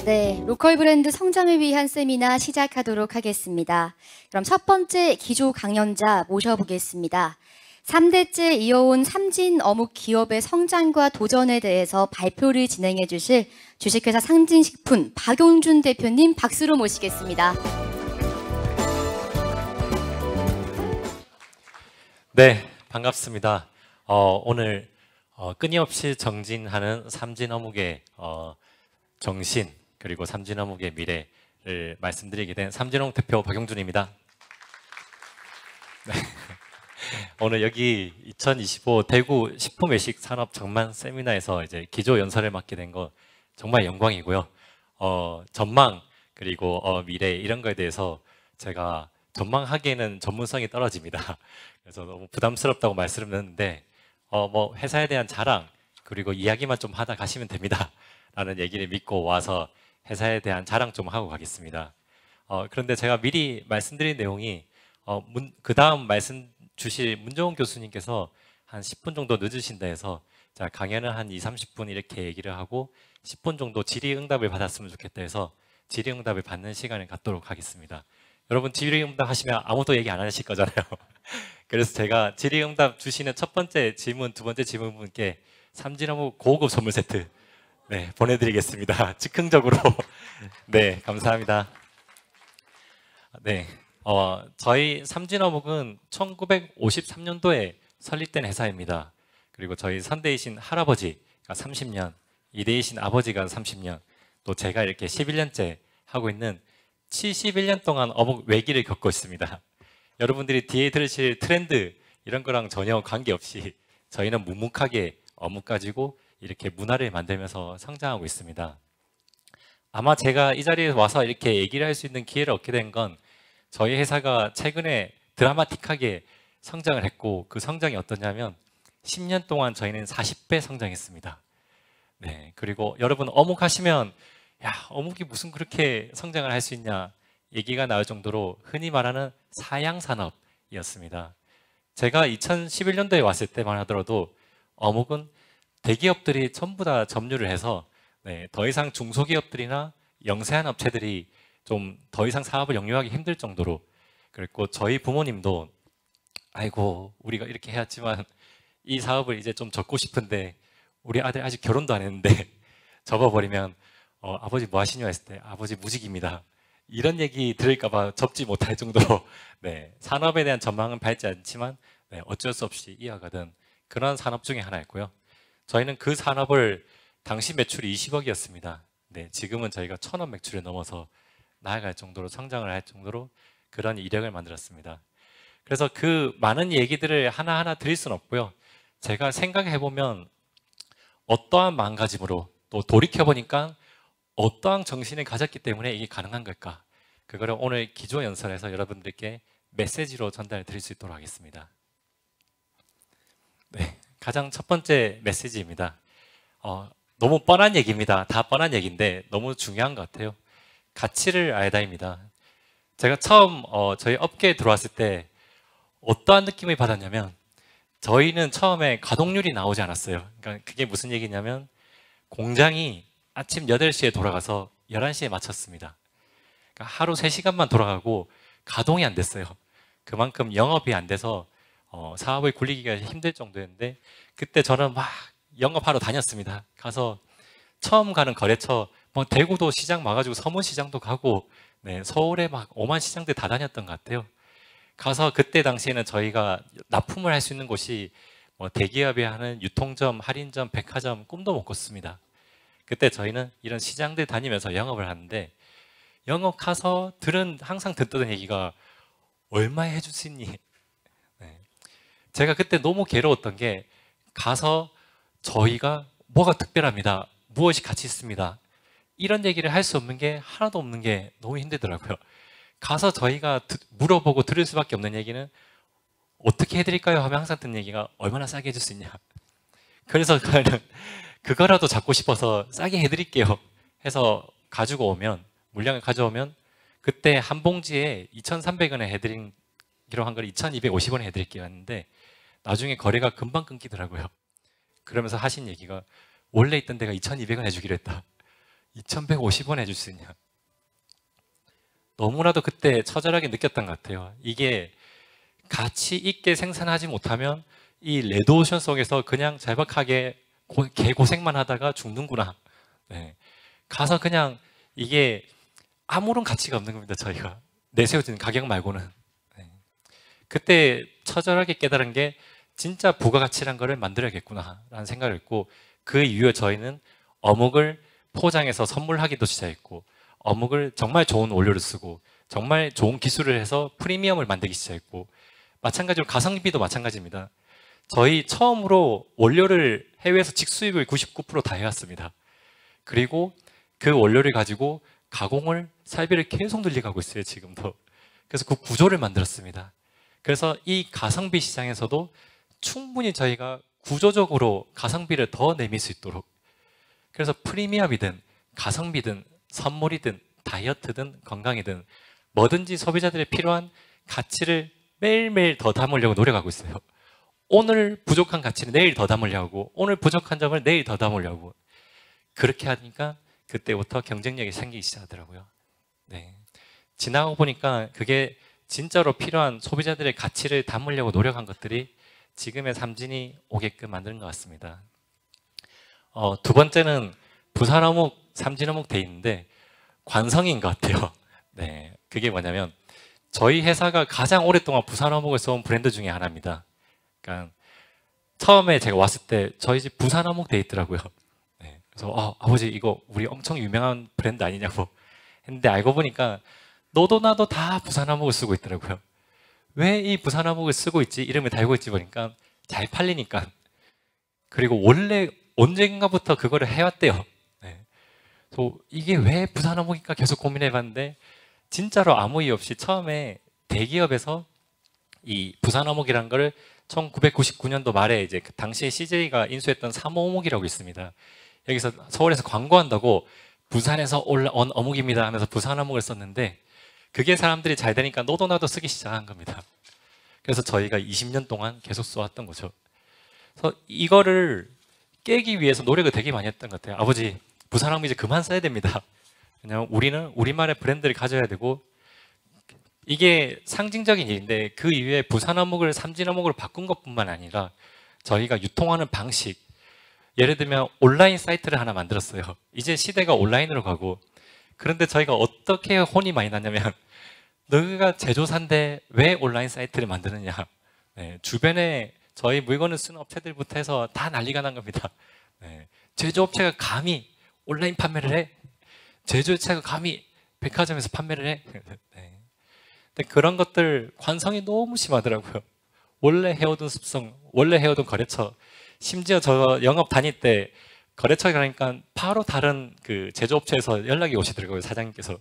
네, 로컬 브랜드 성장을 위한 세미나 시작하도록 하겠습니다. 그럼 첫 번째 기조 강연자 모셔보겠습니다. 3대째 이어온 삼진 어묵 기업의 성장과 도전에 대해서 발표를 진행해 주실 주식회사 상진식품 박용준 대표님 박수로 모시겠습니다. 네, 반갑습니다. 오늘 끊임없이 정진하는 삼진어묵의 정신 그리고 삼진어묵의 미래를 말씀드리게 된 삼진어묵 대표 박용준입니다. 네. 오늘 여기 2025 대구 식품외식 산업 전망 세미나에서 이제 기조 연설을 맡게 된 거 정말 영광이고요. 전망 그리고 미래 이런 거에 대해서 제가 전망하기에는 전문성이 떨어집니다. 그래서 너무 부담스럽다고 말씀을 드렸는데 뭐 회사에 대한 자랑 그리고 이야기만 좀 하다 가시면 됩니다. 라는 얘기를 믿고 와서 회사에 대한 자랑 좀 하고 가겠습니다. 그런데 제가 미리 말씀드린 내용이 그 다음 말씀 주실 문정훈 교수님께서 한 10분 정도 늦으신다 해서 자, 강연은 한 20-30분 이렇게 얘기를 하고 10분 정도 질의응답을 받았으면 좋겠다 해서 질의응답을 받는 시간을 갖도록 하겠습니다. 여러분 질의응답 하시면 아무도 얘기 안 하실 거잖아요. 그래서 제가 질의응답 주시는 첫 번째 질문, 두 번째 질문분께 삼진어묵 고급 선물 세트 네, 보내드리겠습니다. 즉흥적으로. 네, 감사합니다. 네, 저희 삼진어묵은 1953년도에 설립된 회사입니다. 그리고 저희 선대이신 할아버지가 30년, 이대이신 아버지가 30년, 또 제가 이렇게 11년째 하고 있는 71년 동안 어묵 외기를 겪고 있습니다. 여러분들이 뒤에 들으실 트렌드 이런 거랑 전혀 관계없이 저희는 묵묵하게 어묵 가지고 이렇게 문화를 만들면서 성장하고 있습니다. 아마 제가 이 자리에 와서 이렇게 얘기를 할 수 있는 기회를 얻게 된 건 저희 회사가 최근에 드라마틱하게 성장을 했고 그 성장이 어떠냐면 10년 동안 저희는 40배 성장했습니다. 네, 그리고 여러분 어묵 하시면 야, 어묵이 무슨 그렇게 성장을 할 수 있냐 얘기가 나올 정도로 흔히 말하는 사양산업이었습니다. 제가 2011년도에 왔을 때만 하더라도 어묵은 대기업들이 전부 다 점유를 해서 네, 더 이상 중소기업들이나 영세한 업체들이 좀 더 이상 사업을 영위하기 힘들 정도로 그랬고 저희 부모님도 아이고 우리가 이렇게 해왔지만 이 사업을 이제 좀 접고 싶은데 우리 아들 아직 결혼도 안 했는데 접어버리면 아버지 뭐 하시냐 했을 때 아버지 무직입니다. 이런 얘기 들을까 봐 접지 못할 정도로 네, 산업에 대한 전망은 밝지 않지만 네, 어쩔 수 없이 이어가던 그런 산업 중에 하나였고요. 저희는 그 산업을 당시 매출이 20억이었습니다. 네, 지금은 저희가 1000억 매출을 넘어서 나아갈 정도로 성장을 할 정도로 그런 이력을 만들었습니다. 그래서 그 많은 얘기들을 하나하나 드릴 수는 없고요. 제가 생각해보면 어떠한 마음가짐으로 또 돌이켜보니까 어떠한 정신을 가졌기 때문에 이게 가능한 걸까? 그거를 오늘 기조 연설에서 여러분들께 메시지로 전달 드릴 수 있도록 하겠습니다. 네, 가장 첫 번째 메시지입니다. 너무 뻔한 얘기입니다. 다 뻔한 얘기인데 너무 중요한 것 같아요. 가치를 알다입니다. 제가 처음 저희 업계에 들어왔을 때 어떠한 느낌을 받았냐면 저희는 처음에 가동률이 나오지 않았어요. 그러니까 그게 무슨 얘기냐면 공장이 아침 8시에 돌아가서 11시에 마쳤습니다. 그러니까 하루 3시간만 돌아가고 가동이 안 됐어요. 그만큼 영업이 안 돼서 사업을 굴리기가 힘들 정도였는데 그때 저는 막 영업하러 다녔습니다. 가서 처음 가는 거래처 뭐 대구도 시장 와가지고 서문시장도 가고 네, 서울에 막 오만 시장들 다 다녔던 것 같아요. 가서 그때 당시에는 저희가 납품을 할 수 있는 곳이 뭐 대기업이 하는 유통점, 할인점, 백화점 꿈도 못 꿨습니다. 그때 저희는 이런 시장들 다니면서 영업을 하는데 영업 가서 항상 듣던 얘기가 얼마에 해줄 수 있니? 네. 제가 그때 너무 괴로웠던 게 가서 저희가 뭐가 특별합니다. 무엇이 가치 있습니다. 이런 얘기를 할 수 없는 게 하나도 없는 게 너무 힘들더라고요. 가서 저희가 물어보고 들을 수밖에 없는 얘기는 어떻게 해드릴까요? 하면 항상 듣는 얘기가 얼마나 싸게 해줄 수 있냐. 그래서 저는 그거라도 잡고 싶어서 싸게 해드릴게요 해서 가지고 오면 물량을 가져오면 그때 한 봉지에 2,300원에 해드리기로 한 걸 2,250원에 해드릴게요 했는데 나중에 거래가 금방 끊기더라고요. 그러면서 하신 얘기가 원래 있던 데가 2,200원 해주기로 했다. 2,150원 해줄 수 있냐. 너무나도 그때 처절하게 느꼈던 것 같아요. 이게 가치 있게 생산하지 못하면 이 레드오션 속에서 그냥 절박하게 개고생만 하다가 죽는구나. 네. 가서 그냥 이게 아무런 가치가 없는 겁니다. 저희가 내세워진 가격 말고는. 네. 그때 처절하게 깨달은 게 진짜 부가가치란 거를 만들어야겠구나 라는 생각을 했고, 그 이후에 저희는 어묵을 포장해서 선물하기도 시작했고, 어묵을 정말 좋은 원료를 쓰고 정말 좋은 기술을 해서 프리미엄을 만들기 시작했고, 마찬가지로 가성비도 마찬가지입니다. 저희 처음으로 원료를 해외에서 직수입을 99% 다 해왔습니다. 그리고 그 원료를 가지고 가공을 사이비를 계속 늘려가고 있어요, 지금도. 그래서 그 구조를 만들었습니다. 그래서 이 가성비 시장에서도 충분히 저희가 구조적으로 가성비를 더 내밀 수 있도록, 그래서 프리미엄이든 가성비든 선물이든 다이어트든 건강이든 뭐든지 소비자들이 필요한 가치를 매일매일 더 담으려고 노력하고 있어요. 오늘 부족한 가치를 내일 더 담으려고, 오늘 부족한 점을 내일 더 담으려고. 그렇게 하니까 그때부터 경쟁력이 생기기 시작하더라고요. 네. 지나고 보니까 그게 진짜로 필요한 소비자들의 가치를 담으려고 노력한 것들이 지금의 삼진이 오게끔 만드는 것 같습니다. 두 번째는 부산어묵, 삼진어묵 돼 있는데 관성인 것 같아요. 네, 그게 뭐냐면 저희 회사가 가장 오랫동안 부산어묵을 써온 브랜드 중에 하나입니다. 그러니까 처음에 제가 왔을 때 저희 집 부산어묵 돼 있더라고요. 네, 그래서 아버지 이거 우리 엄청 유명한 브랜드 아니냐고 했는데, 알고 보니까 너도 나도 다 부산어묵을 쓰고 있더라고요. 왜 이 부산어묵을 쓰고 있지? 이름을 달고 있지 보니까 잘 팔리니까. 그리고 원래 언젠가부터 그거를 해왔대요. 네. 그래서 이게 왜 부산어묵일까 계속 고민해봤는데, 진짜로 아무 이유 없이 처음에 대기업에서 이 부산어묵이라는 거를 1999년도 말에 이제 그 당시에 CJ가 인수했던 삼호어묵이라고 있습니다. 여기서 서울에서 광고한다고 부산에서 올라온 어묵입니다 하면서 부산어묵을 썼는데, 그게 사람들이 잘 되니까 너도 나도 쓰기 시작한 겁니다. 그래서 저희가 20년 동안 계속 써왔던 거죠. 그래서 이거를 깨기 위해서 노력을 되게 많이 했던 것 같아요. 아버지, 부산어묵 이제 그만 써야 됩니다. 왜냐하면 우리는 우리말의 브랜드를 가져야 되고, 이게 상징적인 일인데 그 이후에 부산어묵을 삼진어묵으로 바꾼 것뿐만 아니라 저희가 유통하는 방식, 예를 들면 온라인 사이트를 하나 만들었어요. 이제 시대가 온라인으로 가고, 그런데 저희가 어떻게 혼이 많이 났냐면 너희가 제조사인데 왜 온라인 사이트를 만드느냐. 네, 주변에 저희 물건을 쓰는 업체들부터 해서 다 난리가 난 겁니다. 네, 제조업체가 감히 온라인 판매를 해? 제조업체가 감히 백화점에서 판매를 해? 네. 근데 그런 것들 관성이 너무 심하더라고요. 원래 해오던 습성, 원래 해오던 거래처, 심지어 저 영업 다닐 때 거래처에 가니까 바로 다른 그 제조업체에서 연락이 오시더라고요. 사장님께서.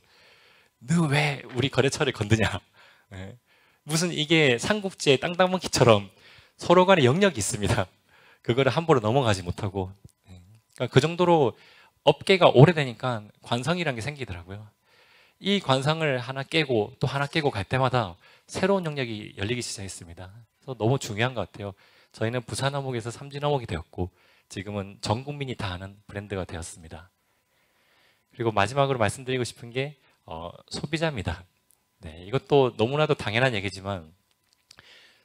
너 왜 우리 거래처를 건드냐. 네. 무슨 이게 삼국지의 땅땅몽키처럼 서로 간에 영역이 있습니다. 그거를 함부로 넘어가지 못하고. 그러니까 그 정도로 업계가 오래되니까 관성이라는 게 생기더라고요. 이 관성을 하나 깨고 또 하나 깨고 갈 때마다 새로운 영역이 열리기 시작했습니다. 그래서 너무 중요한 것 같아요. 저희는 부산어묵에서 삼진어묵이 되었고, 지금은 전 국민이 다 아는 브랜드가 되었습니다. 그리고 마지막으로 말씀드리고 싶은 게 소비자입니다. 네, 이것도 너무나도 당연한 얘기지만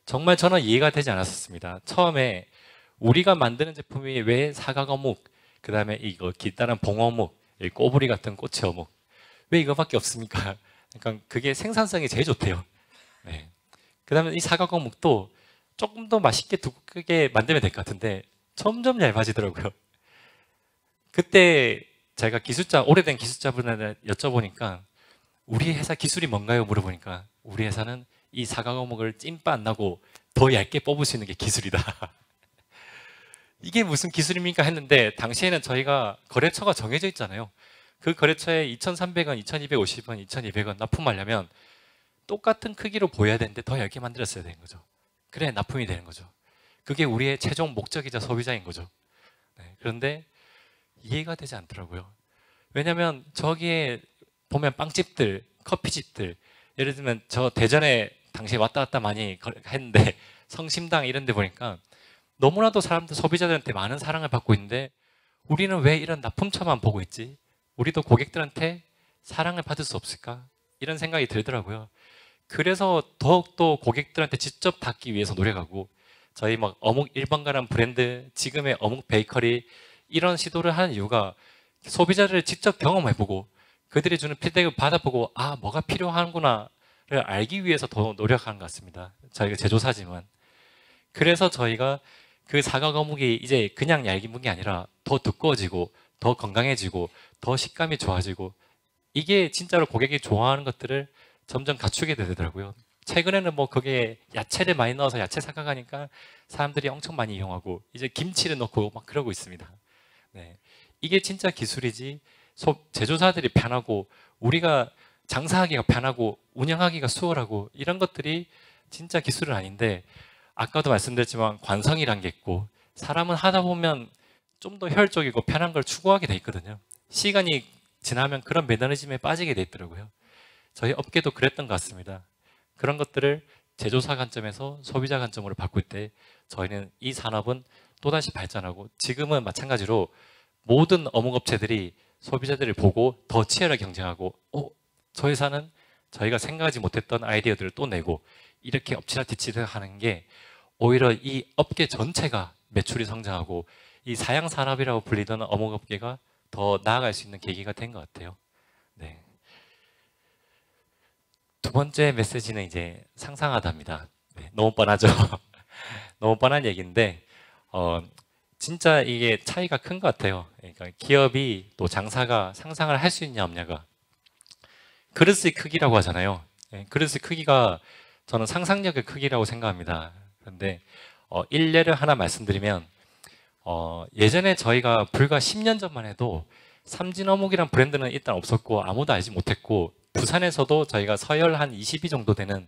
정말 저는 이해가 되지 않았었습니다. 처음에 우리가 만드는 제품이 왜 사각어묵, 그 다음에 이거 길다란 봉어묵, 꼬부리 같은 꼬치어묵, 왜 이거밖에 없습니까? 그러니까 그게 생산성이 제일 좋대요. 네. 그 다음에 이 사각어묵도 조금 더 맛있게 두껍게 만들면 될 것 같은데 점점 얇아지더라고요. 그때 제가 오래된 기술자분한테 여쭤보니까 우리 회사 기술이 뭔가요? 물어보니까 우리 회사는 이 사각어묵을 찐빠 안 나고 더 얇게 뽑을 수 있는 게 기술이다. 이게 무슨 기술입니까? 했는데 당시에는 저희가 거래처가 정해져 있잖아요. 그 거래처에 2,300원, 2,250원, 2,200원 납품하려면 똑같은 크기로 보여야 되는데 더 얇게 만들었어야 되는 거죠. 그래 납품이 되는 거죠. 그게 우리의 최종 목적이자 소비자인 거죠. 네, 그런데 이해가 되지 않더라고요. 왜냐하면 저기에 보면 빵집들, 커피집들, 예를 들면 저 대전에 당시에 왔다 갔다 많이 했는데 성심당 이런 데 보니까 너무나도 사람들, 소비자들한테 많은 사랑을 받고 있는데 우리는 왜 이런 납품처만 보고 있지? 우리도 고객들한테 사랑을 받을 수 없을까? 이런 생각이 들더라고요. 그래서 더욱더 고객들한테 직접 닿기 위해서 노력하고, 저희 막 어묵 일반가란 브랜드, 지금의 어묵 베이커리, 이런 시도를 하는 이유가 소비자를 직접 경험해보고 그들이 주는 피드백을 받아보고, 아, 뭐가 필요하구나를 알기 위해서 더 노력하는 것 같습니다. 저희가 제조사지만. 그래서 저희가 그 사각 어묵이 이제 그냥 얇은 게 아니라 더 두꺼워지고 더 건강해지고 더 식감이 좋아지고, 이게 진짜로 고객이 좋아하는 것들을 점점 갖추게 되더라고요. 최근에는 뭐 그게 야채를 많이 넣어서 야채 사각하니까 사람들이 엄청 많이 이용하고, 이제 김치를 넣고 막 그러고 있습니다. 네. 이게 진짜 기술이지, 제조사들이 편하고 우리가 장사하기가 편하고 운영하기가 수월하고 이런 것들이 진짜 기술은 아닌데, 아까도 말씀드렸지만 관성이란 게 있고, 사람은 하다 보면 좀 더 효율적이고 편한 걸 추구하게 돼 있거든요. 시간이 지나면 그런 매너리즘에 빠지게 돼 있더라고요. 저희 업계도 그랬던 것 같습니다. 그런 것들을 제조사 관점에서 소비자 관점으로 바꿀 때 저희는 이 산업은 또다시 발전하고, 지금은 마찬가지로 모든 어묵업체들이 소비자들을 보고 더 치열하게 경쟁하고, 저 회사는 저희가 생각하지 못했던 아이디어들을 또 내고, 이렇게 엎치락 뒤치락 하는 게 오히려 이 업계 전체가 매출이 성장하고 이 사양 산업이라고 불리던 어묵업계가 더 나아갈 수 있는 계기가 된 것 같아요. 네. 두 번째 메시지는 이제 상상하다입니다. 네, 너무 뻔하죠. 너무 뻔한 얘기인데 진짜 이게 차이가 큰 것 같아요. 그러니까 기업이 또 장사가 상상을 할 수 있냐 없냐가, 그릇의 크기라고 하잖아요. 네, 그릇의 크기가 저는 상상력의 크기라고 생각합니다. 그런데 일례를 하나 말씀드리면, 예전에 저희가 불과 10년 전만 해도 삼진어묵이란 브랜드는 일단 없었고 아무도 알지 못했고, 부산에서도 저희가 서열 한 20위 정도 되는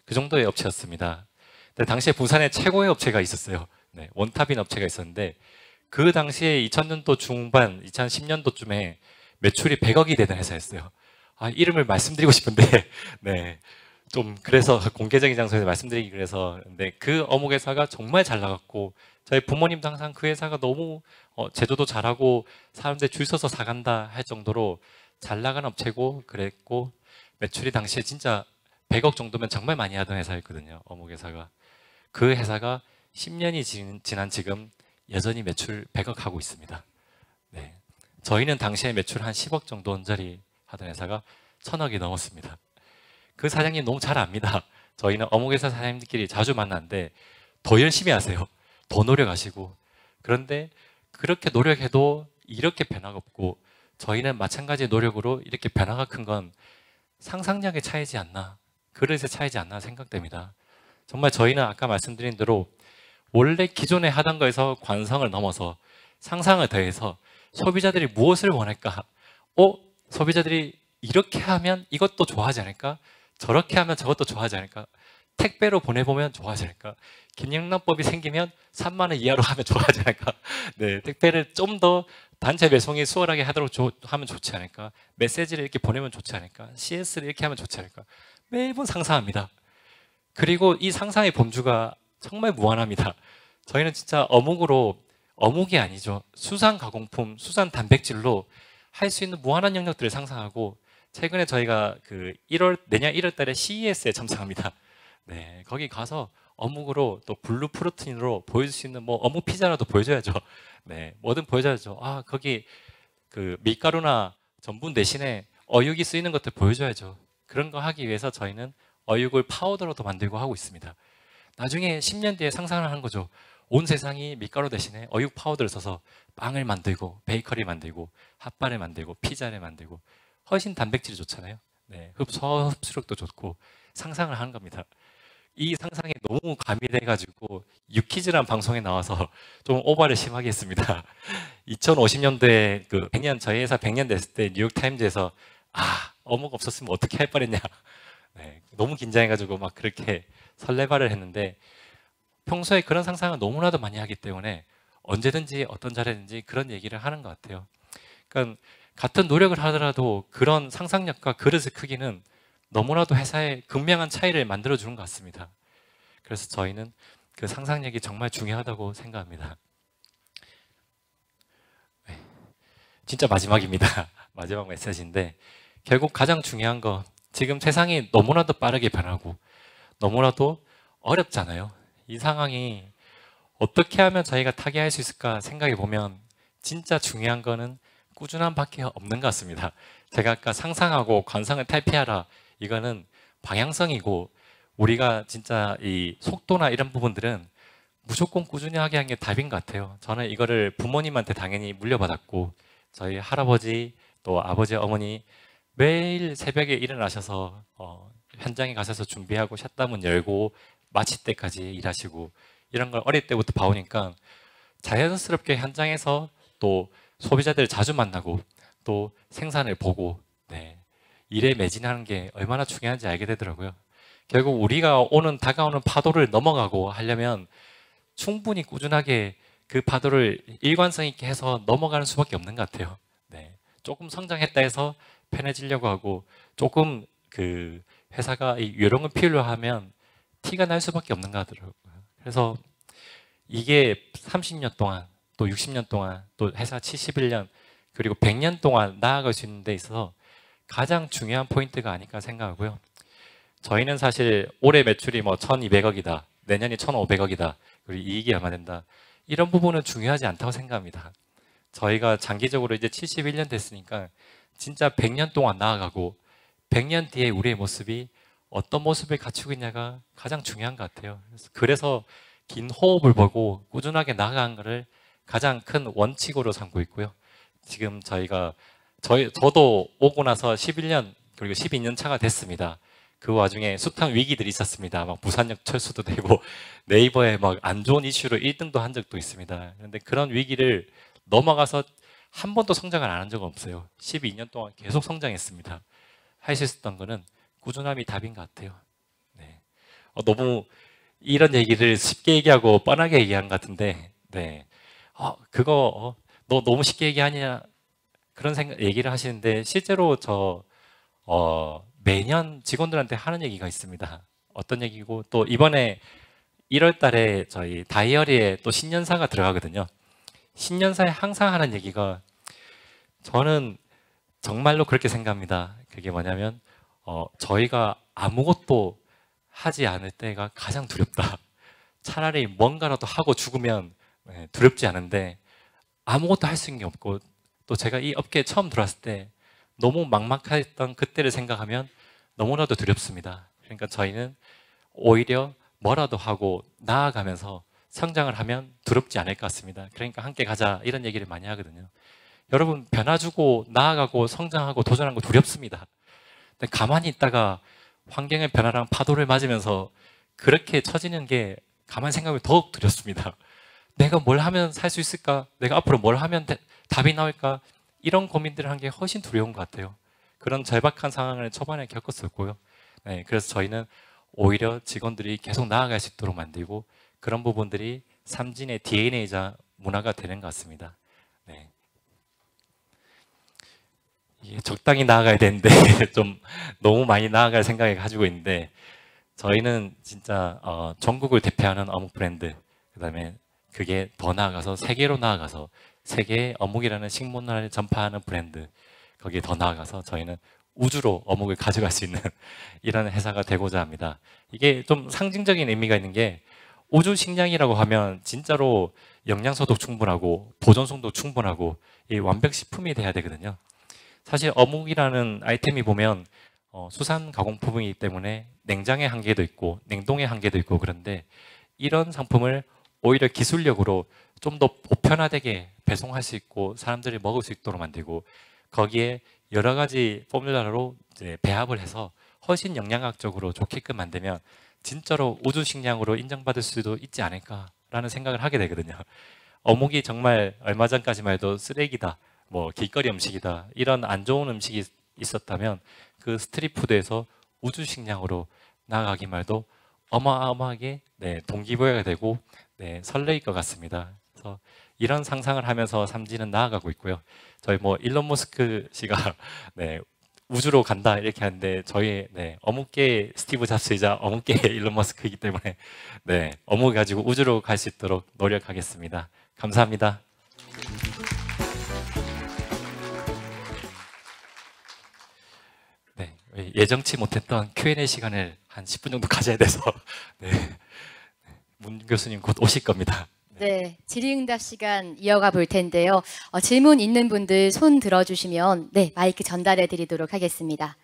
그 정도의 업체였습니다. 근데 당시에 부산에 최고의 업체가 있었어요. 네, 원탑인 업체가 있었는데, 그 당시에 2000년도 중반, 2010년도쯤에 매출이 100억이 되던 회사였어요. 아, 이름을 말씀드리고 싶은데, 네, 좀 그래서 공개적인 장소에서 말씀드리기 그래서. 근데 그 어묵 회사가 정말 잘 나갔고, 저희 부모님도 항상 그 회사가 너무 제조도 잘하고 사람들 줄 서서 사간다 할 정도로 잘 나간 업체고 그랬고, 매출이 당시에 진짜 100억 정도면 정말 많이 하던 회사였거든요. 어묵 회사가. 그 회사가 10년이 지난 지금 여전히 매출 100억 하고 있습니다. 네. 저희는 당시에 매출 한 10억 정도 언저리 하던 회사가 1000억이 넘었습니다. 그 사장님 너무 잘 압니다. 저희는 어묵회사 사장님들끼리 자주 만나는데 더 열심히 하세요. 더 노력하시고. 그런데 그렇게 노력해도 이렇게 변화가 없고, 저희는 마찬가지 노력으로 이렇게 변화가 큰 건 상상력의 차이지 않나, 그릇의 차이지 않나 생각됩니다. 정말 저희는 아까 말씀드린 대로 원래 기존에 하던 거에서 관성을 넘어서 상상을 더해서 소비자들이 무엇을 원할까? 소비자들이 이렇게 하면 이것도 좋아하지 않을까? 저렇게 하면 저것도 좋아하지 않을까? 택배로 보내보면 좋아하지 않을까? 김영란법이 생기면 3만 원 이하로 하면 좋아하지 않을까? 네, 택배를 좀 더 단체 배송이 수월하게 하도록 하면 좋지 않을까? 메시지를 이렇게 보내면 좋지 않을까? CS를 이렇게 하면 좋지 않을까? 매번 상상합니다. 그리고 이 상상의 범주가 정말 무한합니다. 저희는 진짜 어묵으로, 어묵이 아니죠, 수산 가공품, 수산 단백질로 할 수 있는 무한한 영역들을 상상하고, 최근에 저희가 내년 1월 달에 CES에 참석합니다. 네, 거기 가서 어묵으로 또 블루 프로틴으로 보여줄 수 있는 뭐 어묵 피자라도 보여줘야죠. 네, 뭐든 보여줘야죠. 아, 거기 밀가루나 전분 대신에 어육이 쓰이는 것들 보여줘야죠. 그런 거 하기 위해서 저희는 어육을 파우더로도 만들고 하고 있습니다. 나중에 10년 뒤에 상상을 하는 거죠. 온 세상이 밀가루 대신에 어육 파우더를 써서 빵을 만들고 베이커리 만들고 핫바를 만들고 피자를 만들고, 훨씬 단백질이 좋잖아요. 네, 흡수력도 좋고 상상을 하는 겁니다. 이 상상에 너무 가미돼가지고 유퀴즈라는 방송에 나와서 좀 오바를 심하게 했습니다. 2050년도에 100년, 저희 회사 100년 됐을 때 뉴욕타임즈에서 어묵 없었으면 어떻게 할 뻔했냐. 네, 너무 긴장해가지고 막 그렇게 설레발을 했는데, 평소에 그런 상상을 너무나도 많이 하기 때문에 언제든지 어떤 자리든지 그런 얘기를 하는 것 같아요. 그러니까 같은 노력을 하더라도 그런 상상력과 그릇의 크기는 너무나도 회사에 극명한 차이를 만들어주는 것 같습니다. 그래서 저희는 그 상상력이 정말 중요하다고 생각합니다. 네, 진짜 마지막입니다. 마지막 메시지인데 결국 가장 중요한 거 지금 세상이 너무나도 빠르게 변하고 너무나도 어렵잖아요. 이 상황이 어떻게 하면 저희가 타개할 수 있을까 생각해 보면 진짜 중요한 거는 꾸준함밖에 없는 것 같습니다. 제가 아까 상상하고 관상을 탈피하라 이거는 방향성이고 우리가 진짜 이 속도나 이런 부분들은 무조건 꾸준히 하게 한 게 답인 것 같아요. 저는 이거를 부모님한테 당연히 물려받았고 저희 할아버지 또 아버지 어머니 매일 새벽에 일어나셔서 현장에 가셔서 준비하고 샷다문 열고 마칠 때까지 일하시고 이런 걸 어릴 때부터 봐오니까 자연스럽게 현장에서 또 소비자들 자주 만나고 또 생산을 보고 일에 매진하는 게 얼마나 중요한지 알게 되더라고요. 결국 우리가 다가오는 파도를 넘어가고 하려면 충분히 꾸준하게 그 파도를 일관성 있게 해서 넘어가는 수밖에 없는 것 같아요. 조금 성장했다 해서 편해지려고 하고 조금 그 회사가 요령을 피우려 하면 티가 날 수밖에 없는 것 같더라고요. 그래서 이게 30년 동안 또 60년 동안 또 회사 71년 그리고 100년 동안 나아갈 수 있는 데 있어서 가장 중요한 포인트가 아닐까 생각하고요. 저희는 사실 올해 매출이 뭐 1200억이다 내년이 1500억이다 그리고 이익이 얼마 된다 이런 부분은 중요하지 않다고 생각합니다. 저희가 장기적으로 이제 71년 됐으니까 진짜 100년 동안 나아가고 100년 뒤에 우리의 모습이 어떤 모습을 갖추고 있냐가 가장 중요한 것 같아요. 그래서 긴 호흡을 보고 꾸준하게 나아가는 것을 가장 큰 원칙으로 삼고 있고요. 지금 저도 오고 나서 11년 그리고 12년 차가 됐습니다. 그 와중에 숱한 위기들이 있었습니다. 막 부산역 철수도 되고 네이버에 막 안 좋은 이슈로 1등도 한 적도 있습니다. 그런데 그런 위기를 넘어가서 한 번도 성장을 안 한 적은 없어요. 12년 동안 계속 성장했습니다. 할 수 있었던 거는 꾸준함이 답인 것 같아요. 너무 이런 얘기를 쉽게 얘기하고 뻔하게 얘기한 것 같은데 그거 너 너무 쉽게 얘기하냐 그런 얘기를 하시는데 실제로 매년 직원들한테 하는 얘기가 있습니다. 어떤 얘기고 또 이번에 1월 달에 저희 다이어리에 또 신년사가 들어가거든요. 신년사에 항상 하는 얘기가 저는 정말로 그렇게 생각합니다. 그게 뭐냐면 저희가 아무것도 하지 않을 때가 가장 두렵다. 차라리 뭔가라도 하고 죽으면 두렵지 않은데 아무것도 할 수 있는 게 없고 또 제가 이 업계에 처음 들어왔을 때 너무 막막했던 그때를 생각하면 너무나도 두렵습니다. 그러니까 저희는 오히려 뭐라도 하고 나아가면서 성장을 하면 두렵지 않을 것 같습니다. 그러니까 함께 가자 이런 얘기를 많이 하거든요. 여러분 변화 주고 나아가고 성장하고 도전하는 거 두렵습니다. 근데 가만히 있다가 환경의 변화랑 파도를 맞으면서 그렇게 처지는 게 가만히 생각하면 더욱 두렵습니다. 내가 뭘 하면 살 수 있을까? 내가 앞으로 뭘 하면 답이 나올까? 이런 고민들을 하는 게 훨씬 두려운 것 같아요. 그런 절박한 상황을 초반에 겪었었고요. 그래서 저희는 오히려 직원들이 계속 나아갈 수 있도록 만들고 그런 부분들이 삼진의 DNA이자 문화가 되는 것 같습니다. 이게 적당히 나아가야 되는데 좀 너무 많이 나아갈 생각을 가지고 있는데 저희는 진짜 전국을 대표하는 어묵 브랜드 그다음에 그게 더 나아가서 세계로 나아가서 세계의 어묵이라는 식문화를 전파하는 브랜드 거기에 더 나아가서 저희는 우주로 어묵을 가져갈 수 있는 이런 회사가 되고자 합니다. 이게 좀 상징적인 의미가 있는 게 우주 식량이라고 하면 진짜로 영양소도 충분하고 보존성도 충분하고 이 완벽 식품이 돼야 되거든요. 사실 어묵이라는 아이템이 보면 수산 가공품이기 때문에 냉장의 한계도 있고 냉동의 한계도 있고 그런데 이런 상품을 오히려 기술력으로 좀 더 보편화되게 배송할 수 있고 사람들이 먹을 수 있도록 만들고 거기에 여러 가지 포뮬러로 이제 배합을 해서 훨씬 영양학적으로 좋게끔 만들면 진짜로 우주 식량으로 인정받을 수도 있지 않을까라는 생각을 하게 되거든요. 어묵이 정말 얼마 전까지만 해도 쓰레기다, 뭐 길거리 음식이다 이런 안 좋은 음식이 있었다면 그 스트리트푸드에서 우주 식량으로 나아가기 말도 어마어마하게 동기부여가 되고 설레일 것 같습니다. 그래서 이런 상상을 하면서 삼진은 나아가고 있고요. 저희 뭐 일론 머스크 씨가 우주로 간다 이렇게 하는데 저희 어묵계 스티브 잡스이자 어묵계 일론 머스크이기 때문에 어묵 가지고 우주로 갈 수 있도록 노력하겠습니다. 감사합니다. 네, 예정치 못했던 Q&A 시간을 한 10분 정도 가져야 돼서 네, 문 교수님 곧 오실 겁니다. 네, 질의응답 시간 이어가 볼 텐데요. 질문 있는 분들 손 들어주시면 네, 마이크 전달해 드리도록 하겠습니다.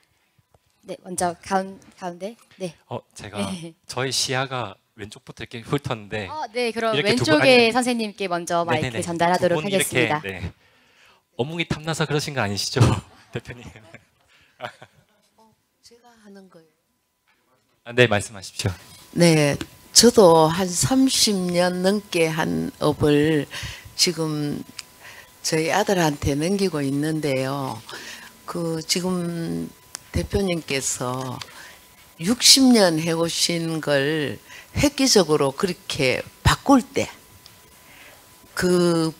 네, 먼저 가운데. 네. 제가 저희 시야가 왼쪽부터 이렇게 훑었는데 네, 그럼 이렇게 왼쪽에 선생님께 먼저 마이크 네네네. 전달하도록 두 분 이렇게, 하겠습니다. 네. 어묵이 탐나서 그러신 거 아니시죠, 대표님? 제가 하는 거예요. 네, 말씀하십시오. 네, 저도 한 30년 넘게 한 업을 지금 저희 아들한테 넘기고 있는데요. 지금 대표님께서 60년 해오신 걸 획기적으로 그렇게 바꿀 때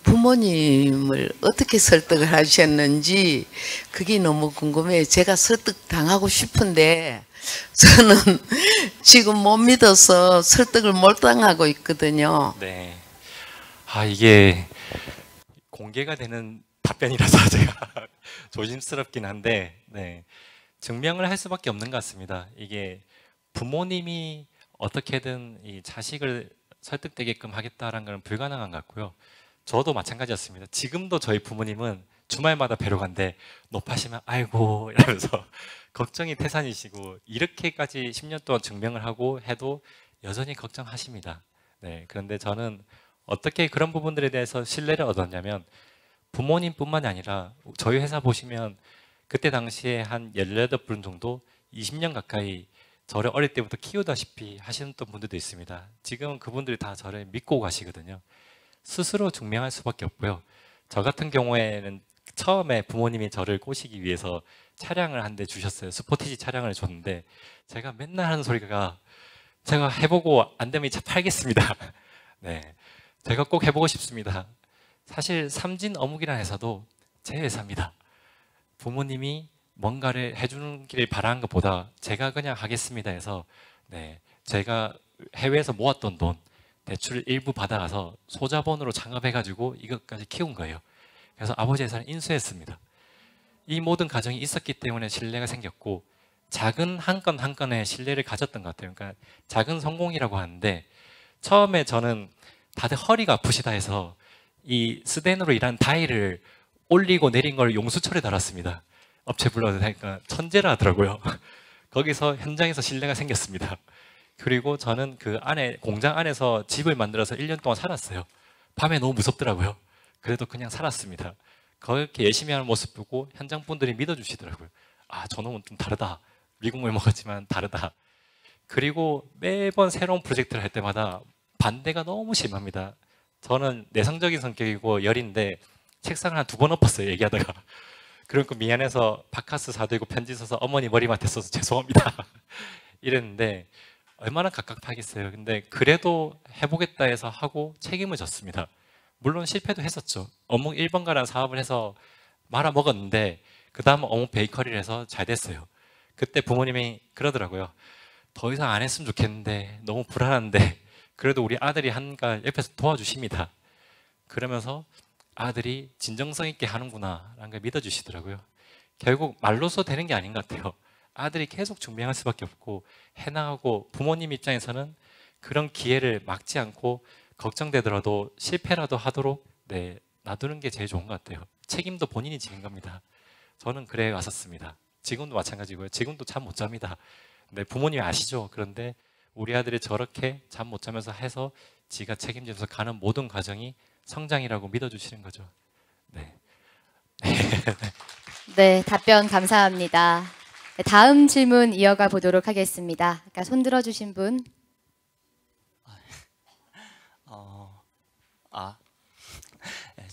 부모님을 어떻게 설득을 하셨는지 그게 너무 궁금해요. 제가 설득 당하고 싶은데 저는 지금 못 믿어서 설득을 못 당하고 있거든요. 네. 이게 공개가 되는 답변이라서 제가 조심스럽긴 한데, 네. 증명을 할 수밖에 없는 것 같습니다. 이게 부모님이 어떻게든 이 자식을 설득되게끔 하겠다라는 건 불가능한 것 같고요. 저도 마찬가지였습니다. 지금도 저희 부모님은 주말마다 뵈러 간데 높아시면 아이고 이러면서 걱정이 태산이시고 이렇게까지 10년 동안 증명을 하고 해도 여전히 걱정하십니다. 네, 그런데 저는 어떻게 그런 부분들에 대해서 신뢰를 얻었냐면 부모님뿐만이 아니라 저희 회사 보시면 그때 당시에 한 18분 정도 20년 가까이 저를 어릴 때부터 키우다시피 하시는 분들도 있습니다. 지금은 그분들이 다 저를 믿고 가시거든요. 스스로 증명할 수밖에 없고요. 저 같은 경우에는 처음에 부모님이 저를 꼬시기 위해서 차량을 한 대 주셨어요. 스포티지 차량을 줬는데 제가 맨날 하는 소리가 제가 해보고 안 되면 이 차 팔겠습니다. 네, 제가 꼭 해보고 싶습니다. 사실 삼진 어묵이라는 회사도 제 회사입니다. 부모님이 뭔가를 해주는 길을 바라는 것보다 제가 그냥 하겠습니다 해서 네, 제가 해외에서 모았던 돈 대출 일부 받아가서 소자본으로 창업해가지고 이것까지 키운 거예요. 그래서 아버지 회사를 인수했습니다. 이 모든 과정이 있었기 때문에 신뢰가 생겼고 작은 한 건 한 건에 신뢰를 가졌던 것 같아요. 그러니까 작은 성공이라고 하는데 처음에 저는 다들 허리가 아프시다 해서 이 스댄으로 일한 다이를 올리고 내린 걸 용수철에 달았습니다. 업체 불러서 하니까 천재라 하더라고요. 거기서 현장에서 신뢰가 생겼습니다. 그리고 저는 그 안에 공장 안에서 집을 만들어서 1년 동안 살았어요. 밤에 너무 무섭더라고요. 그래도 그냥 살았습니다. 그렇게 열심히 하는 모습 보고 현장 분들이 믿어주시더라고요. 저놈은 좀 다르다. 미국물 먹었지만 다르다. 그리고 매번 새로운 프로젝트를 할 때마다 반대가 너무 심합니다. 저는 내성적인 성격이고 열인데 책상을 한 2번 엎었어요, 얘기하다가. 그러니까 미안해서 바카스 사들고 편지 써서 어머니 머리맡에 써서 죄송합니다 이랬는데 얼마나 갑갑하겠어요. 근데 그래도 해보겠다 해서 하고 책임을 졌습니다. 물론 실패도 했었죠. 어묵 1번가라는 사업을 해서 말아 먹었는데 그 다음 어묵 베이커리를 해서 잘 됐어요. 그때 부모님이 그러더라고요. 더 이상 안 했으면 좋겠는데 너무 불안한데 그래도 우리 아들이 한가 옆에서 도와주십니다. 그러면서 아들이 진정성 있게 하는구나 라는 걸 믿어주시더라고요. 결국 말로써 되는 게 아닌 것 같아요. 아들이 계속 증명할 수밖에 없고 해나가고 부모님 입장에서는 그런 기회를 막지 않고 걱정되더라도 실패라도 하도록 놔두는 게 제일 좋은 것 같아요. 책임도 본인이 지는 겁니다. 저는 그래 왔었습니다. 지금도 마찬가지고요. 지금도 잠 못 잡니다. 네, 부모님이 아시죠? 그런데 우리 아들이 저렇게 잠 못 자면서 해서 지가 책임지면서 가는 모든 과정이 성장이라고 믿어주시는 거죠. 네. 네, 답변 감사합니다. 네, 다음 질문 이어가 보도록 하겠습니다. 아까 손 들어주신 분.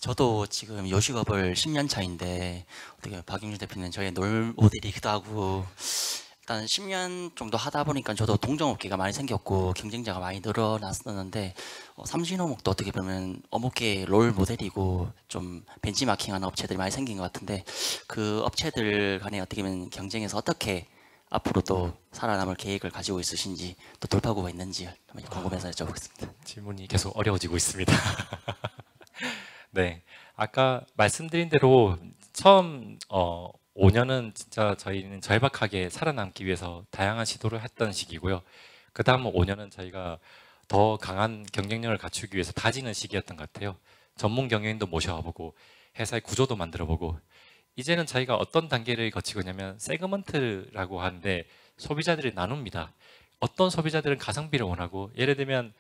저도 지금 요식업을 10년 차인데 어떻게 박영준 대표는 저의 롤 모델이기도 하고 일단 10년 정도 하다 보니까 저도 동종업계가 많이 생겼고 경쟁자가 많이 늘어났었는데 삼진어묵도 어떻게 보면 어묵계 롤 모델이고 좀 벤치마킹하는 업체들이 많이 생긴 것 같은데 그 업체들 간에 어떻게 보면 경쟁에서 어떻게 앞으로 또 살아남을 계획을 가지고 있으신지 또 돌파구가 있는지 궁금해서 여쭤보겠습니다. 질문이 계속 어려워지고 있습니다. 네, 아까 말씀드린 대로 처음 5년은 진짜 저희는 절박하게 살아남기 위해서 다양한 시도를 했던 시기고요. 그 다음 5년은 저희가 더 강한 경쟁력을 갖추기 위해서 다지는 시기였던 것 같아요. 전문 경영인도 모셔보고 회사의 구조도 만들어보고 이제는 저희가 어떤 단계를 거치고 있냐면 세그먼트라고 하는데 소비자들이 나눕니다. 어떤 소비자들은 가성비를 원하고 예를 들면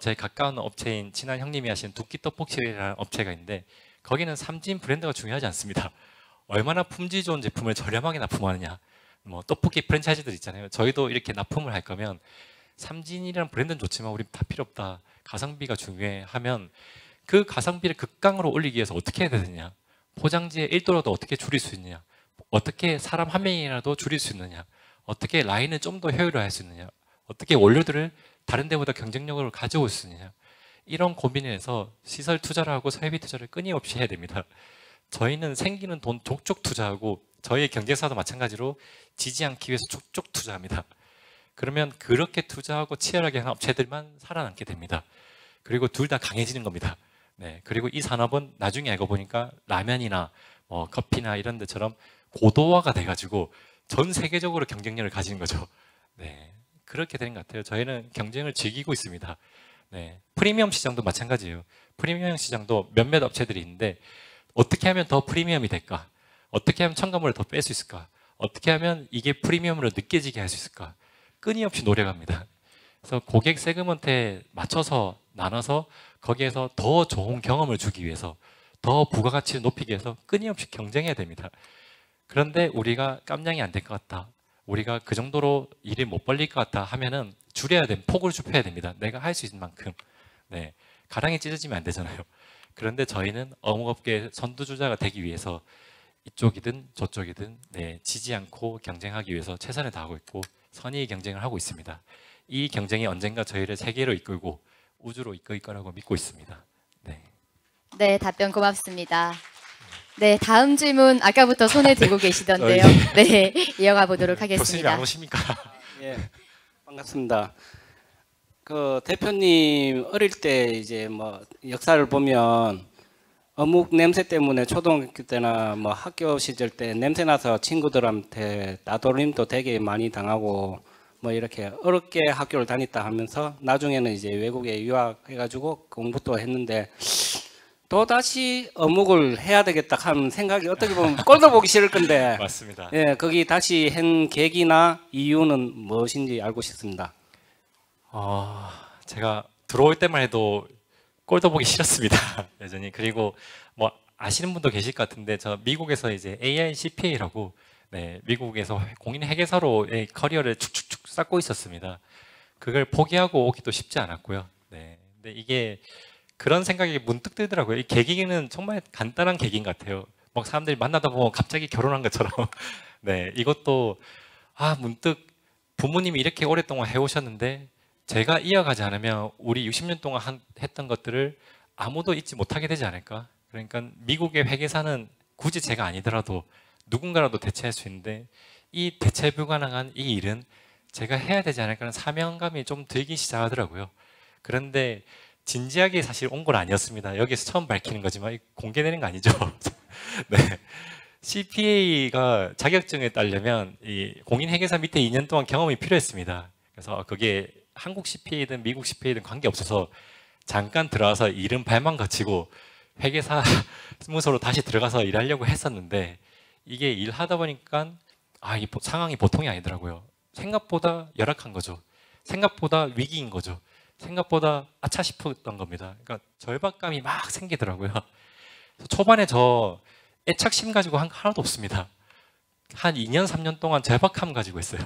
제 가까운 업체인 친한 형님이 하시는 두끼 떡볶이라는 업체가 있는데 거기는 삼진 브랜드가 중요하지 않습니다. 얼마나 품질 좋은 제품을 저렴하게 납품하느냐. 뭐 떡볶이 프랜차이즈들 있잖아요. 저희도 이렇게 납품을 할 거면 삼진이라는 브랜드는 좋지만 우리 다 필요 없다. 가성비가 중요해 하면 그 가성비를 극강으로 올리기 위해서 어떻게 해야 되느냐. 포장지의 1도라도 어떻게 줄일 수 있느냐. 어떻게 사람 한 명이라도 줄일 수 있느냐. 어떻게 라인을 좀 더 효율화할 수 있느냐. 어떻게 원료들을 다른 데보다 경쟁력을 가져올 수 있느냐. 이런 고민을 해서 시설 투자를 하고 설비 투자를 끊임없이 해야 됩니다. 저희는 생기는 돈 족족 투자하고 저희의 경쟁사도 마찬가지로 지지 않기 위해서 족족 투자합니다. 그러면 그렇게 투자하고 치열하게 한 업체들만 살아남게 됩니다. 그리고 둘 다 강해지는 겁니다. 네, 그리고 이 산업은 나중에 알고 보니까 라면이나 커피나 이런 데처럼 고도화가 돼가지고 전 세계적으로 경쟁력을 가지는 거죠. 네, 그렇게 되는 것 같아요. 저희는 경쟁을 즐기고 있습니다. 네, 프리미엄 시장도 마찬가지예요. 프리미엄 시장도 몇몇 업체들이 있는데 어떻게 하면 더 프리미엄이 될까? 어떻게 하면 첨가물을 더 뺄 수 있을까? 어떻게 하면 이게 프리미엄으로 느껴지게 할 수 있을까? 끊임없이 노력합니다. 그래서 고객 세그먼트에 맞춰서 나눠서 거기에서 더 좋은 경험을 주기 위해서 더 부가가치를 높이기 위해서 끊임없이 경쟁해야 됩니다. 그런데 우리가 깜냥이 안 될 것 같다. 우리가 그 정도로 일을 못 벌릴 것 같다 하면은 줄여야 됩니다. 폭을 좁혀야 됩니다. 내가 할 수 있는 만큼. 네, 가랑이 찢어지면 안 되잖아요. 그런데 저희는 어묵업계 선두주자가 되기 위해서 이쪽이든 저쪽이든 지지 않고 경쟁하기 위해서 최선을 다하고 있고 선의 경쟁을 하고 있습니다. 이 경쟁이 언젠가 저희를 세계로 이끌고 우주로 이끌 거라고 믿고 있습니다. 네. 네, 답변 고맙습니다. 네, 다음 질문 아까부터 손에 들고 계시던데요. 네, 이어가 보도록 교수님 하겠습니다. 안 오십니까? 예, 반갑습니다. 그 대표님 어릴 때 이제 뭐 역사를 보면 어묵 냄새 때문에 초등학교 때나 뭐 학교 시절 때 냄새 나서 친구들한테 따돌림도 되게 많이 당하고 뭐 이렇게 어렵게 학교를 다녔다 하면서 나중에는 이제 외국에 유학해가지고 공부도 했는데 또 다시 어묵을 해야 되겠다 하는 생각이 어떻게 보면 꼴도 보기 싫을 건데 맞습니다. 예, 거기 다시 한 계기나 이유는 무엇인지 알고 싶습니다. 제가 들어올 때만 해도 꼴도 보기 싫었습니다. 여전히. 그리고 뭐 아시는 분도 계실 것 같은데 저 미국에서 이제 AI CPA라고 미국에서 공인 회계사로의 커리어를 축축축 쌓고 있었습니다. 그걸 포기하고 오기도 쉽지 않았고요. 네. 근데 이게 그런 생각이 문득 들더라고요. 이 계기는 정말 간단한 계기인 것 같아요. 막 사람들이 만나다 보면 갑자기 결혼한 것처럼. 네, 이것도 문득 부모님이 이렇게 오랫동안 해오셨는데 제가 이어가지 않으면 우리 60년 동안 했던 것들을 아무도 잊지 못하게 되지 않을까? 그러니까 미국의 회계사는 굳이 제가 아니더라도 누군가라도 대체할 수 있는데 이 대체 불가능한 이 일은 제가 해야 되지 않을까라는 사명감이 좀 들기 시작하더라고요. 그런데 진지하게 사실 온 건 아니었습니다. 여기서 처음 밝히는 거지만 공개되는 거 아니죠. 네. CPA가 자격증을 따려면 이 공인회계사 밑에 2년 동안 경험이 필요했습니다. 그래서 그게 한국 CPA든 미국 CPA든 관계없어서 잠깐 들어와서 이름 발만 거치고 회계사 사무소로 다시 들어가서 일하려고 했었는데 이게 일하다 보니까 이 상황이 보통이 아니더라고요. 생각보다 열악한 거죠. 생각보다 위기인 거죠. 생각보다 아차 싶었던 겁니다. 그러니까 절박감이 막 생기더라고요. 초반에 저 애착심 가지고 하나도 없습니다. 한 2년, 3년 동안 절박함 가지고 있어요.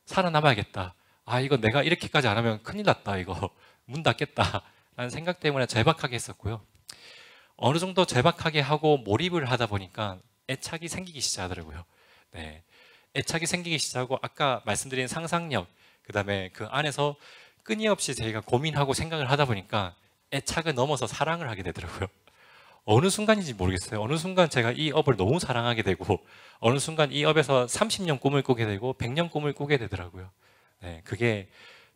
살아남아야겠다. 이거 내가 이렇게까지 안 하면 큰일 났다. 이거 문 닫겠다. 라는 생각 때문에 절박하게 했었고요. 어느 정도 절박하게 하고 몰입을 하다 보니까 애착이 생기기 시작하더라고요. 네. 애착이 생기기 시작하고 아까 말씀드린 상상력, 그 다음에 그 안에서 끊임없이 저희가 고민하고 생각을 하다 보니까 애착을 넘어서 사랑을 하게 되더라고요. 어느 순간인지 모르겠어요. 어느 순간 제가 이 업을 너무 사랑하게 되고 어느 순간 이 업에서 30년 꿈을 꾸게 되고 100년 꿈을 꾸게 되더라고요. 네, 그게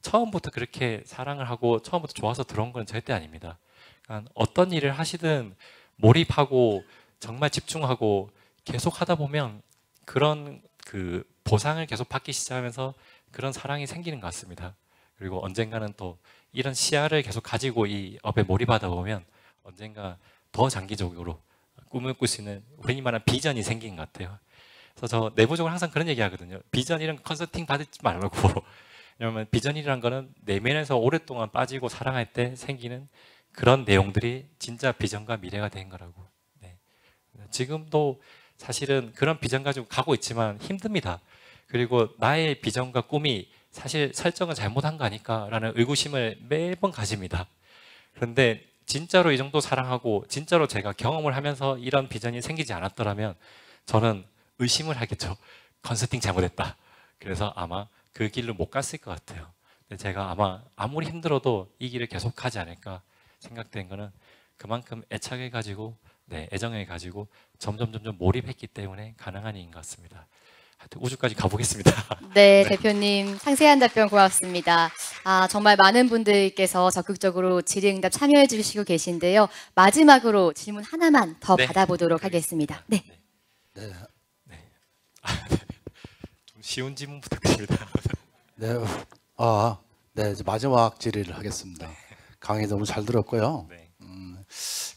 처음부터 그렇게 사랑을 하고 처음부터 좋아서 들어온 건 절대 아닙니다. 그러니까 어떤 일을 하시든 몰입하고 정말 집중하고 계속 하다 보면 그런 그 보상을 계속 받기 시작하면서 그런 사랑이 생기는 것 같습니다. 그리고 언젠가는 또 이런 시야를 계속 가지고 이 업에 몰입하다 보면 언젠가 더 장기적으로 꿈을 꿀 수 있는 흔히 말하는 비전이 생긴 것 같아요. 그래서 저 내부적으로 항상 그런 얘기 하거든요. 비전 이런 컨설팅 받지 말라고. 왜냐면 비전이라는 거는 내면에서 오랫동안 빠지고 사랑할 때 생기는 그런 내용들이 진짜 비전과 미래가 된 거라고. 네. 지금도 사실은 그런 비전 가지고 가고 있지만 힘듭니다. 그리고 나의 비전과 꿈이 사실 설정을 잘못한 거 아닐까라는 의구심을 매번 가집니다. 그런데 진짜로 이 정도 사랑하고 진짜로 제가 경험을 하면서 이런 비전이 생기지 않았더라면 저는 의심을 하겠죠. 컨설팅 잘못했다. 그래서 아마 그 길로 못 갔을 것 같아요. 근데 제가 아마 아무리 힘들어도 이 길을 계속 가지 않을까 생각된 거는 그만큼 애착을 가지고 애정을 가지고 점점 몰입했기 때문에 가능한 일인 것 같습니다. 하여튼 우주까지 가보겠습니다. 네, 대표님 상세한 답변 고맙습니다. 정말 많은 분들께서 적극적으로 질의응답 참여해 주시고 계신데요. 마지막으로 질문 하나만 더 네, 받아보도록 하겠습니다. 네. 좀 쉬운 질문 부탁드립니다. 네, 네, 이제 마지막 질의를 하겠습니다. 강의 너무 잘 들었고요. 네.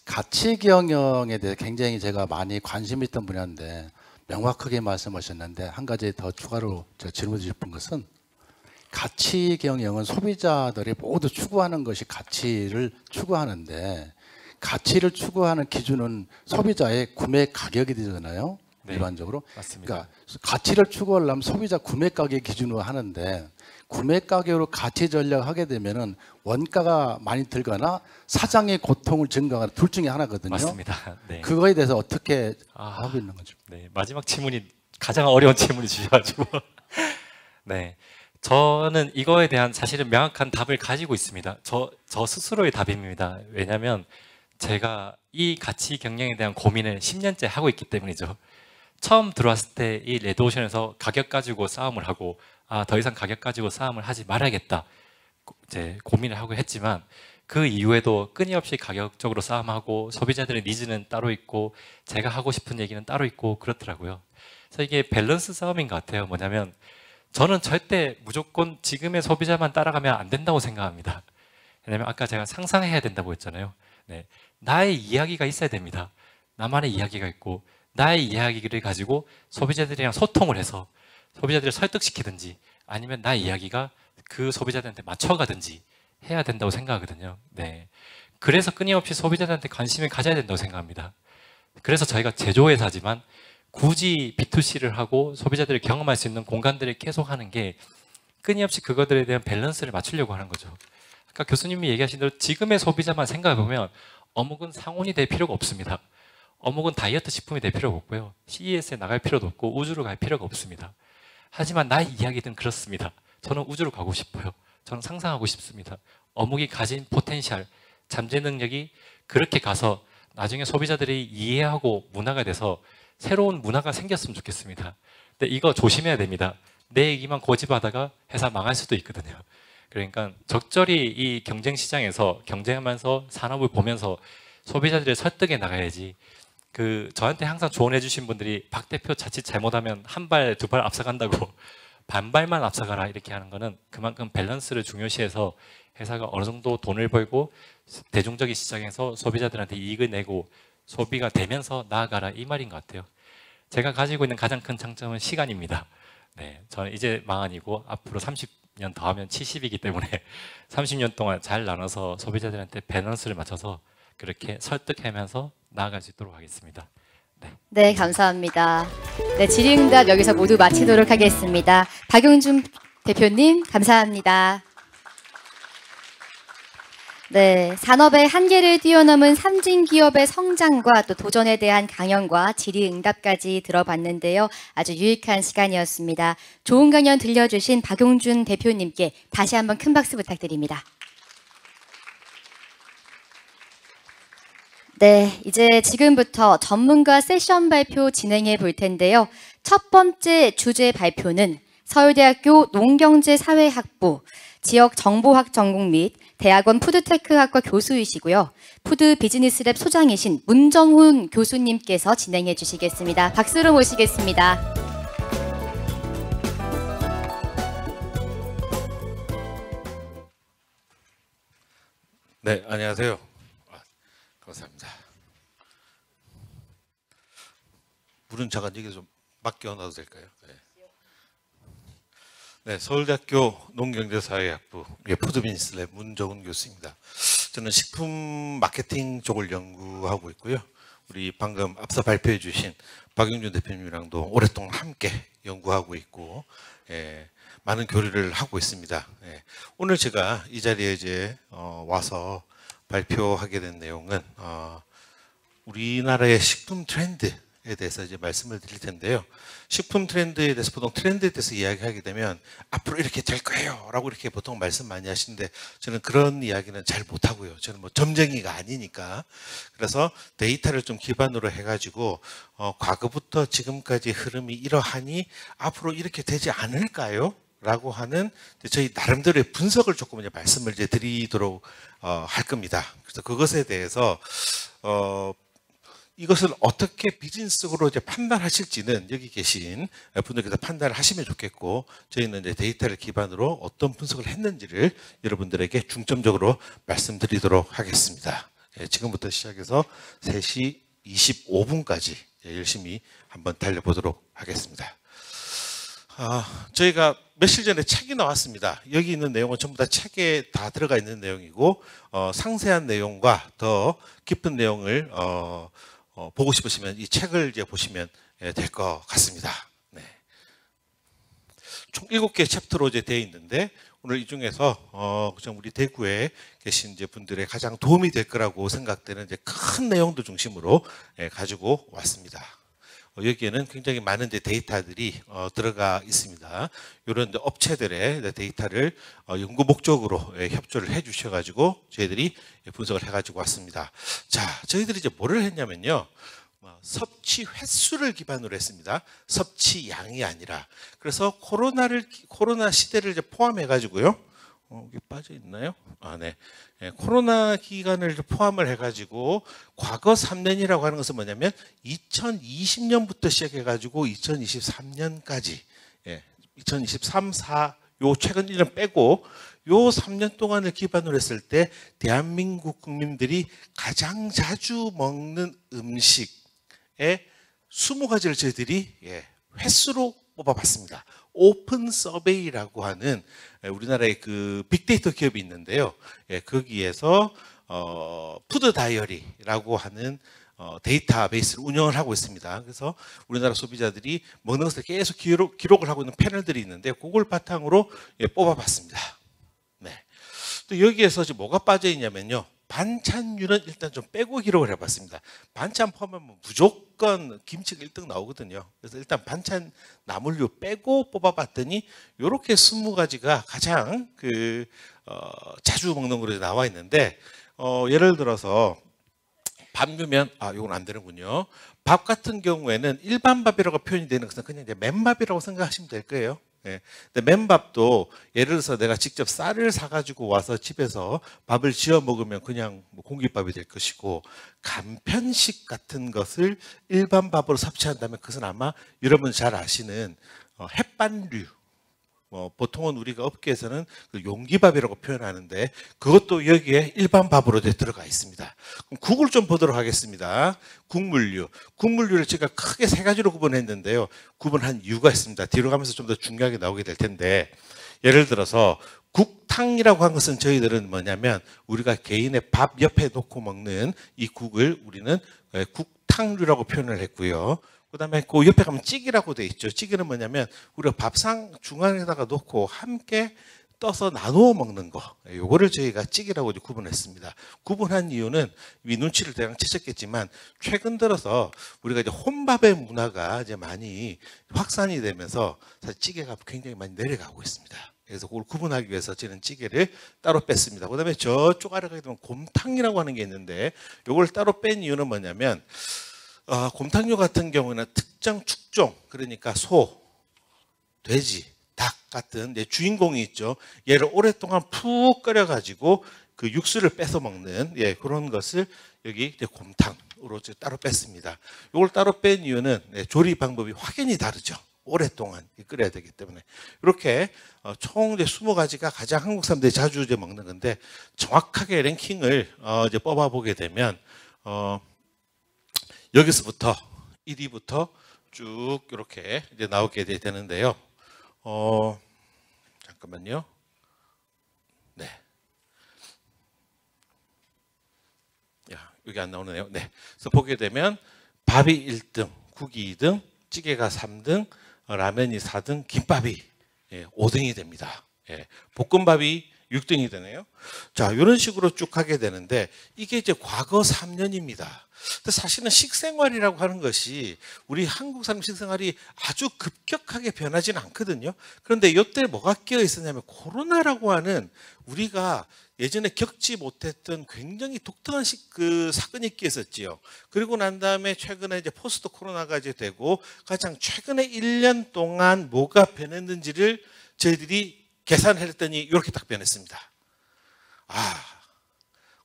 가치 경영에 대해 굉장히 제가 많이 관심 있던 분야인데 명확하게 말씀하셨는데 한 가지 더 추가로 제가 질문드리고 싶은 것은 가치 경영은 소비자들이 모두 추구하는 것이 가치를 추구하는데 가치를 추구하는 기준은 소비자의 구매 가격이 되잖아요. 네, 일반적으로. 맞습니다. 그러니까 가치를 추구하려면 소비자 구매 가격 기준으로 하는데 구매 가격으로 가치 전략을 하게 되면은 원가가 많이 들거나 사장의 고통을 증가하거나 둘 중에 하나거든요. 맞습니다. 네. 그거에 대해서 어떻게 하고 있는 거죠? 네, 마지막 질문이 가장 어려운 질문이 주셔가지고 네, 저는 이거에 대한 사실은 명확한 답을 가지고 있습니다. 저 스스로의 답입니다. 왜냐하면 제가 이 가치 경영에 대한 고민을 10년째 하고 있기 때문이죠. 처음 들어왔을 때 이 레드오션에서 가격 가지고 싸움을 하고 더 이상 가격 가지고 싸움을 하지 말아야겠다 이제 고민을 하고 했지만 그 이후에도 끊임없이 가격적으로 싸움하고 소비자들의 니즈는 따로 있고 제가 하고 싶은 얘기는 따로 있고 그렇더라고요. 그래서 이게 밸런스 싸움인 것 같아요. 뭐냐면 저는 절대 무조건 지금의 소비자만 따라가면 안 된다고 생각합니다. 왜냐면 아까 제가 상상해야 된다고 했잖아요. 네, 나의 이야기가 있어야 됩니다. 나만의 이야기가 있고 나의 이야기를 가지고 소비자들이랑 소통을 해서 소비자들을 설득시키든지 아니면 나의 이야기가 그 소비자들한테 맞춰가든지 해야 된다고 생각하거든요. 네, 그래서 끊임없이 소비자들한테 관심을 가져야 된다고 생각합니다. 그래서 저희가 제조회사지만 굳이 B2C를 하고 소비자들이 경험할 수 있는 공간들을 계속 하는 게 끊임없이 그것들에 대한 밸런스를 맞추려고 하는 거죠. 아까 교수님이 얘기하신 대로 지금의 소비자만 생각해보면 어묵은 상온이 될 필요가 없습니다. 어묵은 다이어트 식품이 될 필요가 없고요. CES에 나갈 필요도 없고 우주로 갈 필요가 없습니다. 하지만 나의 이야기는 그렇습니다. 저는 우주로 가고 싶어요. 저는 상상하고 싶습니다. 어묵이 가진 포텐셜, 잠재 능력이 그렇게 가서 나중에 소비자들이 이해하고 문화가 돼서 새로운 문화가 생겼으면 좋겠습니다. 근데 이거 조심해야 됩니다. 내 얘기만 고집하다가 회사 망할 수도 있거든요. 그러니까 적절히 이 경쟁 시장에서 경쟁하면서 산업을 보면서 소비자들을 설득해 나가야지. 저한테 항상 조언해 주신 분들이 박 대표 자칫 잘못하면 한 발, 두 발 앞서간다고 반발만 앞서가라 이렇게 하는 거는 그만큼 밸런스를 중요시해서 회사가 어느 정도 돈을 벌고 대중적인 시장에서 소비자들한테 이익을 내고 소비가 되면서 나아가라 이 말인 것 같아요. 제가 가지고 있는 가장 큰 장점은 시간입니다. 네, 저는 이제 망한이고 앞으로 30년 더 하면 70이기 때문에 30년 동안 잘 나눠서 소비자들한테 밸런스를 맞춰서 그렇게 설득하면서 나아갈 수 있도록 하겠습니다. 네, 감사합니다. 네, 질의응답 여기서 모두 마치도록 하겠습니다. 박용준 대표님, 감사합니다. 네, 산업의 한계를 뛰어넘은 삼진 기업의 성장과 또 도전에 대한 강연과 질의응답까지 들어봤는데요. 아주 유익한 시간이었습니다. 좋은 강연 들려주신 박용준 대표님께 다시 한번 큰 박수 부탁드립니다. 네, 이제 지금부터 전문가 세션 발표 진행해 볼 텐데요. 첫 번째 주제 발표는 서울대학교 농경제사회학부 지역정보학 전공 및 대학원 푸드테크학과 교수이시고요. 푸드비즈니스랩 소장이신 문정훈 교수님께서 진행해 주시겠습니다. 박수로 모시겠습니다. 네, 안녕하세요. 감사합니다. 물은 잠깐 여기 좀 맡겨놔도 될까요? 네. 네, 서울대학교 농경제사회학부 푸드비즈니스랩 문정훈 교수입니다. 저는 식품 마케팅 쪽을 연구하고 있고요. 우리 방금 앞서 발표해 주신 박용준 대표님이랑도 오랫동안 함께 연구하고 있고 많은 교류를 하고 있습니다. 오늘 제가 이 자리에 이제 와서 발표하게 된 내용은 우리나라의 식품 트렌드에 대해서 이제 말씀을 드릴 텐데요. 식품 트렌드에 대해서 보통 트렌드에 대해서 이야기하게 되면 앞으로 이렇게 될 거예요 라고 이렇게 보통 말씀 많이 하시는데 저는 그런 이야기는 잘 못하고요. 저는 뭐 점쟁이가 아니니까. 그래서 데이터를 좀 기반으로 해가지고 과거부터 지금까지 흐름이 이러하니 앞으로 이렇게 되지 않을까요? 라고 하는 저희 나름대로의 분석을 조금 이제 말씀을 이제 드리도록 할 겁니다. 그래서 그것에 대해서 이것을 어떻게 비즈니스적으로 이제 판단하실지는 여기 계신 분들께서 판단을 하시면 좋겠고, 저희는 이제 데이터를 기반으로 어떤 분석을 했는지를 여러분들에게 중점적으로 말씀드리도록 하겠습니다. 지금부터 시작해서 3시 25분까지 열심히 한번 달려보도록 하겠습니다. 저희가 며칠 전에 책이 나왔습니다. 여기 있는 내용은 전부 다 책에 다 들어가 있는 내용이고, 상세한 내용과 더 깊은 내용을 보고 싶으시면 이 책을 이제 보시면 될 것 같습니다. 네. 총 7개 챕터로 이제 되어 있는데, 오늘 이 중에서 그냥 우리 대구에 계신 이제 분들의 가장 도움이 될 거라고 생각되는 이제 큰 내용도 중심으로 가지고 왔습니다. 여기에는 굉장히 많은 이제 데이터들이 들어가 있습니다. 이런 이제 업체들의 데이터를 연구 목적으로 협조를 해 주셔가지고 저희들이 분석을 해가지고 왔습니다. 자, 저희들이 이제 뭐를 했냐면요. 섭취 횟수를 기반으로 했습니다. 섭취 양이 아니라. 그래서 코로나 시대를 이제 포함해 가지고요. 여기 빠져 있나요? 네. 코로나 기간을 포함을 해가지고 과거 3년이라고 하는 것은 뭐냐면 2020년부터 시작해가지고 2023년까지 2023, 4 요 최근 1년 빼고 요 3년 동안을 기반으로 했을 때 대한민국 국민들이 가장 자주 먹는 음식의 20가지를 저희들이 횟수로 뽑아봤습니다. 오픈 서베이라고 하는 우리나라의 그 빅데이터 기업이 있는데요. 거기에서 푸드 다이어리라고 하는 데이터베이스를 운영을 하고 있습니다. 그래서 우리나라 소비자들이 먹는 것을 계속 기록을 하고 있는 패널들이 있는데 그걸 바탕으로 뽑아봤습니다. 네. 또 여기에서 지금 뭐가 빠져 있냐면요. 반찬류는 일단 좀 빼고 기록을 해봤습니다. 반찬 포함하면 무조건 김치가 1등 나오거든요. 그래서 일단 반찬 나물류 빼고 뽑아봤더니 이렇게 20가지가 가장 자주 먹는 걸로 나와 있는데, 예를 들어서 밥류면 이건 안 되는군요. 밥 같은 경우에는 일반 밥이라고 표현이 되는 것은 그냥 이제 맨밥이라고 생각하시면 될 거예요. 근데 맨밥도 예를 들어서 내가 직접 쌀을 사가지고 와서 집에서 밥을 지어 먹으면 그냥 공깃밥이 될 것이고, 간편식 같은 것을 일반 밥으로 섭취한다면 그것은 아마 여러분 잘 아시는 햇반류, 보통은 우리가 업계에서는 그 용기밥이라고 표현하는데 그것도 여기에 일반 밥으로 들어가 있습니다. 그럼 국을 좀 보도록 하겠습니다. 국물류를 제가 크게 3가지로 구분했는데요. 구분한 이유가 있습니다. 뒤로 가면서 좀 더 중요하게 나오게 될 텐데, 예를 들어서 국탕이라고 한 것은 저희들은 뭐냐면 우리가 개인의 밥 옆에 놓고 먹는 이 국을 우리는 국탕류라고 표현을 했고요. 그 다음에 그 옆에 가면 찌개라고 돼 있죠. 찌개는 뭐냐면 우리가 밥상 중앙에다가 놓고 함께 떠서 나누어 먹는 거, 요거를 저희가 찌개라고 구분했습니다. 구분한 이유는 이 눈치를 대강 채셨겠지만 최근 들어서 우리가 이제 혼밥의 문화가 이제 많이 확산이 되면서 사실 찌개가 굉장히 많이 내려가고 있습니다. 그래서 그걸 구분하기 위해서 저는 찌개를 따로 뺐습니다. 그 다음에 저쪽 아래 가게 되면 곰탕이라고 하는 게 있는데 요걸 따로 뺀 이유는 뭐냐면 곰탕류 같은 경우는 특정 축종, 그러니까 소, 돼지, 닭 같은 주인공이 있죠. 얘를 오랫동안 푹 끓여가지고 그 육수를 빼서 먹는 그런 것을 여기 이제 곰탕으로 따로 뺐습니다. 이걸 따로 뺀 이유는 조리 방법이 확연히 다르죠. 오랫동안 끓여야 되기 때문에 이렇게 총 이제 20가지가 가장 한국 사람들이 자주 이제 먹는 건데 정확하게 랭킹을 이제 뽑아 보게 되면 여기서부터 1위부터 쭉 이렇게 이제 나오게 되는데요. 잠깐만요. 네. 야, 여기 안 나오네요. 네. 그래서 보게 되면 밥이 1등, 국이 2등, 찌개가 3등, 라면이 4등, 김밥이 5등이 됩니다. 볶음밥이 6등이 되네요. 자, 이런 식으로 쭉 하게 되는데 이게 이제 과거 3년입니다. 근데 사실은 식생활이라고 하는 것이 우리 한국 사람 식생활이 아주 급격하게 변하지는 않거든요. 그런데 이때 뭐가 끼어 있었냐면 코로나라고 하는 우리가 예전에 겪지 못했던 굉장히 독특한 그 사건이 끼어 있었지요. 그리고 난 다음에 최근에 이제 포스트 코로나가 이제 되고 가장 최근에 1년 동안 뭐가 변했는지를 저희들이 계산을 했더니 이렇게 딱 변했습니다.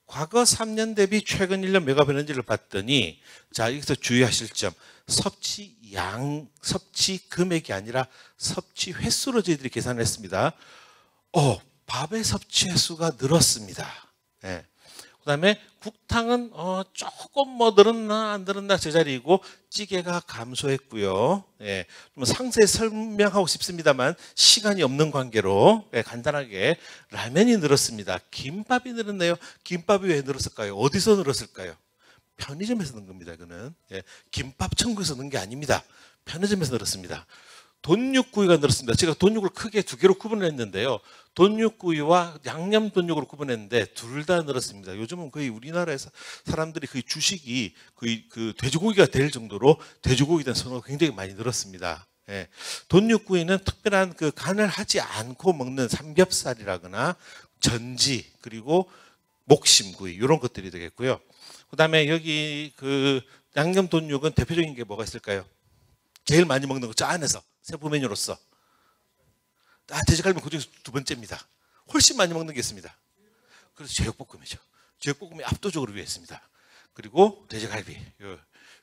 과거 3년 대비 최근 1년 뭐가 변했는지를 봤더니 자, 여기서 주의하실 점 섭취 금액이 아니라 섭취 횟수로 저희들이 계산을 했습니다. 밥의 섭취 횟수가 늘었습니다. 그다음에 국탕은 조금 뭐 늘었나 안 늘었나 제자리이고 찌개가 감소했고요. 좀 상세히 설명하고 싶습니다만 시간이 없는 관계로 간단하게 라면이 늘었습니다. 김밥이 늘었네요. 김밥이 왜 늘었을까요? 어디서 늘었을까요? 편의점에서 는 겁니다. 이거는 김밥 천국에서 는 게 아닙니다. 편의점에서 늘었습니다. 돈육구이가 늘었습니다. 제가 돈육을 크게 두 개로 구분을 했는데요. 돈육구이와 양념 돈육으로 구분했는데 둘 다 늘었습니다. 요즘은 거의 우리나라에서 사람들이 거의 주식이 거의 그 돼지고기가 될 정도로 돼지고기에 대한 선호가 굉장히 많이 늘었습니다. 돈육구이는 특별한 그 간을 하지 않고 먹는 삼겹살이라거나 전지 그리고 목심구이 이런 것들이 되겠고요. 그다음에 여기 그 양념 돈육은 대표적인 게 뭐가 있을까요? 제일 많이 먹는 거 저 안에서 세부 메뉴로서 돼지갈비 그중에서 두 번째입니다. 훨씬 많이 먹는 게 있습니다. 그래서 제육볶음이죠. 제육볶음이 압도적으로 위에 있습니다. 그리고 돼지갈비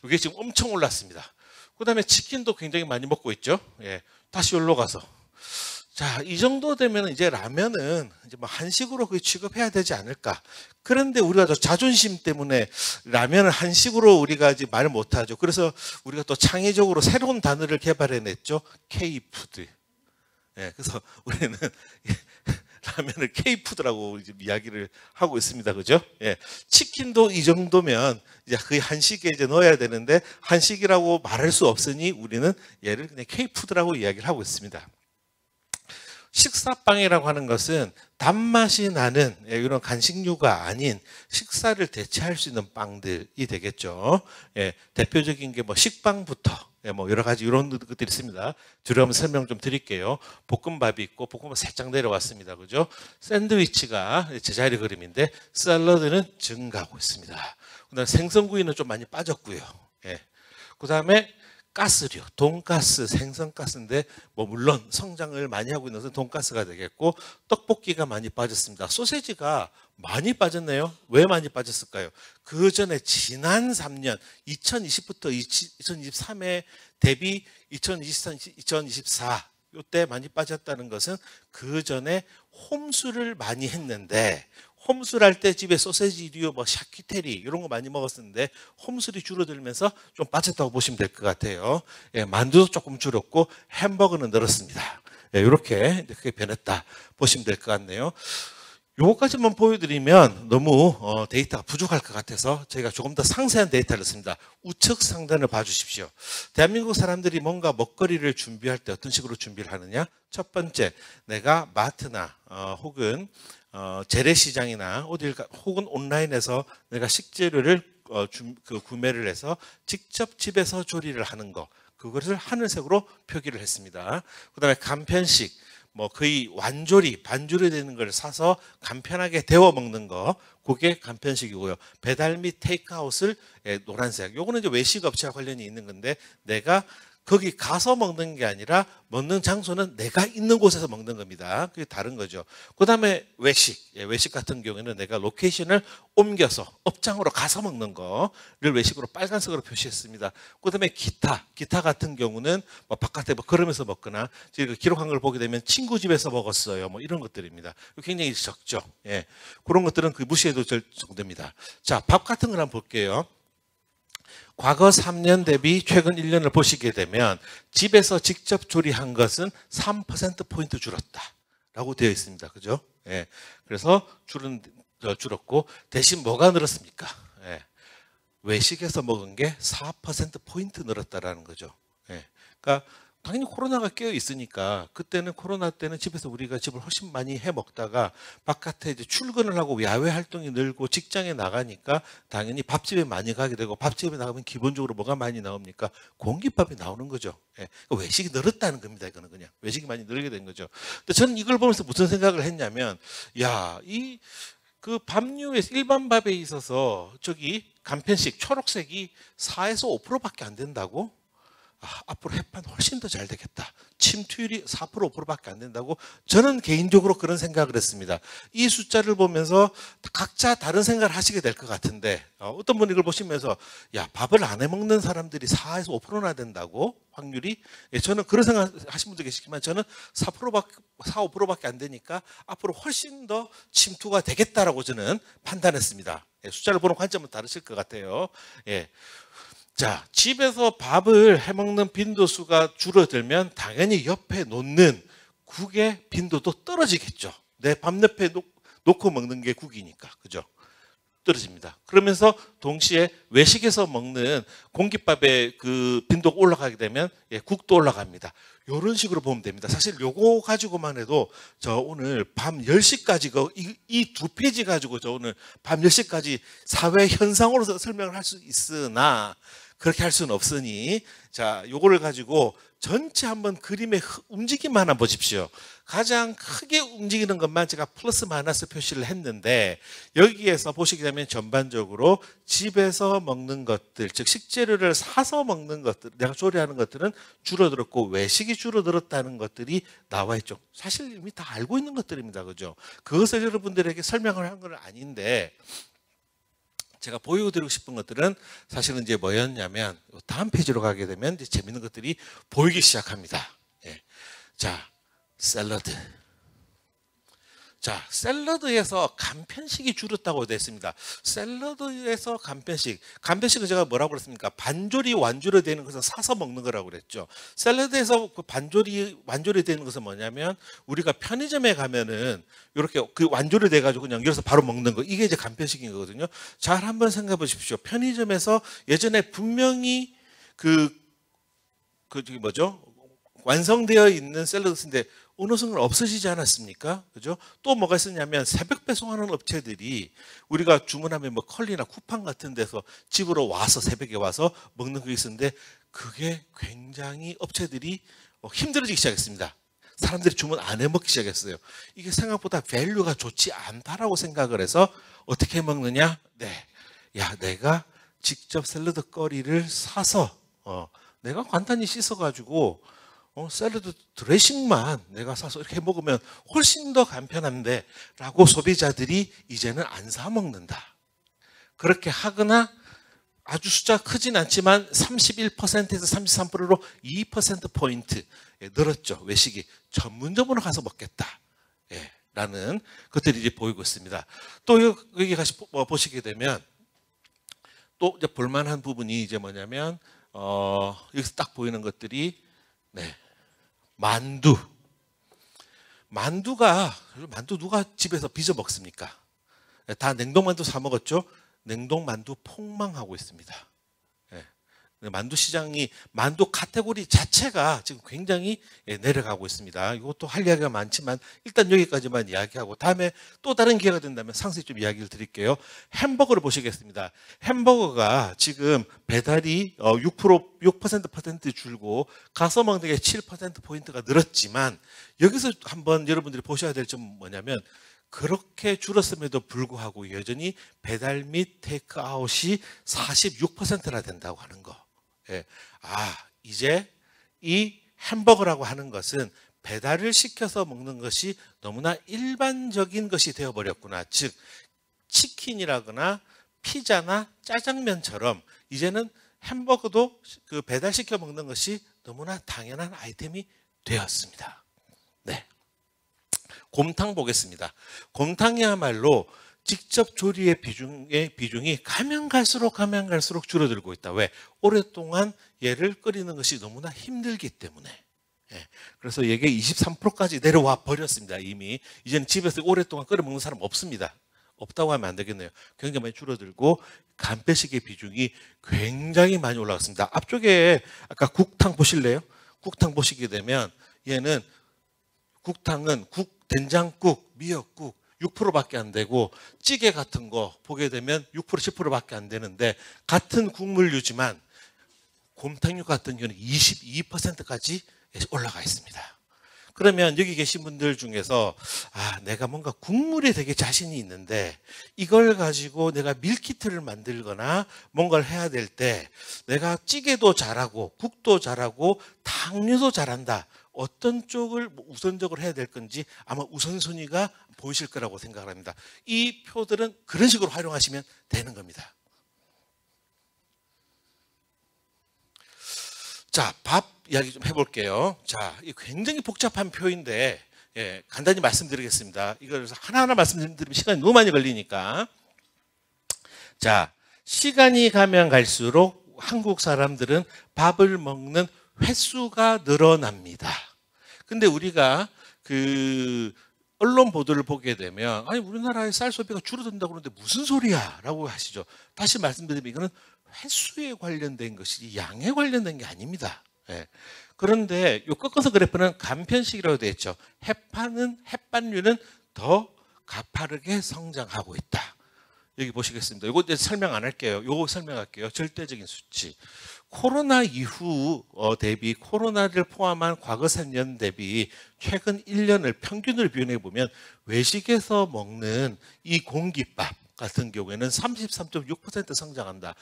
이게 지금 엄청 올랐습니다. 그 다음에 치킨도 굉장히 많이 먹고 있죠. 다시 여기로 가서 자, 이 정도 되면 이제 라면은 이제 뭐 한식으로 거의 취급해야 되지 않을까. 그런데 우리가 또 자존심 때문에 라면을 한식으로 우리가 이제 말을 못하죠. 그래서 우리가 또 창의적으로 새로운 단어를 개발해냈죠. K푸드. 그래서 우리는 라면을 K푸드라고 이제 이야기를 하고 있습니다. 그죠? 치킨도 이 정도면 이제 거의 한식에 이제 넣어야 되는데 한식이라고 말할 수 없으니 우리는 얘를 그냥 K푸드라고 이야기를 하고 있습니다. 식사빵이라고 하는 것은 단맛이 나는 이런 간식류가 아닌 식사를 대체할 수 있는 빵들이 되겠죠. 대표적인 게 뭐 식빵부터 뭐 여러 가지 이런 것들이 있습니다. 뒤로 한번 설명 좀 드릴게요. 볶음밥이 있고 볶음밥 살짝 내려왔습니다. 그죠? 샌드위치가 제자리 그림인데 샐러드는 증가하고 있습니다. 그다음에 생선구이는 좀 많이 빠졌고요. 그다음에 가스류, 돈가스, 생선가스인데 뭐 물론 성장을 많이 하고 있는 것은 돈가스가 되겠고 떡볶이가 많이 빠졌습니다. 소세지가 많이 빠졌네요. 왜 많이 빠졌을까요? 그 전에 지난 3년 2020부터 2023에 대비 2023, 2024 이때 많이 빠졌다는 것은 그 전에 홈술을 많이 했는데 홈술 할 때 집에 소세지류, 뭐 샤키테리 이런 거 많이 먹었었는데 홈술이 줄어들면서 좀 빠졌다고 보시면 될 것 같아요. 만두도 조금 줄었고 햄버거는 늘었습니다. 이렇게 크게 변했다 보시면 될 것 같네요. 요거까지만 보여드리면 너무 데이터가 부족할 것 같아서 저희가 조금 더 상세한 데이터를 씁니다. 우측 상단을 봐주십시오. 대한민국 사람들이 뭔가 먹거리를 준비할 때 어떤 식으로 준비를 하느냐? 첫 번째, 내가 마트나 혹은 재래시장이나 어딜 혹은 온라인에서 내가 식재료를 구매를 해서 직접 집에서 조리를 하는 거, 그것을 하늘색으로 표기를 했습니다. 그다음에 간편식, 뭐 거의 완조리, 반조리 되는 걸 사서 간편하게 데워 먹는 거, 그게 간편식이고요. 배달 및 테이크아웃을 노란색. 요거는 이제 외식 업체와 관련이 있는 건데 내가 거기 가서 먹는 게 아니라 먹는 장소는 내가 있는 곳에서 먹는 겁니다. 그게 다른 거죠. 그 다음에 외식. 외식 같은 경우에는 내가 로케이션을 옮겨서 업장으로 가서 먹는 거를 외식으로 빨간색으로 표시했습니다. 그 다음에 기타 같은 경우는 뭐 바깥에 뭐 걸으면서 먹거나 지금 기록한 걸 보게 되면 친구 집에서 먹었어요. 뭐 이런 것들입니다. 굉장히 적죠. 예. 그런 것들은 그 무시해도 될 정도입니다. 자, 밥 같은 걸 한번 볼게요. 과거 3년 대비 최근 1년을 보시게 되면 집에서 직접 조리한 것은 3%포인트 줄었다라고 되어 있습니다. 그죠? 예. 그래서 줄었고 대신 뭐가 늘었습니까? 예. 외식에서 먹은 게 4%포인트 늘었다라는 거죠. 예. 그러니까 당연히 코로나가 깨어 있으니까 그때는 코로나 때는 집에서 우리가 집을 훨씬 많이 해 먹다가 바깥에 이제 출근을 하고 야외 활동이 늘고 직장에 나가니까 당연히 밥집에 많이 가게 되고 밥집에 나가면 기본적으로 뭐가 많이 나옵니까? 공깃밥이 나오는 거죠. 예. 그러니까 외식이 늘었다는 겁니다. 이거는 그냥 외식이 많이 늘게 된 거죠. 근데 저는 이걸 보면서 무슨 생각을 했냐면, 야, 그 밥류에 일반 밥에 있어서 저기 간편식 초록색이 4에서 5%밖에 안 된다고? 앞으로 햇반 훨씬 더 잘 되겠다. 침투율이 4% 5%밖에 안 된다고 저는 개인적으로 그런 생각을 했습니다. 이 숫자를 보면서 각자 다른 생각을 하시게 될 것 같은데 어떤 분이 이걸 보시면서 야, 밥을 안 해먹는 사람들이 4에서 5%나 된다고 확률이? 예, 저는 그런 생각 하신 분도 계시지만 저는 4, 5%밖에 안 되니까 앞으로 훨씬 더 침투가 되겠다라고 저는 판단했습니다. 예, 숫자를 보는 관점은 다르실 것 같아요. 예. 자, 집에서 밥을 해먹는 빈도수가 줄어들면 당연히 옆에 놓는 국의 빈도도 떨어지겠죠. 내 밥 옆에 놓고 먹는 게 국이니까. 그죠? 떨어집니다. 그러면서 동시에 외식에서 먹는 공깃밥의 그 빈도가 올라가게 되면 국도 올라갑니다. 이런 식으로 보면 됩니다. 사실 요거 가지고만 해도 저 오늘 밤 10시까지 이 두 페이지 가지고 저 오늘 밤 10시까지 사회 현상으로서 설명을 할 수 있으나 그렇게 할 수는 없으니 자, 요거를 가지고 전체 한번 그림의 움직임만 한번 보십시오. 가장 크게 움직이는 것만 제가 플러스 마이너스 표시를 했는데 여기에서 보시게 되면 전반적으로 집에서 먹는 것들, 즉 식재료를 사서 먹는 것들, 내가 조리하는 것들은 줄어들었고 외식이 줄어들었다는 것들이 나와 있죠. 사실 이미 다 알고 있는 것들입니다. 그죠? 그것을 여러분들에게 설명을 한 건 아닌데 제가 보여드리고 싶은 것들은 사실은 이제 뭐였냐면 다음 페이지로 가게 되면 이제 재밌는 것들이 보이기 시작합니다. 예. 자, 샐러드. 자, 샐러드에서 간편식이 줄었다고 되어 있습니다. 샐러드에서 간편식은 제가 뭐라고 그랬습니까? 반조리 완조리 되는 것은 사서 먹는 거라고 그랬죠. 샐러드에서 그 완조리 되는 것은 뭐냐면 우리가 편의점에 가면은 이렇게 그 완조리 돼가지고 그냥 열어서 바로 먹는 거, 이게 이제 간편식인 거거든요. 잘 한번 생각해 보십시오. 편의점에서 예전에 분명히 저기 뭐죠? 완성되어 있는 샐러드인데 어느 순간 없어지지 않았습니까? 그죠? 또 뭐가 있었냐면 새벽 배송하는 업체들이 우리가 주문하면 뭐 컬리나 쿠팡 같은 데서 집으로 와서 새벽에 와서 먹는 게 있었는데 그게 굉장히 업체들이 힘들어지기 시작했습니다. 사람들이 주문 안 해 먹기 시작했어요. 이게 생각보다 밸류가 좋지 않다라고 생각을 해서 어떻게 먹느냐? 네, 야, 내가 직접 샐러드 거리를 사서 내가 간단히 씻어가지고 샐러드 드레싱만 내가 사서 이렇게 먹으면 훨씬 더 간편한데 라고 소비자들이 이제는 안 사 먹는다. 그렇게 하거나 아주 숫자가 크진 않지만 31%에서 33%로 2%포인트 늘었죠. 외식이 전문점으로 가서 먹겠다. 라는 것들이 이제 보이고 있습니다. 또 여기 가시 보시게 되면 또 이제 볼만한 부분이 이제 뭐냐면 여기서 딱 보이는 것들이 만두 누가 집에서 빚어 먹습니까? 다 냉동만두 사 먹었죠? 냉동만두 폭망하고 있습니다. 만두 시장이 만두 카테고리 자체가 지금 굉장히 내려가고 있습니다. 이것도 할 이야기가 많지만 일단 여기까지만 이야기하고 다음에 또 다른 기회가 된다면 상세히 좀 이야기를 드릴게요. 햄버거를 보시겠습니다. 햄버거가 지금 배달이 6% 줄고 가서 먹는 게 7%포인트가 늘었지만 여기서 한번 여러분들이 보셔야 될 점은 뭐냐면 그렇게 줄었음에도 불구하고 여전히 배달 및 테이크아웃이 46%나 된다고 하는 거. 이제 이 햄버거라고 하는 것은 배달을 시켜서 먹는 것이 너무나 일반적인 것이 되어버렸구나. 즉 치킨이라거나 피자나 짜장면처럼 이제는 햄버거도 그 배달시켜 먹는 것이 너무나 당연한 아이템이 되었습니다. 네. 곰탕 보겠습니다. 곰탕이야말로 직접 조리의 비중이 가면 갈수록 줄어들고 있다. 왜? 오랫동안 얘를 끓이는 것이 너무나 힘들기 때문에. 예. 그래서 이게 23%까지 내려와 버렸습니다. 이미. 이제는 집에서 오랫동안 끓여 먹는 사람 없습니다. 없다고 하면 안 되겠네요. 굉장히 많이 줄어들고 간편식의 비중이 굉장히 많이 올라갔습니다. 앞쪽에 아까 국탕 보실래요? 국탕 보시게 되면 얘는 국탕은 국, 된장국, 미역국 6%밖에 안 되고 찌개 같은 거 보게 되면 6% 10%밖에 안 되는데 같은 국물류지만 곰탕류 같은 경우는 22%까지 올라가 있습니다. 그러면 여기 계신 분들 중에서 내가 뭔가 국물에 되게 자신이 있는데 이걸 가지고 내가 밀키트를 만들거나 뭔가를 해야 될 때 내가 찌개도 잘하고 국도 잘하고 탕류도 잘한다. 어떤 쪽을 우선적으로 해야 될 건지 아마 우선순위가 보이실 거라고 생각을 합니다. 이 표들은 그런 식으로 활용하시면 되는 겁니다. 자, 밥 이야기 좀 해볼게요. 자, 이 굉장히 복잡한 표인데 간단히 말씀드리겠습니다. 이걸 하나하나 말씀드리면 시간이 너무 많이 걸리니까. 자, 시간이 가면 갈수록 한국 사람들은 밥을 먹는 횟수가 늘어납니다. 근데 우리가 그 언론 보도를 보게 되면 아니 우리나라의 쌀 소비가 줄어든다고 그러는데 무슨 소리야 라고 하시죠. 다시 말씀드리면 이거는 횟수에 관련된 것이지 양에 관련된 게 아닙니다. 예. 그런데 요 꺾어서 그래프는 간편식이라고 되어 있죠. 햇반류는 더 가파르게 성장하고 있다. 여기 보시겠습니다. 이거 설명 안 할게요. 요거 설명할게요. 절대적인 수치. 코로나 이후 대비 코로나를 포함한 과거 3년 대비 최근 1년을 평균을 비교해 보면 외식에서 먹는 이 공깃밥 같은 경우에는 33.6% 성장한다.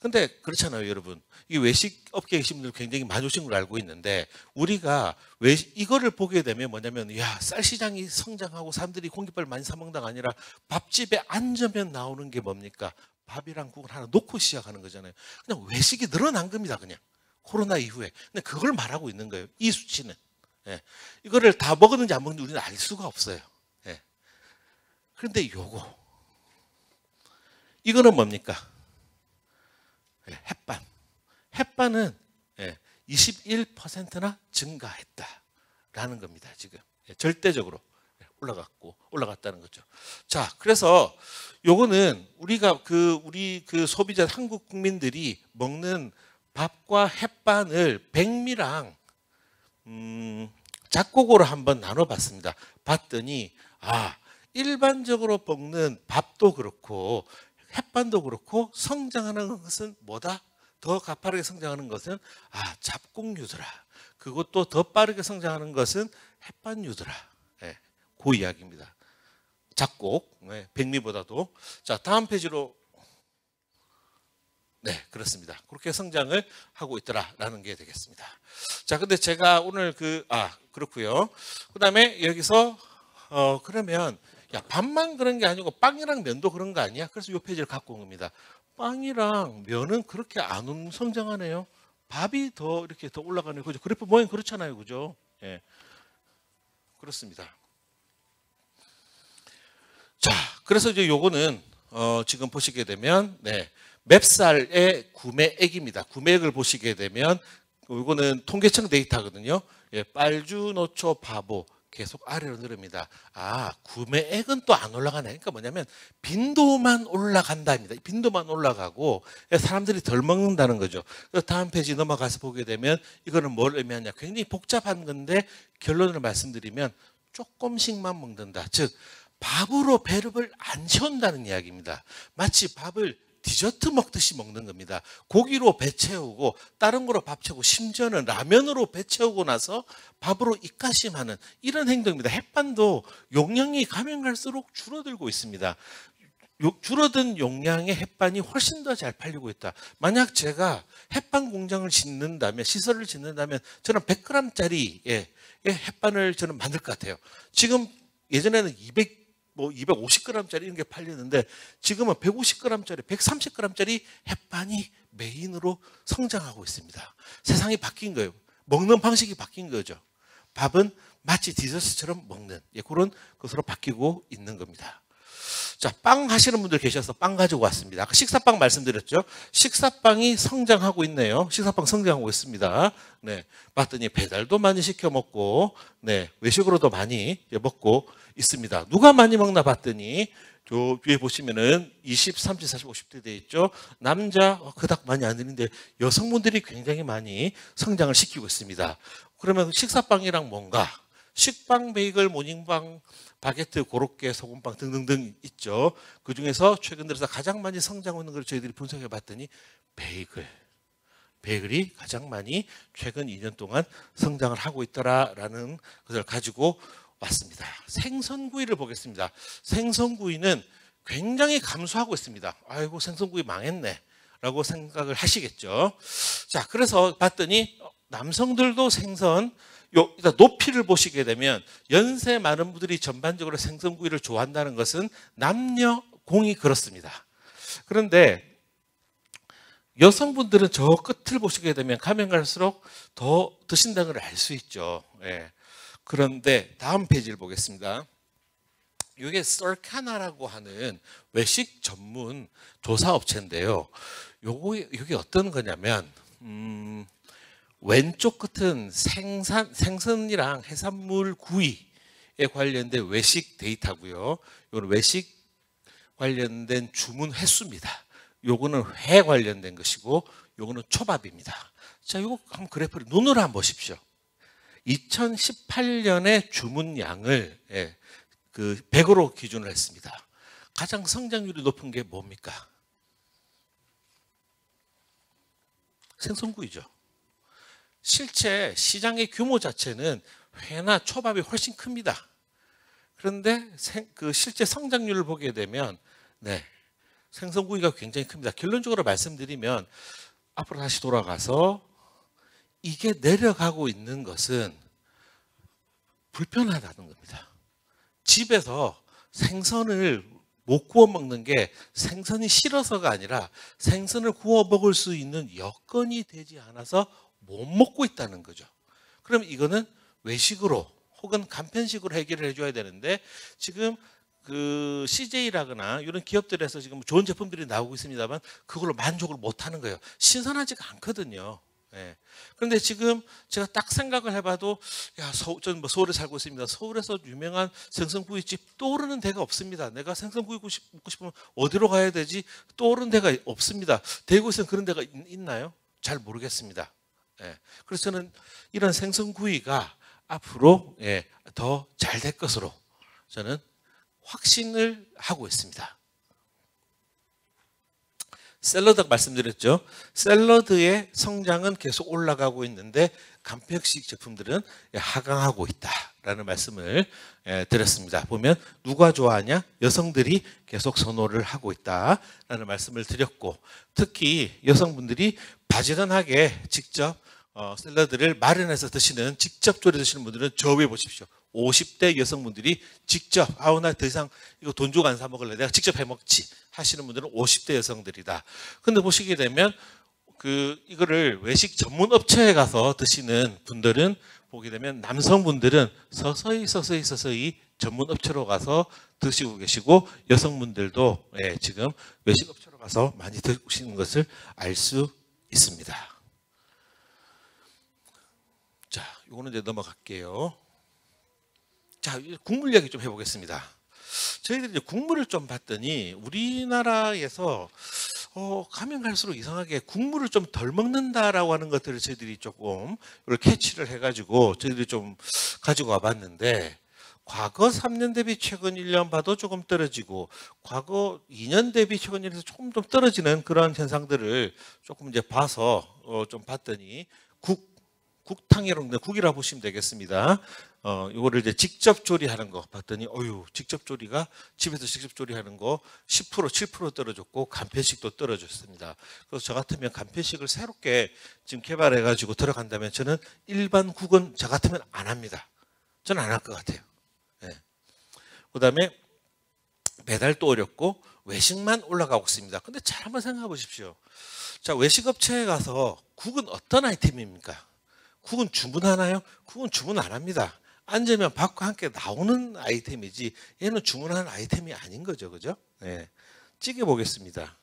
근데 그렇잖아요, 여러분. 이 외식 업계에 계신 분들 굉장히 많이 오신 걸 알고 있는데 우리가 이거를 보게 되면 뭐냐면 쌀 시장이 성장하고 사람들이 공깃밥을 많이 사 먹는다가 아니라 밥집에 앉으면 나오는 게 뭡니까? 밥이랑 국을 하나 놓고 시작하는 거잖아요. 그냥 외식이 늘어난 겁니다, 그냥. 코로나 이후에. 근데 그걸 말하고 있는 거예요, 이 수치는. 예. 이거를 다 먹었는지 안 먹는지 우리는 알 수가 없어요. 예. 그런데 이거는 뭡니까? 햇반. 햇반은 21%나 증가했다라는 겁니다. 지금 절대적으로 올라갔다는 거죠. 자, 그래서 요거는 우리가 우리 소비자 한국 국민들이 먹는 밥과 햇반을 백미랑 작곡으로 한번 나눠봤습니다. 봤더니 일반적으로 먹는 밥도 그렇고 햇반도 그렇고 성장하는 것은 뭐다? 더 가파르게 성장하는 것은 잡곡류더라. 그것도 더 빠르게 성장하는 것은 햇반류더라. 그 이야기입니다. 작곡, 백미보다도. 자, 다음 페이지로. 네, 그렇습니다. 그렇게 성장을 하고 있더라라는 게 되겠습니다. 자, 근데 제가 오늘 그렇고요. 그다음에 여기서 그러면 밥만 그런 게 아니고 빵이랑 면도 그런 거 아니야? 그래서 이 페이지를 갖고 온 겁니다. 빵이랑 면은 그렇게 안 성장하네요. 밥이 더 이렇게 더 올라가네요. 그죠? 그래프 모양 그렇잖아요. 그죠? 예. 그렇습니다. 자, 그래서 이제 요거는 지금 보시게 되면 맵쌀의 구매액입니다. 구매액을 보시게 되면 요거는 통계청 데이터거든요. 빨주, 노초, 바보 계속 아래로 내립니다. 구매액은 또 안 올라가네. 그러니까 뭐냐면 빈도만 올라간답니다. 빈도만 올라가고 사람들이 덜 먹는다는 거죠. 다음 페이지 넘어가서 보게 되면 이거는 뭘 의미하냐. 굉장히 복잡한 건데 결론을 말씀드리면 조금씩만 먹는다. 즉 밥으로 배를 안 채운다는 이야기입니다. 마치 밥을 디저트 먹듯이 먹는 겁니다. 고기로 배 채우고 다른 거로 밥 채우고 심지어는 라면으로 배 채우고 나서 밥으로 입가심하는 이런 행동입니다. 햇반도 용량이 가면 갈수록 줄어들고 있습니다. 줄어든 용량의 햇반이 훨씬 더 잘 팔리고 있다. 만약 제가 햇반 공장을 짓는다면, 시설을 짓는다면 저는 100g짜리의 햇반을 저는 만들 것 같아요. 지금 예전에는 250g짜리 이런 게 팔리는데 지금은 150g짜리, 130g짜리 햇반이 메인으로 성장하고 있습니다. 세상이 바뀐 거예요. 먹는 방식이 바뀐 거죠. 밥은 마치 디저트처럼 먹는 그런 것으로 바뀌고 있는 겁니다. 자, 빵 하시는 분들 계셔서 빵 가지고 왔습니다. 아까 식사빵 말씀드렸죠. 식사빵이 성장하고 있네요. 식사빵 성장하고 있습니다. 네, 봤더니 배달도 많이 시켜 먹고, 네, 외식으로도 많이 먹고 있습니다. 누가 많이 먹나 봤더니 저 위에 보시면은 20, 30, 40, 50대 돼 있죠. 남자 그닥 많이 안 드는데 여성분들이 굉장히 많이 성장을 시키고 있습니다. 그러면 식사빵이랑 뭔가? 식빵, 베이글, 모닝빵, 바게트, 고로케, 소금빵 등등등 있죠. 그 중에서 최근 들어서 가장 많이 성장하고 있는 걸 저희들이 분석해 봤더니 베이글이 가장 많이 최근 2년 동안 성장을 하고 있더라라는 것을 가지고 왔습니다. 생선구이를 보겠습니다. 생선구이는 굉장히 감소하고 있습니다. 아이고, 생선구이 망했네 라고 생각을 하시겠죠. 자, 그래서 봤더니 남성들도 생선, 일단 높이를 보시게 되면 연세 많은 분들이 전반적으로 생선구이를 좋아한다는 것은 남녀 공이 그렇습니다. 그런데 여성분들은 저 끝을 보시게 되면 가면 갈수록 더 드신다는 걸 알 수 있죠. 예. 그런데 다음 페이지를 보겠습니다. 이게 썰카나라고 하는 외식 전문 조사 업체인데요. 이게 어떤 거냐면 왼쪽 끝은 생선이랑 해산물 구이에 관련된 외식 데이터고요. 이건 외식 관련된 주문 횟수입니다. 요거는 회 관련된 것이고 요거는 초밥입니다. 자, 요거 한번 그래프를 눈으로 한번 보십시오. 2018년의 주문량을 그 100으로 기준을 했습니다. 가장 성장률이 높은 게 뭡니까? 생선구이죠. 실제 시장의 규모 자체는 회나 초밥이 훨씬 큽니다. 그런데 그 실제 성장률을 보게 되면 생선구이가 굉장히 큽니다. 결론적으로 말씀드리면 앞으로 다시 돌아가서 이게 내려가고 있는 것은 불편하다는 겁니다. 집에서 생선을 못 구워 먹는 게 생선이 싫어서가 아니라 생선을 구워 먹을 수 있는 여건이 되지 않아서 못 먹고 있다는 거죠. 그럼 이거는 외식으로 혹은 간편식으로 해결을 해줘야 되는데 지금 그 CJ라거나 이런 기업들에서 지금 좋은 제품들이 나오고 있습니다만 그걸로 만족을 못 하는 거예요. 신선하지가 않거든요. 그런데 지금 제가 딱 생각을 해봐도 저는 서울에 살고 있습니다. 서울에서 유명한 생선구이집 떠오르는 데가 없습니다. 내가 생선구이 먹고 싶으면 어디로 가야 되지? 떠오르는 데가 없습니다. 대구에서는 그런 데가 있나요? 잘 모르겠습니다. 그래서 저는 이런 생선구이가 앞으로 더 잘 될 것으로 저는 확신을 하고 있습니다. 샐러드 말씀드렸죠. 샐러드의 성장은 계속 올라가고 있는데 간편식 제품들은 하강하고 있다라는 말씀을 드렸습니다. 보면 누가 좋아하냐? 여성들이 계속 선호를 하고 있다라는 말씀을 드렸고 특히 여성분들이 바지런하게 직접 샐러드를 마련해서 드시는 직접 조리 드시는 분들은 저 위에 보십시오. 50대 여성분들이 직접 나 더 이상 이거 돈 주고 안 사 먹을래 내가 직접 해 먹지 하시는 분들은 50대 여성들이다. 근데 보시게 되면 이거를 외식 전문 업체에 가서 드시는 분들은 보게 되면 남성분들은 서서히 전문 업체로 가서 드시고 계시고 여성분들도 지금 외식 업체로 가서 많이 드시는 것을 알 수 있습니다. 자, 이거는 이제 넘어갈게요. 자, 국물 이야기 좀 해보겠습니다. 저희들이 이제 국물을 좀 봤더니 우리나라에서 가면 갈수록 이상하게 국물을 좀 덜 먹는다라고 하는 것들을 저희들이 조금 캐치를 해가지고 저희들이 좀 가지고 와봤는데 과거 3년 대비 최근 1년 봐도 조금 떨어지고 과거 2년 대비 최근 1년에서 조금 좀 떨어지는 그런 현상들을 조금 이제 봐서 좀 봤더니 국탕이라고 국이라 보시면 되겠습니다. 이거를 이제 직접 조리하는 거 봤더니 어유 직접 조리가 집에서 직접 조리하는 거 10% 7% 떨어졌고 간편식도 떨어졌습니다. 그래서 저 같으면 간편식을 새롭게 지금 개발해 가지고 들어간다면 저는 일반 국은 저 같으면 안 합니다. 저는 안 할 것 같아요. 네. 그다음에 배달도 어렵고 외식만 올라가고 있습니다. 근데 잘 한번 생각해 보십시오. 자, 외식업체에 가서 국은 어떤 아이템입니까? 국은 주문하나요? 국은 주문 안 합니다. 앉으면 밥과 함께 나오는 아이템이지 얘는 주문하는 아이템이 아닌 거죠. 그죠? 네. 찌개 보겠습니다.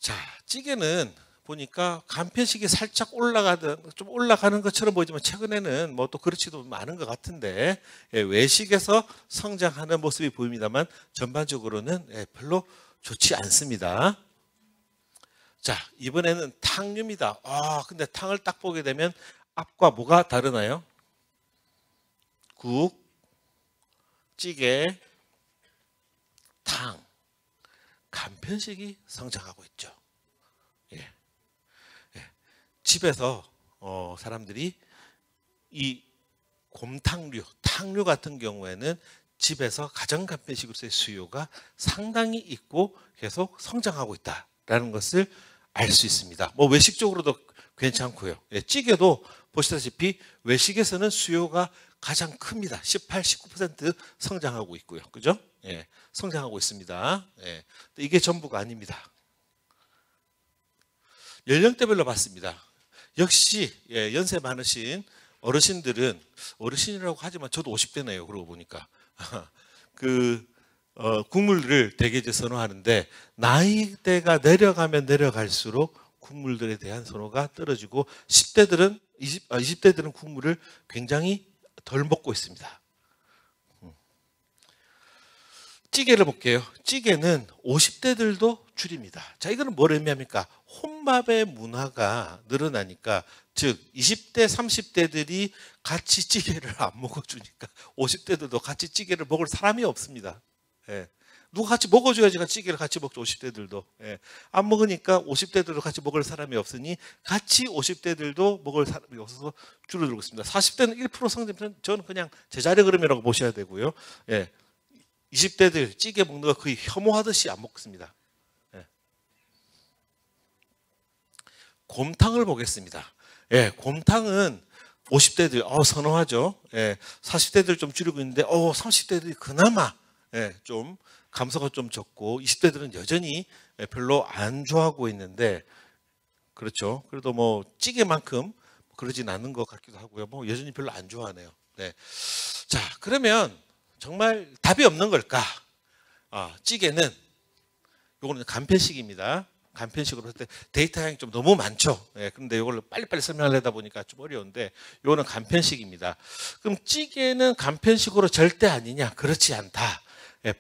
자, 찌개는 보니까 간편식이 살짝 좀 올라가는 것처럼 보이지만 최근에는 뭐 또 그렇지도 않은 것 같은데 외식에서 성장하는 모습이 보입니다만 전반적으로는 별로 좋지 않습니다. 자, 이번에는 탕류입니다. 근데 탕을 딱 보게 되면 앞과 뭐가 다르나요? 국, 찌개, 탕, 간편식이 성장하고 있죠. 예. 집에서 사람들이 이 곰탕류, 탕류 같은 경우에는 집에서 가정 간편식으로서의 수요가 상당히 있고 계속 성장하고 있다라는 것을 알 수 있습니다. 뭐 외식적으로도 괜찮고요. 찌개도 보시다시피 외식에서는 수요가 가장 큽니다. 18, 19% 성장하고 있고요. 그죠? 성장하고 있습니다. 이게 전부가 아닙니다. 연령대별로 봤습니다. 역시 연세 많으신 어르신들은 어르신이라고 하지만 저도 50대네요. 그러고 보니까 국물을 되게 이제 선호하는데 나이대가 내려가면 내려갈수록 국물들에 대한 선호가 떨어지고 20대들은 국물을 굉장히 덜 먹고 있습니다. 찌개를 볼게요. 찌개는 50대들도 줄입니다. 자, 이거는 뭘 의미합니까? 혼밥의 문화가 늘어나니까, 즉 20대, 30대들이 같이 찌개를 안 먹어주니까 50대들도 같이 찌개를 먹을 사람이 없습니다. 누가 같이 먹어줘야지 찌개를 같이 먹죠. 50대들도. 안 먹으니까 50대들도 같이 먹을 사람이 없으니 같이 50대들도 먹을 사람이 없어서 줄어들고 있습니다. 40대는 1% 성장하면 저는 그냥 제자리 걸음이라고 보셔야 되고요. 20대들 찌개 먹는 거 거의 혐오하듯이 안 먹습니다. 곰탕을 보겠습니다. 곰탕은 50대들 선호하죠. 40대들 좀 줄이고 있는데 30대들이 그나마 좀 감소가 좀 적고 20대들은 여전히 별로 안 좋아하고 있는데, 그렇죠. 그래도 뭐 찌개만큼 그러진 않은 것 같기도 하고요. 뭐 여전히 별로 안 좋아하네요. 자, 그러면 정말 답이 없는 걸까? 찌개는 요거는 간편식입니다. 간편식으로 할 때 데이터 양이 좀 너무 많죠. 그런데 이걸 빨리빨리 설명하려다 보니까 좀 어려운데 이거는 간편식입니다. 그럼 찌개는 간편식으로 절대 아니냐? 그렇지 않다.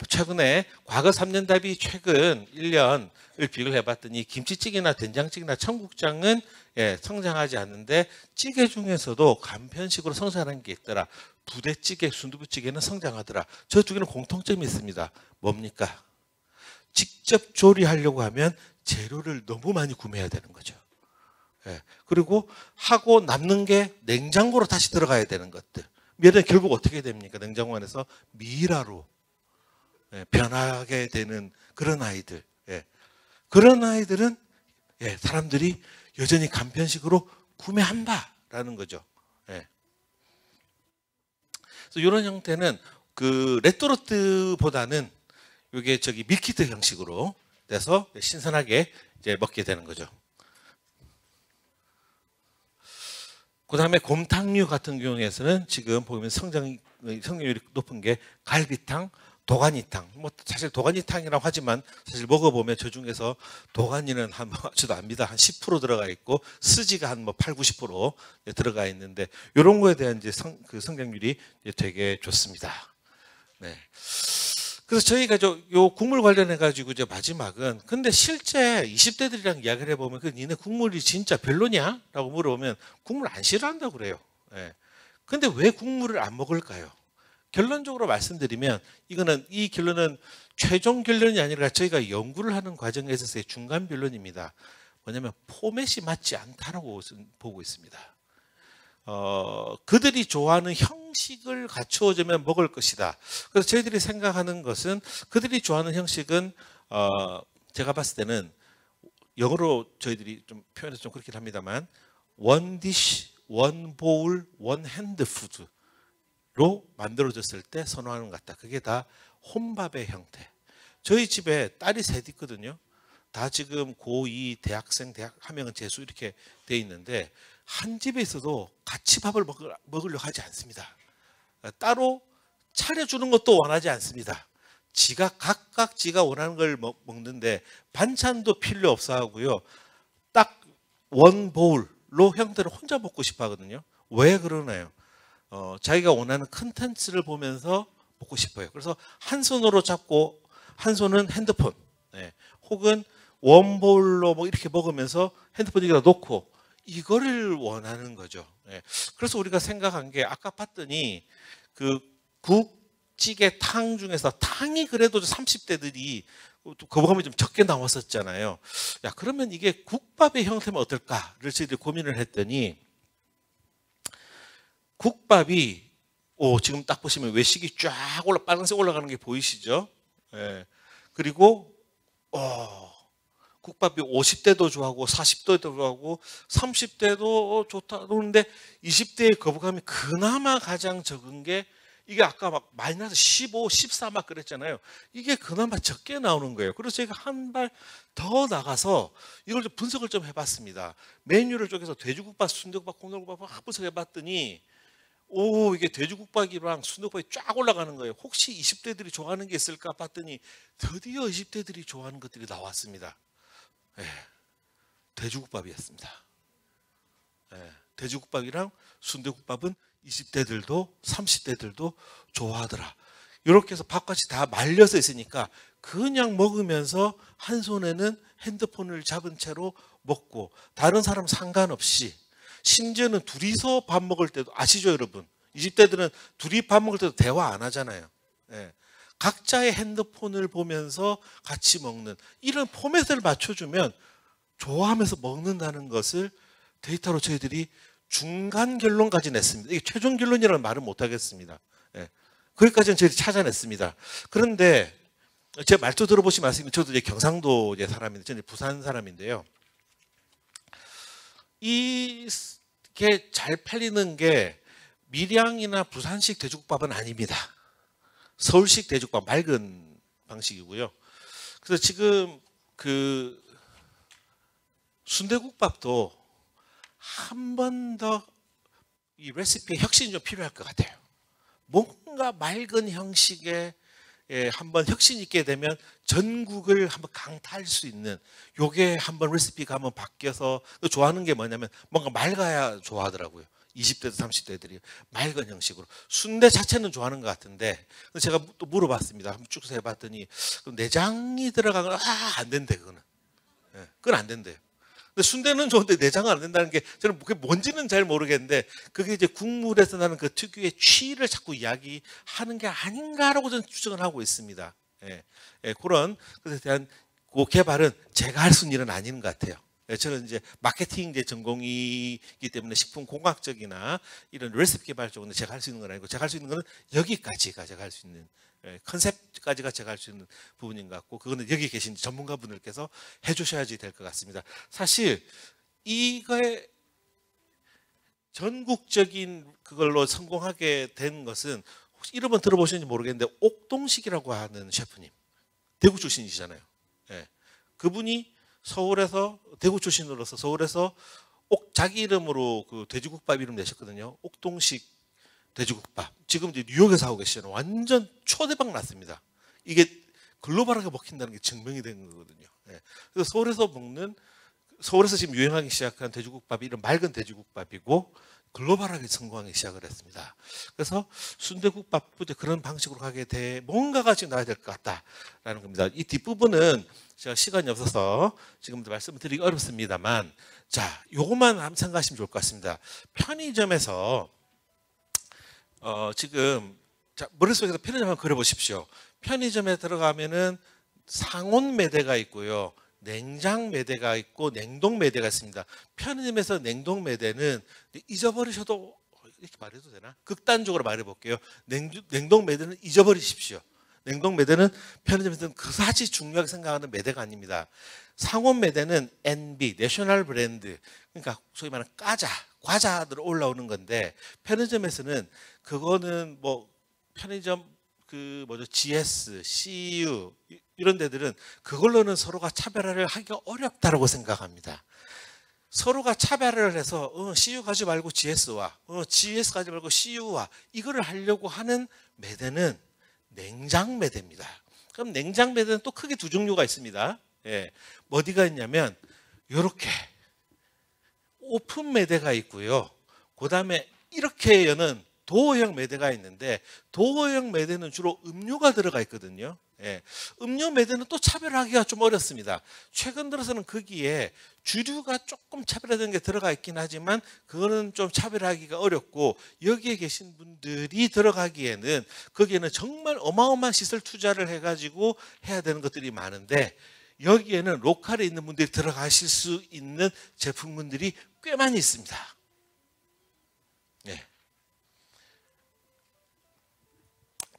최근에 과거 3년 답이 최근 1년을 비교를 해봤더니 김치찌개나 된장찌개나 청국장은 성장하지 않는데 찌개 중에서도 간편식으로 성장하는 게 있더라. 부대찌개, 순두부찌개는 성장하더라. 저 두 개는 공통점이 있습니다. 뭡니까? 직접 조리하려고 하면 재료를 너무 많이 구매해야 되는 거죠. 그리고 하고 남는 게 냉장고로 다시 들어가야 되는 것들. 얘는 결국 어떻게 됩니까? 냉장고 안에서 미라로 변하게 되는 그런 아이들. 그런 아이들은 사람들이 여전히 간편식으로 구매한다라는 거죠. 그래서 이런 형태는 그 레토르트보다는 이게 밀키트 형식으로 돼서 신선하게 이제 먹게 되는 거죠. 그 다음에 곰탕류 같은 경우에서는 지금 보면 성장률이 높은 게 갈비탕, 도가니탕. 뭐 사실 도가니탕이라고 하지만 사실 먹어보면 저 중에서 도가니는 저도 압니다. 한 10% 들어가 있고 스지가 한 8, 90% 들어가 있는데 이런 거에 대한 이제 성장률이 되게 좋습니다. 그래서 저희가 요 국물 관련해 가지고 이제 마지막은, 근데 실제 20대들이랑 이야기를 해보면 니네 국물이 진짜 별로냐라고 물어보면 국물 안 싫어한다고 그래요. 근데 왜 국물을 안 먹을까요? 결론적으로 말씀드리면 이 결론은 최종 결론이 아니라 저희가 연구를 하는 과정에 있어서의 중간 결론입니다. 뭐냐면 포맷이 맞지 않다라고 보고 있습니다. 그들이 좋아하는 형식을 갖추어주면 먹을 것이다. 그래서 저희들이 생각하는 것은 그들이 좋아하는 형식은 제가 봤을 때는 영어로 저희들이 좀 표현해서 좀 그렇긴 합니다만 one dish, one bowl, one hand food로 만들어졌을 때 선호하는 것 같다. 그게 다 혼밥의 형태. 저희 집에 딸이 셋 있거든요. 다 지금 고2 대학생, 대학 한 명은 재수 이렇게 돼 있는데 한 집에 있어도 같이 밥을 먹으려고 하지 않습니다. 따로 차려주는 것도 원하지 않습니다. 각각 지가 원하는 걸 먹는데 반찬도 필요 없어 하고요. 딱 원 보울로 형태를 혼자 먹고 싶어 하거든요. 왜 그러나요? 자기가 원하는 컨텐츠를 보면서 먹고 싶어요. 그래서 한 손으로 잡고 한 손은 핸드폰, 혹은 원볼로 뭐 이렇게 먹으면서 핸드폰 여기다 놓고 이거를 원하는 거죠. 그래서 우리가 생각한 게 아까 봤더니 그 국, 찌개, 탕 중에서 탕이 그래도 30대들이 거부감이 좀 적게 나왔었잖아요. 야, 그러면 이게 국밥의 형태면 어떨까를 저희들이 고민을 했더니 국밥이 지금 딱 보시면 외식이 쫙 빨간색 올라가는 게 보이시죠? 그리고 국밥이 50대도 좋아하고 40대도 좋아하고 30대도 좋다 그러는데 20대의 거부감이 그나마 가장 적은 게 이게 아까 막 마이너스 15, 14 막 그랬잖아요. 이게 그나마 적게 나오는 거예요. 그래서 제가 한 발 더 나가서 이걸 좀 분석을 좀 해봤습니다. 메뉴를 쪼개서 돼지국밥, 순대국밥, 콩나물국밥 분석해봤더니 이게 돼지국밥이랑 순대국밥이 쫙 올라가는 거예요. 혹시 20대들이 좋아하는 게 있을까 봤더니 드디어 20대들이 좋아하는 것들이 나왔습니다. 돼지국밥이었습니다. 돼지국밥이랑 순대국밥은 20대들도 30대들도 좋아하더라. 이렇게 해서 밥같이 다 말려서 있으니까 그냥 먹으면서 한 손에는 핸드폰을 잡은 채로 먹고 다른 사람 상관없이, 심지어는 둘이서 밥 먹을 때도 아시죠 여러분? 20대들은 둘이 밥 먹을 때도 대화 안 하잖아요. 각자의 핸드폰을 보면서 같이 먹는 이런 포맷을 맞춰주면 좋아하면서 먹는다는 것을 데이터로 저희들이 중간 결론까지 냈습니다. 이게 최종 결론이라는 말은 못하겠습니다. 거기까지는 저희들이 찾아냈습니다. 그런데 제 말투 들어보시면 아시겠지만 저도 이제 경상도 사람인데 저는 부산 사람인데요. 이게 잘 팔리는 게 밀양이나 부산식 돼지국밥은 아닙니다. 서울식 돼지국밥 맑은 방식이고요. 그래서 지금 그 순대국밥도 한 번 더 이 레시피에 혁신이 좀 필요할 것 같아요. 뭔가 맑은 형식의 한번 혁신 있게 되면 전국을 한번 강타할 수 있는 요게 한번 레시피가 한번 바뀌어서 좋아하는 게 뭐냐면 뭔가 맑아야 좋아하더라고요. 20대도 30대들이 맑은 형식으로. 순대 자체는 좋아하는 것 같은데 제가 또 물어봤습니다. 한번 쭉 해봤더니 내장이 들어가면 안 된대 그거는. 그건 안 된대요. 근데 순대는 좋은데 내장은 안 된다는 게 저는 그게 뭔지는 잘 모르겠는데 그게 이제 국물에서 나는 그 특유의 취를 자꾸 이야기하는 게 아닌가라고 저는 추정을 하고 있습니다. 그런 것에 대한 그 개발은 제가 할 수 있는 일은 아닌 것 같아요. 저는 이제 마케팅 전공이기 때문에 식품 공학적이나 이런 레시피 개발 쪽은 제가 할 수 있는 건 아니고 제가 할 수 있는 거는 여기까지가 제가 할 수 있는 컨셉까지가 제가 할 수 있는 부분인 것 같고 그거는 여기 계신 전문가분들께서 해주셔야지 될 것 같습니다. 사실 이거에 전국적인 그걸로 성공하게 된 것은 혹시 이름은 들어보시는지 모르겠는데 옥동식이라고 하는 셰프님 대구 출신이시잖아요. 그분이 서울에서 대구 출신으로서 서울에서 자기 이름으로 그 돼지국밥 이름 내셨거든요. 옥동식 돼지국밥. 지금 이제 뉴욕에서 하고 계시잖아요. 완전 초대박 났습니다. 이게 글로벌하게 먹힌다는 게 증명이 된 거거든요. 그래서 서울에서 지금 유행하기 시작한 돼지국밥이 이런 맑은 돼지국밥이고 글로벌하게 성공하기 시작을 했습니다. 그래서 순대국밥도 이제 그런 방식으로 가게 돼 뭔가가 지금 나와야 될 것 같다라는 겁니다. 이 뒷부분은 제가 시간이 없어서 지금부터 말씀을 드리기 어렵습니다만 자, 요것만 한번 생각하시면 좋을 것 같습니다. 편의점에서 지금 자, 머릿속에서 편의점 한번 그려보십시오. 편의점에 들어가면은 상온 매대가 있고요. 냉장 매대가 있고 냉동 매대가 있습니다. 편의점에서 냉동 매대는 잊어버리셔도 이렇게 말해도 되나? 극단적으로 말해볼게요. 냉동 매대는 잊어버리십시오. 냉동 매대는 편의점에서는 그다지 중요하게 생각하는 매대가 아닙니다. 상온 매대는 NB, 내셔널 브랜드, 그러니까 소위 말하는 과자들 올라오는 건데, 편의점에서는 그거는 뭐 편의점 GS, CU 이런 데들은 그걸로는 서로가 차별화를 하기가 어렵다고 생각합니다. 서로가 차별을 해서 CU 가지 말고 GS와 GS 가지 말고 CU와 이거를 하려고 하는 매대는 냉장 매대입니다. 그럼 냉장 매대는 또 크게 두 종류가 있습니다. 예, 어디가 있냐면 이렇게 오픈 매대가 있고요. 그 다음에 이렇게 여는 도어형 매대가 있는데, 도어형 매대는 주로 음료가 들어가 있거든요. 예, 음료 매대는 또 차별하기가 좀 어렵습니다. 최근 들어서는 거기에 주류가 조금 차별화된 게 들어가 있긴 하지만 그거는 좀 차별하기가 어렵고, 여기에 계신 분들이 들어가기에는 거기에는 정말 어마어마한 시설 투자를 해가지고 해야 되는 것들이 많은데, 여기에는 로컬에 있는 분들이 들어가실 수 있는 제품군들이 꽤 많이 있습니다. 예.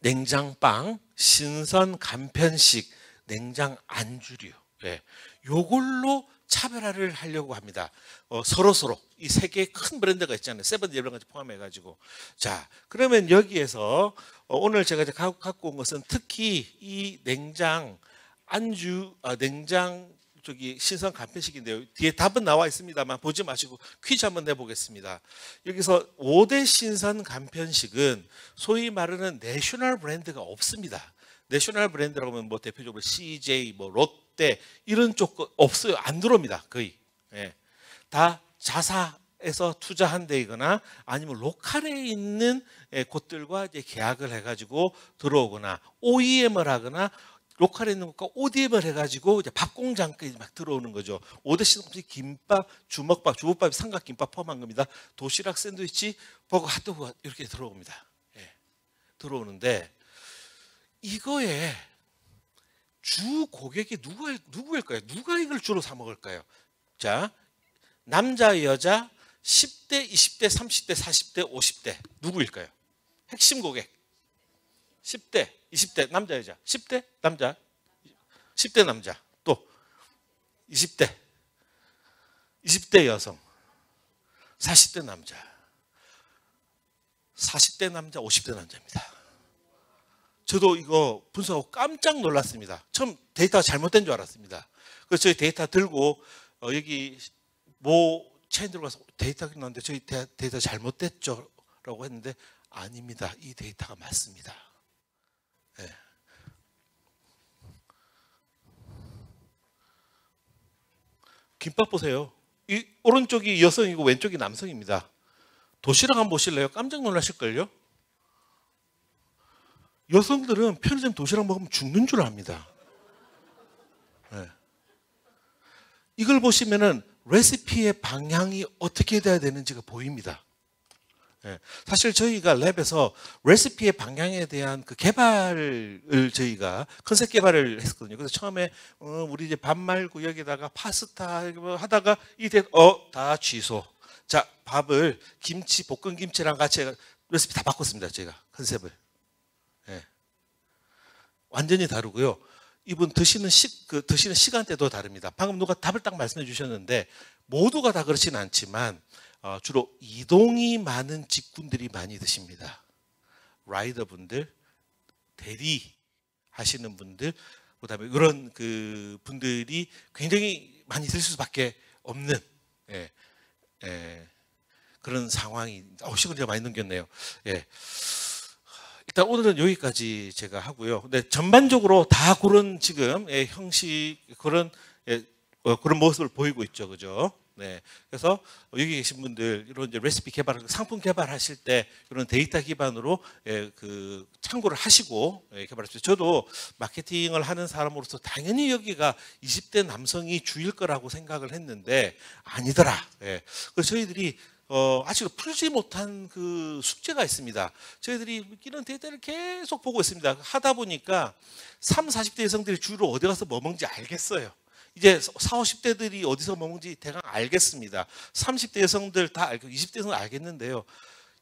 냉장빵, 신선 간편식, 냉장 안주류, 예, 요걸로 차별화를 하려고 합니다. 서로 이 세 개의 큰 브랜드가 있잖아요. 세븐일레븐까지 포함해가지고. 자, 그러면 여기에서 오늘 제가 갖고 온 것은 특히 이 냉장 신선 간편식인데요. 뒤에 답은 나와 있습니다만 보지 마시고 퀴즈 한번 내보겠습니다. 여기서 5대 신선 간편식은 소위 말하는 내셔널 브랜드가 없습니다. 내셔널 브랜드라고 하면 뭐 대표적으로 CJ, 뭐 롯데 이런 쪽 없어요. 안 들어옵니다. 거의. 예. 다 자사에서 투자한 데이거나 아니면 로컬에 있는 곳들과 이제 계약을 해가지고 들어오거나 OEM을 하거나 로컬에 있는 것과 ODM을 해가지고 이제 밥 공장까지 막 들어오는 거죠. 5대 신선식 김밥, 주먹밥, 주부밥이 삼각김밥 포함한 겁니다. 도시락, 샌드위치, 버거, 핫도그 이렇게 들어옵니다. 예, 들어오는데 이거에 주 고객이 누구일까요? 누가 이걸 주로 사 먹을까요? 자, 남자, 여자, 10대, 20대, 30대, 40대, 50대 누구일까요? 핵심 고객. 10대, 20대 남자 여자, 10대 남자, 10대 남자, 또 20대 여성, 40대 남자, 40대 남자, 50대 남자입니다. 저도 이거 분석하고 깜짝 놀랐습니다. 처음 데이터가 잘못된 줄 알았습니다. 그래서 저희 데이터 들고 여기 모 체인 들어가서 데이터가 나왔는데 저희 데이터 잘못됐죠? 라고 했는데 아닙니다. 이 데이터가 맞습니다. 네. 김밥 보세요. 이 오른쪽이 여성이고 왼쪽이 남성입니다. 도시락 한번 보실래요? 깜짝 놀라실걸요? 여성들은 편의점 도시락 먹으면 죽는 줄 압니다. 네. 이걸 보시면은 레시피의 방향이 어떻게 돼야 되는지가 보입니다. 예, 사실 저희가 랩에서 레시피의 방향에 대한 그 개발을 저희가 컨셉 개발을 했었거든요. 그래서 처음에 우리 이제 밥 말고 여기다가 파스타 하다가 다 취소. 자, 밥을 김치, 볶은 김치랑 같이 레시피 다 바꿨습니다. 저희가 컨셉을. 예, 완전히 다르고요. 이분 드시는 시간대도 다릅니다. 방금 누가 답을 딱 말씀해 주셨는데 모두가 다 그렇지는 않지만 주로 이동이 많은 직군들이 많이 드십니다. 라이더 분들, 대리 하시는 분들, 그다음에 이런 그 분들이 굉장히 많이 드실 수밖에 없는 그런 상황이. 시간이 제가 많이 넘겼네요. 예. 일단 오늘은 여기까지 제가 하고요. 근데 전반적으로 다 그런 지금 형식 그런 모습을 보이고 있죠, 그죠? 네. 그래서 여기 계신 분들 이런 이제 레시피 개발, 상품 개발하실 때 이런 데이터 기반으로 그 참고를 하시고 개발하십시오. 저도 마케팅을 하는 사람으로서 당연히 여기가 20대 남성이 주일 거라고 생각을 했는데 아니더라. 그래서 저희들이 아직 풀지 못한 그 숙제가 있습니다. 저희들이 이런 데이터를 계속 보고 있습니다. 하다 보니까 30, 40대 여성들이 주로 어디 가서 뭐 먹는지 알겠어요. 이제 40, 50대들이 어디서 먹는지 대강 알겠습니다. 30대 여성들 다 알고 20대 여성은 알겠는데요.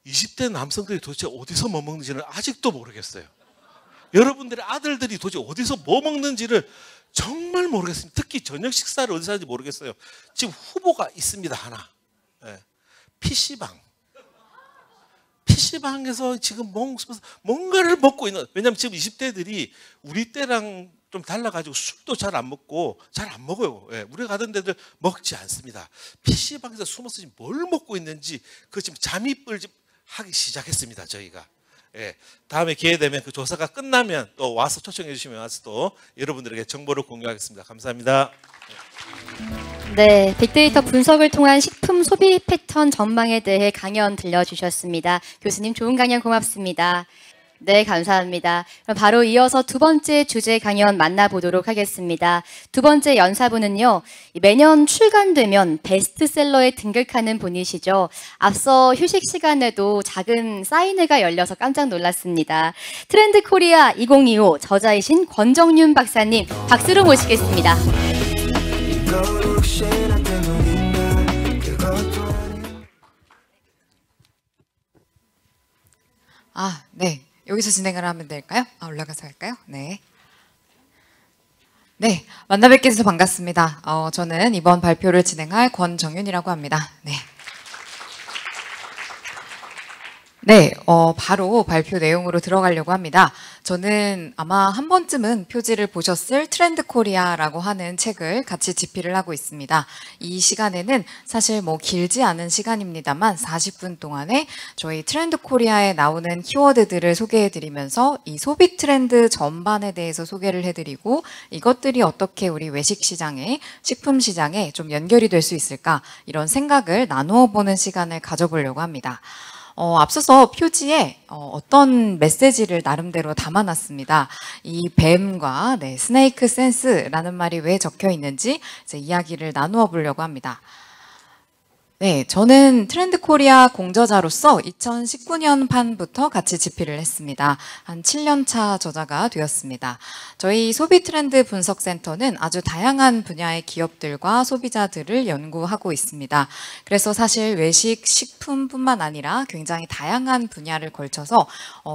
20대 남성들이 도대체 어디서 뭐 먹는지는 아직도 모르겠어요. 여러분들의 아들들이 도대체 어디서 뭐 먹는지를 정말 모르겠습니다. 특히 저녁 식사를 어디서 하는지 모르겠어요. 지금 후보가 있습니다. 하나. 네. PC방. PC방에서 지금 뭔가를 먹고 있는, 왜냐하면 지금 20대들이 우리 때랑 좀 달라가지고 술도 잘 안 먹고 잘 안 먹어요. 예, 우리가 가던 데들 먹지 않습니다. PC방에서 숨어서 지금 뭘 먹고 있는지 그 지금 잠입을 좀 하기 시작했습니다. 저희가. 예, 다음에 기회 되면 그 조사가 끝나면 또 와서 초청해 주시면 와서 또 여러분들에게 정보를 공유하겠습니다. 감사합니다. 네, 빅데이터 분석을 통한 식품 소비 패턴 전망에 대해 강연 들려주셨습니다. 교수님 좋은 강연 고맙습니다. 네, 감사합니다. 그럼 바로 이어서 두 번째 주제 강연 만나보도록 하겠습니다. 두 번째 연사분은요, 매년 출간되면 베스트셀러에 등극하는 분이시죠. 앞서 휴식 시간에도 작은 사인회가 열려서 깜짝 놀랐습니다. 트렌드 코리아 2025 저자이신 권정윤 박사님, 박수로 모시겠습니다. 네. 여기서 진행을 하면 될까요? 올라가서 할까요? 네. 네. 만나 뵙게 돼서 반갑습니다. 저는 이번 발표를 진행할 권정윤이라고 합니다. 네. 네, 바로 발표 내용으로 들어가려고 합니다. 저는 아마 한 번쯤은 표지를 보셨을 트렌드 코리아라고 하는 책을 같이 집필을 하고 있습니다. 이 시간에는 사실 뭐 길지 않은 시간입니다만 40분 동안에 저희 트렌드 코리아에 나오는 키워드들을 소개해드리면서 이 소비 트렌드 전반에 대해서 소개를 해드리고 이것들이 어떻게 우리 외식 시장에, 식품 시장에 좀 연결이 될 수 있을까 이런 생각을 나누어 보는 시간을 가져보려고 합니다. 앞서서 표지에 어떤 메시지를 나름대로 담아놨습니다. 이 뱀과 스네이크 센스라는 말이 왜 적혀 있는지 이제 이야기를 나누어 보려고 합니다. 네, 저는 트렌드 코리아 공저자로서 2019년 판부터 같이 집필을 했습니다. 한 7년 차 저자가 되었습니다. 저희 소비 트렌드 분석센터는 아주 다양한 분야의 기업들과 소비자들을 연구하고 있습니다. 그래서 사실 외식, 식품뿐만 아니라 굉장히 다양한 분야를 걸쳐서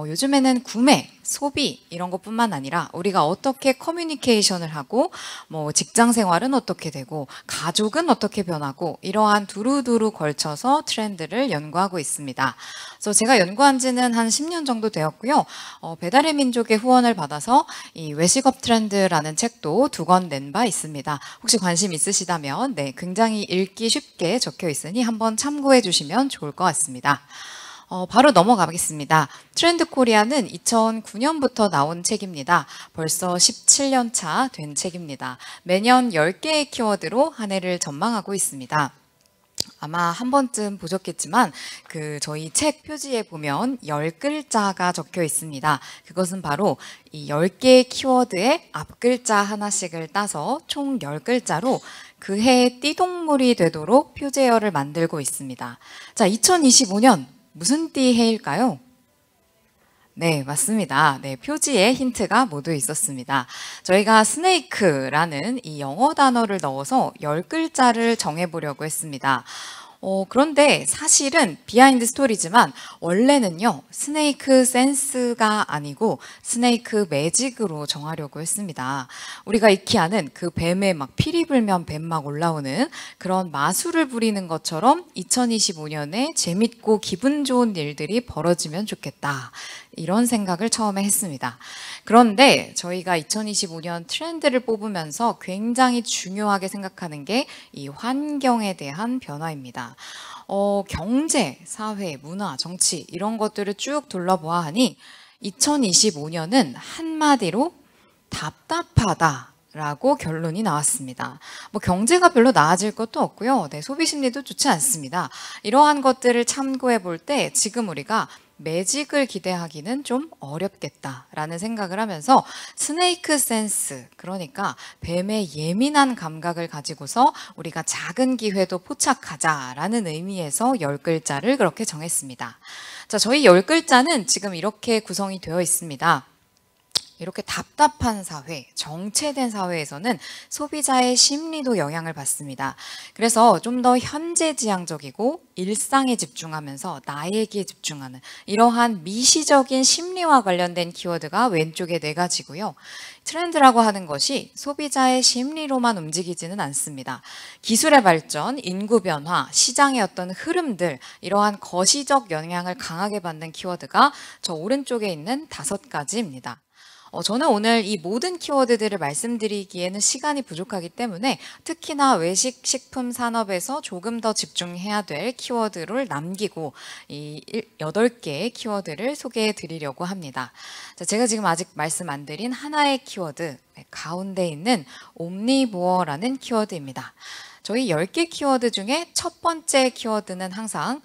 요즘에는 구매, 소비 이런 것뿐만 아니라 우리가 어떻게 커뮤니케이션을 하고 뭐 직장 생활은 어떻게 되고 가족은 어떻게 변하고 이러한 두루두루 걸쳐서 트렌드를 연구하고 있습니다. 그래서 제가 연구한 지는 한 10년 정도 되었고요. 배달의 민족의 후원을 받아서 이 외식업 트렌드라는 책도 2권 낸 바 있습니다. 혹시 관심 있으시다면 굉장히 읽기 쉽게 적혀 있으니 한번 참고해 주시면 좋을 것 같습니다. 바로 넘어가겠습니다. 트렌드 코리아는 2009년부터 나온 책입니다. 벌써 17년 차 된 책입니다. 매년 10개의 키워드로 한 해를 전망하고 있습니다. 아마 한 번쯤 보셨겠지만 저희 책 표지에 보면 10글자가 적혀 있습니다. 그것은 바로 이 10개의 키워드의 앞글자 하나씩을 따서 총 10글자로 그 해의 띠동물이 되도록 표제어를 만들고 있습니다. 자, 2025년 무슨 띠 해일까요? 네, 맞습니다. 네, 표지에 힌트가 모두 있었습니다. 저희가 스네이크라는 이 영어 단어를 넣어서 10글자를 정해보려고 했습니다. 그런데 사실은 비하인드 스토리지만 원래는요, 스네이크 센스가 아니고 스네이크 매직으로 정하려고 했습니다. 우리가 익히 아는 그 뱀에 막 피리 불면 뱀 막 올라오는 그런 마술을 부리는 것처럼 2025년에 재밌고 기분 좋은 일들이 벌어지면 좋겠다. 이런 생각을 처음에 했습니다. 그런데 저희가 2025년 트렌드를 뽑으면서 굉장히 중요하게 생각하는 게 이 환경에 대한 변화입니다. 경제, 사회, 문화, 정치 이런 것들을 쭉 둘러보아하니 2025년은 한마디로 답답하다. 라고 결론이 나왔습니다. 뭐 경제가 별로 나아질 것도 없고요. 소비 심리도 좋지 않습니다. 이러한 것들을 참고해 볼 때 지금 우리가 매직을 기대하기는 좀 어렵겠다라는 생각을 하면서 스네이크 센스, 그러니까 뱀의 예민한 감각을 가지고서 우리가 작은 기회도 포착하자라는 의미에서 10글자를 그렇게 정했습니다. 자, 저희 10글자는 지금 이렇게 구성이 되어 있습니다. 이렇게 답답한 사회, 정체된 사회에서는 소비자의 심리도 영향을 받습니다. 그래서 좀 더 현재지향적이고 일상에 집중하면서 나에게 집중하는 이러한 미시적인 심리와 관련된 키워드가 왼쪽에 4가지고요. 트렌드라고 하는 것이 소비자의 심리로만 움직이지는 않습니다. 기술의 발전, 인구 변화, 시장의 어떤 흐름들, 이러한 거시적 영향을 강하게 받는 키워드가 저 오른쪽에 있는 5가지입니다. 저는 오늘 이 모든 키워드들을 말씀드리기에는 시간이 부족하기 때문에 특히나 외식 식품 산업에서 조금 더 집중해야 될 키워드를 남기고 이 8개의 키워드를 소개해 드리려고 합니다. 자, 제가 지금 아직 말씀 안 드린 하나의 키워드, 가운데 있는 옴니보어라는 키워드입니다. 저희 10개 키워드 중에 첫 번째 키워드는 항상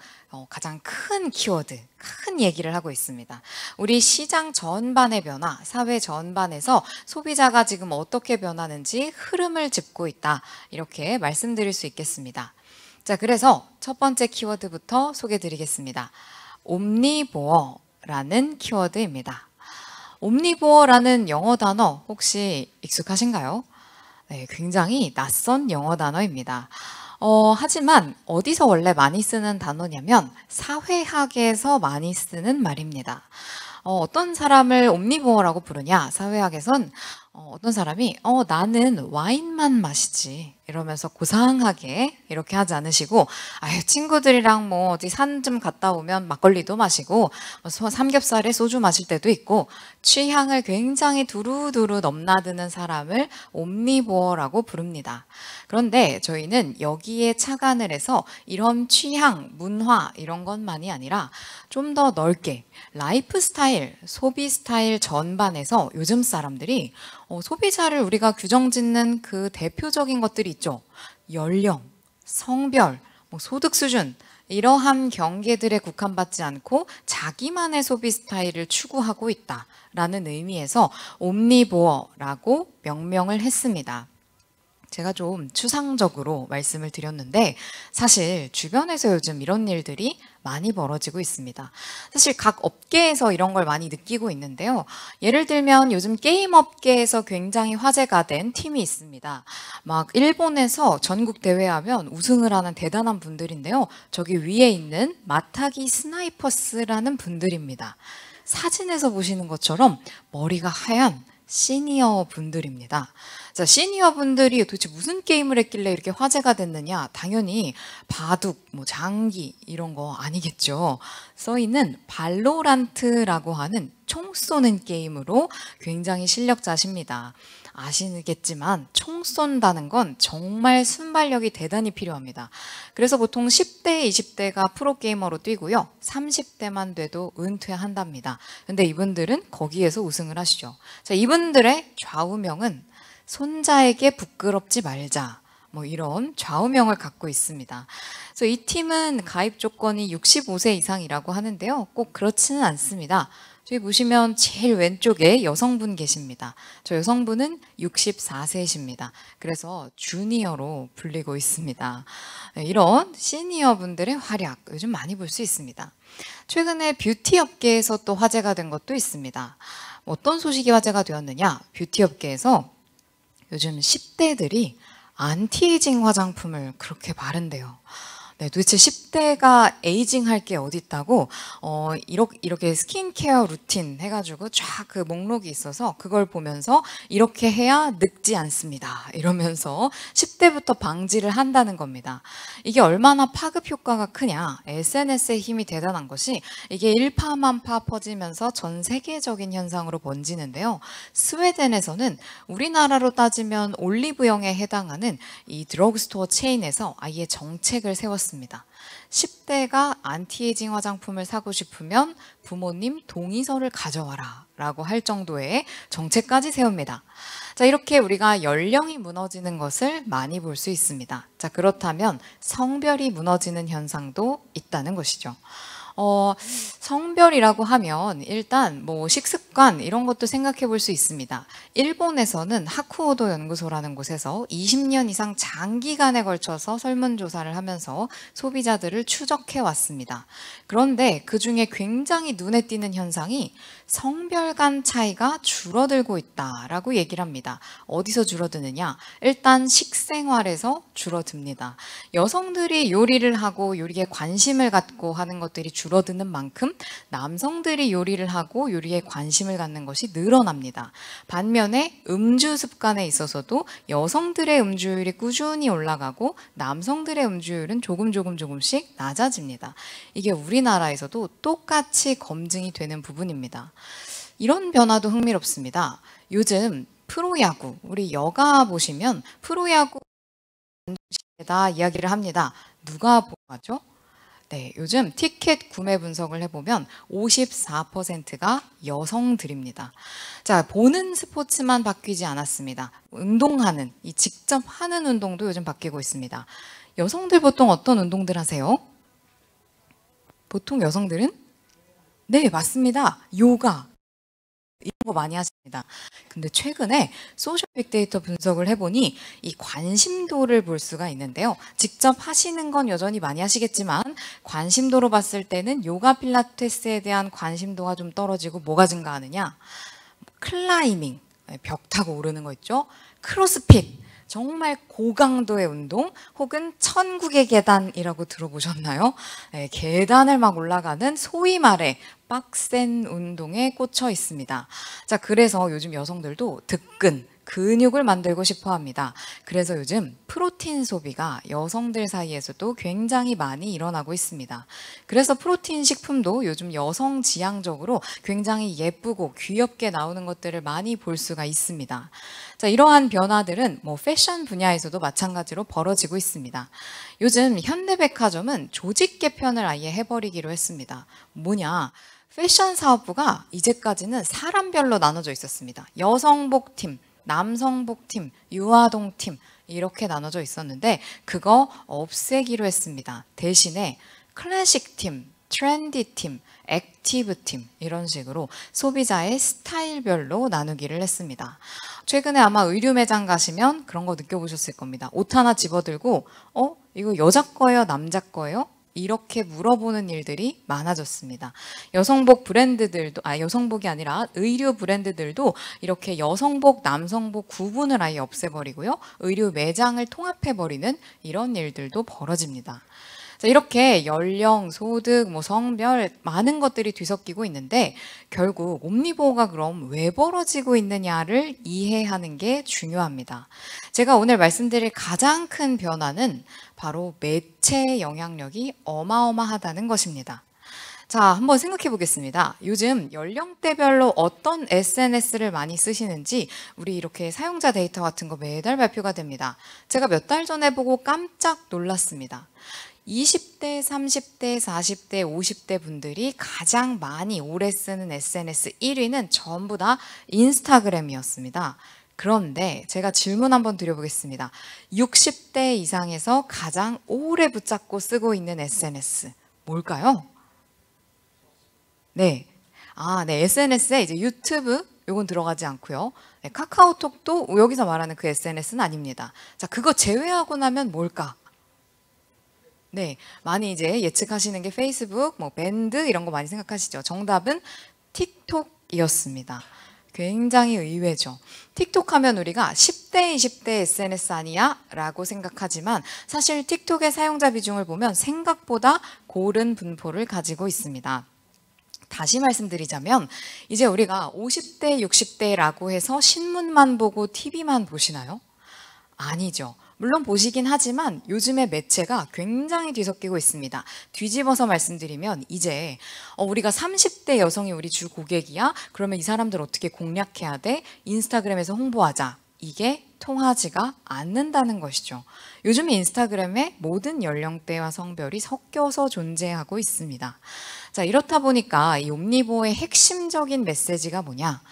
가장 큰 키워드, 큰 얘기를 하고 있습니다. 우리 시장 전반의 변화, 사회 전반에서 소비자가 지금 어떻게 변하는지 흐름을 짚고 있다. 이렇게 말씀드릴 수 있겠습니다. 자, 그래서 첫 번째 키워드부터 소개해 드리겠습니다. 옴니보어라는 키워드입니다. 옴니보어라는 영어 단어 혹시 익숙하신가요? 네, 굉장히 낯선 영어 단어입니다. 하지만 어디서 원래 많이 쓰는 단어냐면 사회학에서 많이 쓰는 말입니다. 어떤 사람을 옴니보어라고 부르냐? 사회학에선 어떤 사람이 나는 와인만 마시지 이러면서 고상하게 이렇게 하지 않으시고 아유 친구들이랑 뭐 어디 산 좀 갔다 오면 막걸리도 마시고 삼겹살에 소주 마실 때도 있고 취향을 굉장히 두루두루 넘나드는 사람을 옴니보어라고 부릅니다. 그런데 저희는 여기에 착안을 해서 이런 취향, 문화 이런 것만이 아니라 좀 더 넓게 라이프 스타일, 소비 스타일 전반에서 요즘 사람들이 소비자를 우리가 규정짓는 그 대표적인 것들이 있죠. 연령, 성별, 소득 수준 이러한 경계들에 국한받지 않고 자기만의 소비 스타일을 추구하고 있다라는 의미에서 옴니보어라고 명명을 했습니다. 제가 좀 추상적으로 말씀을 드렸는데 사실 주변에서 요즘 이런 일들이 많이 벌어지고 있습니다. 사실 각 업계에서 이런 걸 많이 느끼고 있는데요. 예를 들면 요즘 게임 업계에서 굉장히 화제가 된 팀이 있습니다. 막 일본에서 전국 대회하면 우승을 하는 대단한 분들인데요. 저기 위에 있는 마타기 스나이퍼스라는 분들입니다. 사진에서 보시는 것처럼 머리가 하얀 시니어 분들입니다. 자, 시니어 분들이 도대체 무슨 게임을 했길래 이렇게 화제가 됐느냐? 당연히 바둑, 장기 이런 거 아니겠죠. 써있는 발로란트라고 하는 총 쏘는 게임으로 굉장히 실력자십니다. 아시겠지만 총 쏜다는 건 정말 순발력이 대단히 필요합니다. 그래서 보통 10대, 20대가 프로게이머로 뛰고요. 30대만 돼도 은퇴한답니다. 근데 이분들은 거기에서 우승을 하시죠. 자, 이분들의 좌우명은 손자에게 부끄럽지 말자. 이런 좌우명을 갖고 있습니다. 그래서 이 팀은 가입 조건이 65세 이상이라고 하는데요. 꼭 그렇지는 않습니다. 저기 보시면 제일 왼쪽에 여성분 계십니다. 저 여성분은 64세이십니다. 그래서 주니어로 불리고 있습니다. 이런 시니어 분들의 활약 요즘 많이 볼 수 있습니다. 최근에 뷰티 업계에서 또 화제가 된 것도 있습니다. 어떤 소식이 화제가 되었느냐? 뷰티 업계에서 요즘 10대들이 안티에이징 화장품을 그렇게 바른대요. 네, 도대체 10대가 에이징 할 게 어디 있다고 이렇게 스킨케어 루틴 해가지고 쫙 그 목록이 있어서 그걸 보면서 이렇게 해야 늙지 않습니다. 이러면서 10대부터 방지를 한다는 겁니다. 이게 얼마나 파급 효과가 크냐. SNS의 힘이 대단한 것이 이게 일파만파 퍼지면서 전 세계적인 현상으로 번지는데요. 스웨덴에서는 우리나라로 따지면 올리브영에 해당하는 이 드러그스토어 체인에서 아예 정책을 세웠습니다. 10대가 안티에이징 화장품을 사고 싶으면 부모님 동의서를 가져와라 라고 할 정도의 정책까지 세웁니다. 자, 이렇게 우리가 연령이 무너지는 것을 많이 볼 수 있습니다. 자, 그렇다면 성별이 무너지는 현상도 있다는 것이죠. 성별이라고 하면 일단 뭐 식습관 이런 것도 생각해 볼 수 있습니다. 일본에서는 하쿠오도 연구소라는 곳에서 20년 이상 장기간에 걸쳐서 설문조사를 하면서 소비자들을 추적해 왔습니다. 그런데 그 중에 굉장히 눈에 띄는 현상이 성별 간 차이가 줄어들고 있다라고 얘기를 합니다. 어디서 줄어드느냐? 일단 식생활에서 줄어듭니다. 여성들이 요리를 하고 요리에 관심을 갖고 하는 것들이 줄어드는 만큼 남성들이 요리를 하고 요리에 관심을 갖는 것이 늘어납니다. 반면에 음주 습관에 있어서도 여성들의 음주율이 꾸준히 올라가고 남성들의 음주율은 조금씩 낮아집니다. 이게 우리나라에서도 똑같이 검증이 되는 부분입니다. 이런 변화도 흥미롭습니다. 요즘 프로야구, 우리 여가 보시면 프로야구 다 이야기를 합니다. 누가 보죠? 네, 요즘 티켓 구매 분석을 해보면 54%가 여성들입니다. 자, 보는 스포츠만 바뀌지 않았습니다. 운동하는, 이 직접 하는 운동도 요즘 바뀌고 있습니다. 여성들 보통 어떤 운동들 하세요? 보통 여성들은? 네, 맞습니다. 요가. 이런 거 많이 하십니다. 근데 최근에 소셜 빅데이터 분석을 해보니 이 관심도를 볼 수가 있는데요. 직접 하시는 건 여전히 많이 하시겠지만 관심도로 봤을 때는 요가 필라테스에 대한 관심도가 좀 떨어지고 뭐가 증가하느냐? 클라이밍, 벽 타고 오르는 거 있죠? 크로스핏, 정말 고강도의 운동 혹은 천국의 계단이라고 들어보셨나요? 네, 계단을 막 올라가는 소위 말해 빡센 운동에 꽂혀 있습니다. 자, 그래서 요즘 여성들도 득근, 근육을 만들고 싶어 합니다. 그래서 요즘 프로틴 소비가 여성들 사이에서도 굉장히 많이 일어나고 있습니다. 그래서 프로틴 식품도 요즘 여성 지향적으로 굉장히 예쁘고 귀엽게 나오는 것들을 많이 볼 수가 있습니다. 자, 이러한 변화들은 뭐 패션 분야에서도 마찬가지로 벌어지고 있습니다. 요즘 현대백화점은 조직 개편을 아예 해버리기로 했습니다. 뭐냐? 패션 사업부가 이제까지는 사람별로 나눠져 있었습니다. 여성복팀, 남성복팀, 유아동팀 이렇게 나눠져 있었는데 그거 없애기로 했습니다. 대신에 클래식팀, 트렌디팀, 액티브팀 이런 식으로 소비자의 스타일별로 나누기를 했습니다. 최근에 아마 의류 매장 가시면 그런 거 느껴보셨을 겁니다. 옷 하나 집어들고 이거 여자 거예요? 남자 거예요? 이렇게 물어보는 일들이 많아졌습니다. 여성복 브랜드들도, 여성복이 아니라 의류 브랜드들도 이렇게 여성복, 남성복 구분을 아예 없애버리고요. 의류 매장을 통합해버리는 이런 일들도 벌어집니다. 자, 이렇게 연령, 소득, 성별 많은 것들이 뒤섞이고 있는데 결국 옴니보호가 그럼 왜 벌어지고 있느냐를 이해하는 게 중요합니다. 제가 오늘 말씀드릴 가장 큰 변화는 바로 매체의 영향력이 어마어마하다는 것입니다. 자, 한번 생각해 보겠습니다. 요즘 연령대별로 어떤 SNS를 많이 쓰시는지 우리 이렇게 사용자 데이터 같은 거 매달 발표가 됩니다. 제가 몇 달 전에 보고 깜짝 놀랐습니다. 20대, 30대, 40대, 50대 분들이 가장 많이 오래 쓰는 SNS 1위는 전부 다 인스타그램이었습니다. 그런데 제가 질문 한번 드려보겠습니다. 60대 이상에서 가장 오래 붙잡고 쓰고 있는 SNS 뭘까요? 네. 네. SNS에 이제 유튜브 요건 들어가지 않고요. 네, 카카오톡도 여기서 말하는 그 SNS는 아닙니다. 자, 그거 제외하고 나면 뭘까? 네, 많이 이제 예측하시는 게 페이스북, 밴드 이런 거 많이 생각하시죠. 정답은 틱톡이었습니다. 굉장히 의외죠. 틱톡 하면 우리가 10대, 20대 SNS 아니야? 라고 생각하지만 사실 틱톡의 사용자 비중을 보면 생각보다 고른 분포를 가지고 있습니다. 다시 말씀드리자면 이제 우리가 50대, 60대라고 해서 신문만 보고 TV만 보시나요? 아니죠. 물론 보시긴 하지만 요즘의 매체가 굉장히 뒤섞이고 있습니다. 뒤집어서 말씀드리면 이제 우리가 30대 여성이 우리 주 고객이야? 그러면 이 사람들 어떻게 공략해야 돼? 인스타그램에서 홍보하자. 이게 통하지가 않는다는 것이죠. 요즘 인스타그램에 모든 연령대와 성별이 섞여서 존재하고 있습니다. 자, 이렇다 보니까 이 옴니보의 핵심적인 메시지가 뭐냐?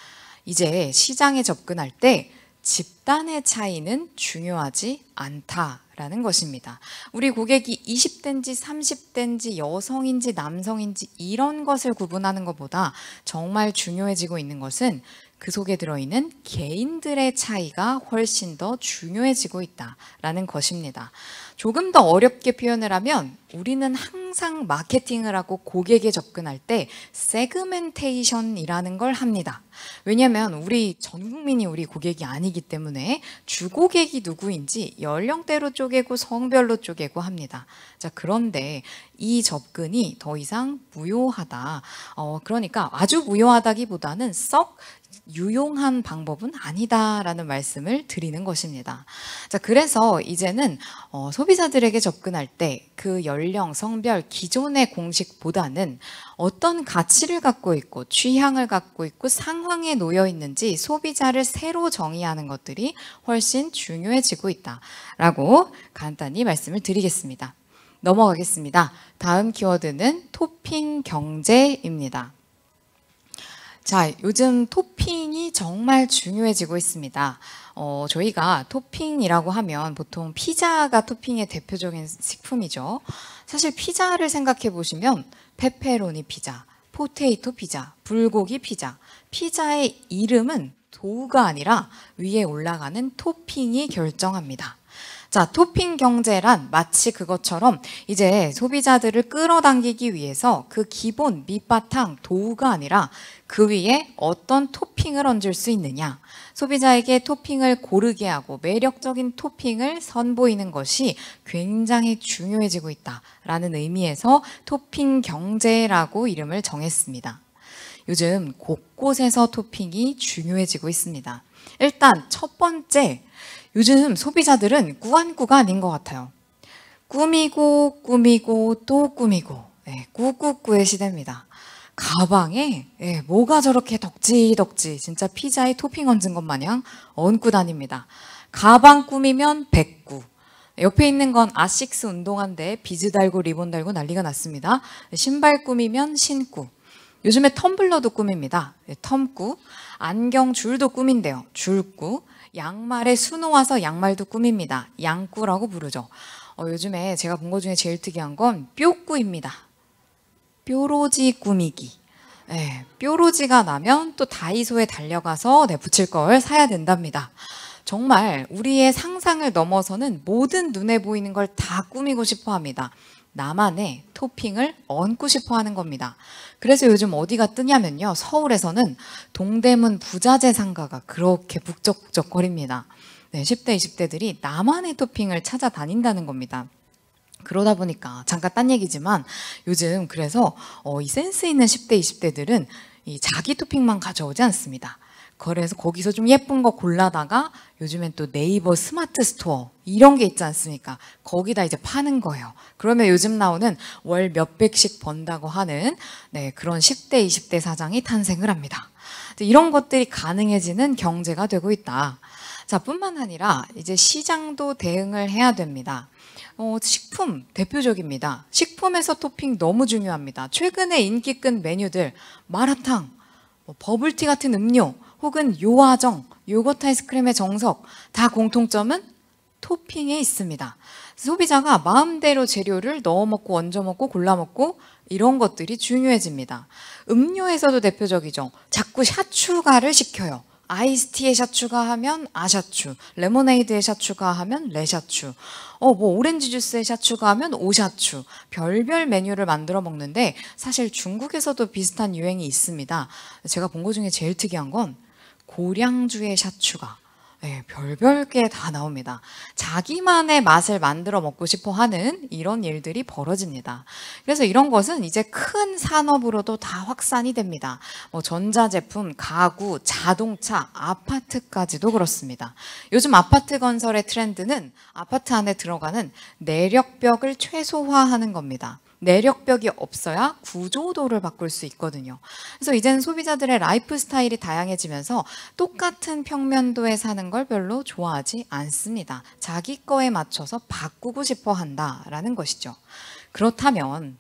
이제 시장에 접근할 때 집단의 차이는 중요하지 않다라는 것입니다. 우리 고객이 20대인지 30대인지 여성인지 남성인지 이런 것을 구분하는 것보다 정말 중요해지고 있는 것은 그 속에 들어있는 개인들의 차이가 훨씬 더 중요해지고 있다라는 것입니다. 조금 더 어렵게 표현을 하면 우리는 항상 마케팅을 하고 고객에 접근할 때 세그멘테이션이라는 걸 합니다. 왜냐하면 우리 전 국민이 우리 고객이 아니기 때문에 주고객이 누구인지 연령대로 쪼개고 성별로 쪼개고 합니다. 자, 그런데 이 접근이 더 이상 무효하다. 그러니까 아주 무효하다기보다는 썩 유용한 방법은 아니다라는 말씀을 드리는 것입니다. 자, 그래서 이제는 소비자들에게 접근할 때 그 연령, 성별, 기존의 공식보다는 어떤 가치를 갖고 있고 취향을 갖고 있고 상황에 놓여 있는지 소비자를 새로 정의하는 것들이 훨씬 중요해지고 있다라고 간단히 말씀을 드리겠습니다. 넘어가겠습니다. 다음 키워드는 토핑 경제입니다. 자, 요즘 토핑이 정말 중요해지고 있습니다. 저희가 토핑이라고 하면 보통 피자가 토핑의 대표적인 식품이죠. 사실 피자를 생각해 보시면 페페로니 피자, 포테이토 피자, 불고기 피자, 피자의 이름은 도우가 아니라 위에 올라가는 토핑이 결정합니다. 자, 토핑 경제란 마치 그것처럼 이제 소비자들을 끌어당기기 위해서 그 기본 밑바탕 도우가 아니라 그 위에 어떤 토핑을 얹을 수 있느냐, 소비자에게 토핑을 고르게 하고 매력적인 토핑을 선보이는 것이 굉장히 중요해지고 있다라는 의미에서 토핑 경제라고 이름을 정했습니다. 요즘 곳곳에서 토핑이 중요해지고 있습니다. 일단 첫 번째, 요즘 소비자들은 꾸안꾸가 아닌 것 같아요. 꾸미고 꾸미고 또 꾸미고, 꾸꾸꾸의 시대입니다. 가방에 뭐가 저렇게 덕지덕지 진짜 피자에 토핑 얹은 것 마냥 얹고 다닙니다. 가방 꾸미면 백구, 옆에 있는 건 아식스 운동화인데 비즈 달고 리본 달고 난리가 났습니다. 신발 꾸미면 신꾸, 요즘에 텀블러도 꾸밉니다. 텀꾸, 안경 줄도 꾸민대요. 줄꾸, 양말에 수놓 와서 양말도 꾸밉니다. 양꾸라고 부르죠. 요즘에 제가 본 것 중에 제일 특이한 건 뾰꾸입니다. 뾰로지 꾸미기. 뾰로지가 나면 또 다이소에 달려가서 붙일 걸 사야 된답니다. 정말 우리의 상상을 넘어서는 모든 눈에 보이는 걸 다 꾸미고 싶어 합니다. 나만의 토핑을 얹고 싶어 하는 겁니다. 그래서 요즘 어디가 뜨냐면요, 서울에서는 동대문 부자재 상가가 그렇게 북적북적거립니다. 10대, 20대들이 나만의 토핑을 찾아다닌다는 겁니다. 그러다 보니까 잠깐 딴 얘기지만 요즘 그래서 이 센스 있는 10대, 20대들은 이 자기 토핑만 가져오지 않습니다. 그래서 거기서 좀 예쁜 거 골라다가 요즘엔 또 네이버 스마트 스토어 이런 게 있지 않습니까? 거기다 이제 파는 거예요. 그러면 요즘 나오는 월 몇백씩 번다고 하는 그런 10대, 20대 사장이 탄생을 합니다. 이런 것들이 가능해지는 경제가 되고 있다. 자, 뿐만 아니라 이제 시장도 대응을 해야 됩니다. 식품 대표적입니다. 식품에서 토핑 너무 중요합니다. 최근에 인기 끈 메뉴들, 마라탕, 버블티 같은 음료, 혹은 요아정, 요거트 아이스크림의 정석, 다 공통점은 토핑에 있습니다. 소비자가 마음대로 재료를 넣어 먹고 얹어 먹고 골라 먹고 이런 것들이 중요해집니다. 음료에서도 대표적이죠. 자꾸 샷 추가를 시켜요. 아이스티에 샷 추가하면 아샷추, 레모네이드에 샷 추가하면 레샷추, 오렌지 주스에 샷 추가하면 오샷추, 별별 메뉴를 만들어 먹는데 사실 중국에서도 비슷한 유행이 있습니다. 제가 본 것 중에 제일 특이한 건 고량주에 샷 추가. 별별 게 다 나옵니다. 자기만의 맛을 만들어 먹고 싶어 하는 이런 일들이 벌어집니다. 그래서 이런 것은 이제 큰 산업으로도 다 확산이 됩니다. 전자제품, 가구, 자동차, 아파트까지도 그렇습니다. 요즘 아파트 건설의 트렌드는 아파트 안에 들어가는 내력벽을 최소화하는 겁니다. 내력벽이 없어야 구조도를 바꿀 수 있거든요. 그래서 이제는 소비자들의 라이프 스타일이 다양해지면서 똑같은 평면도에 사는 걸 별로 좋아하지 않습니다. 자기 거에 맞춰서 바꾸고 싶어 한다라는 것이죠. 그렇다면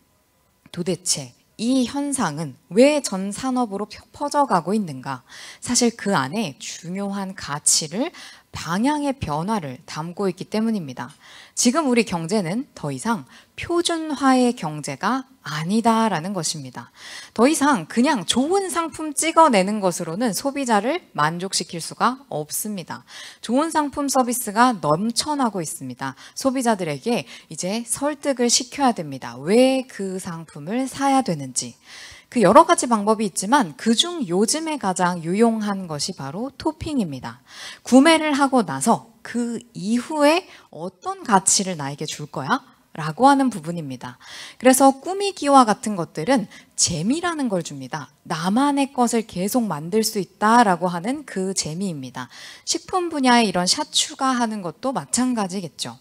도대체 이 현상은 왜 전 산업으로 퍼져가고 있는가? 사실 그 안에 중요한 가치를 방향의 변화를 담고 있기 때문입니다. 지금 우리 경제는 더 이상 표준화의 경제가 아니다라는 것입니다. 더 이상 그냥 좋은 상품 찍어내는 것으로는 소비자를 만족시킬 수가 없습니다. 좋은 상품 서비스가 넘쳐나고 있습니다. 소비자들에게 이제 설득을 시켜야 됩니다. 왜 그 상품을 사야 되는지. 그 여러 가지 방법이 있지만 그중 요즘에 가장 유용한 것이 바로 토핑입니다. 구매를 하고 나서 그 이후에 어떤 가치를 나에게 줄 거야? 라고 하는 부분입니다. 그래서 꾸미기와 같은 것들은 재미라는 걸 줍니다. 나만의 것을 계속 만들 수 있다라고 하는 그 재미입니다. 식품 분야에 이런 샷 추가하는 것도 마찬가지겠죠.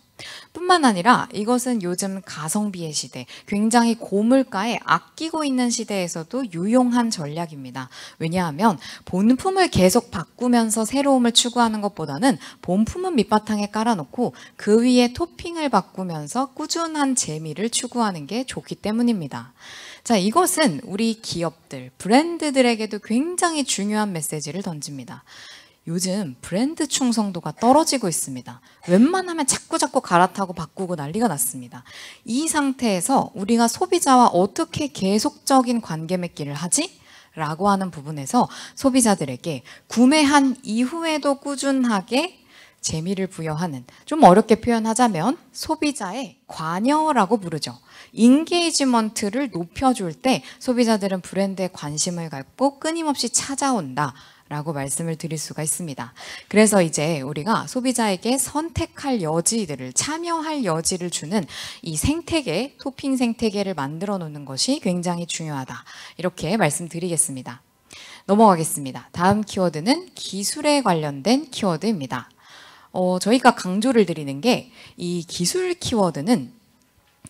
뿐만 아니라 이것은 요즘 가성비의 시대, 굉장히 고물가에 아끼고 있는 시대에서도 유용한 전략입니다. 왜냐하면 본품을 계속 바꾸면서 새로움을 추구하는 것보다는 본품은 밑바탕에 깔아놓고 그 위에 토핑을 바꾸면서 꾸준한 재미를 추구하는 게 좋기 때문입니다. 자, 이것은 우리 기업들, 브랜드들에게도 굉장히 중요한 메시지를 던집니다. 요즘 브랜드 충성도가 떨어지고 있습니다. 웬만하면 자꾸 갈아타고 바꾸고 난리가 났습니다. 이 상태에서 우리가 소비자와 어떻게 계속적인 관계 맺기를 하지? 라고 하는 부분에서 소비자들에게 구매한 이후에도 꾸준하게 재미를 부여하는, 좀 어렵게 표현하자면 소비자의 관여라고 부르죠. 인게이지먼트를 높여줄 때 소비자들은 브랜드에 관심을 갖고 끊임없이 찾아온다 라고 말씀을 드릴 수가 있습니다. 그래서 이제 우리가 소비자에게 선택할 여지들을, 참여할 여지를 주는 이 생태계, 토핑 생태계를 만들어 놓는 것이 굉장히 중요하다. 이렇게 말씀드리겠습니다. 넘어가겠습니다. 다음 키워드는 기술에 관련된 키워드입니다. 저희가 강조를 드리는 게 이 기술 키워드는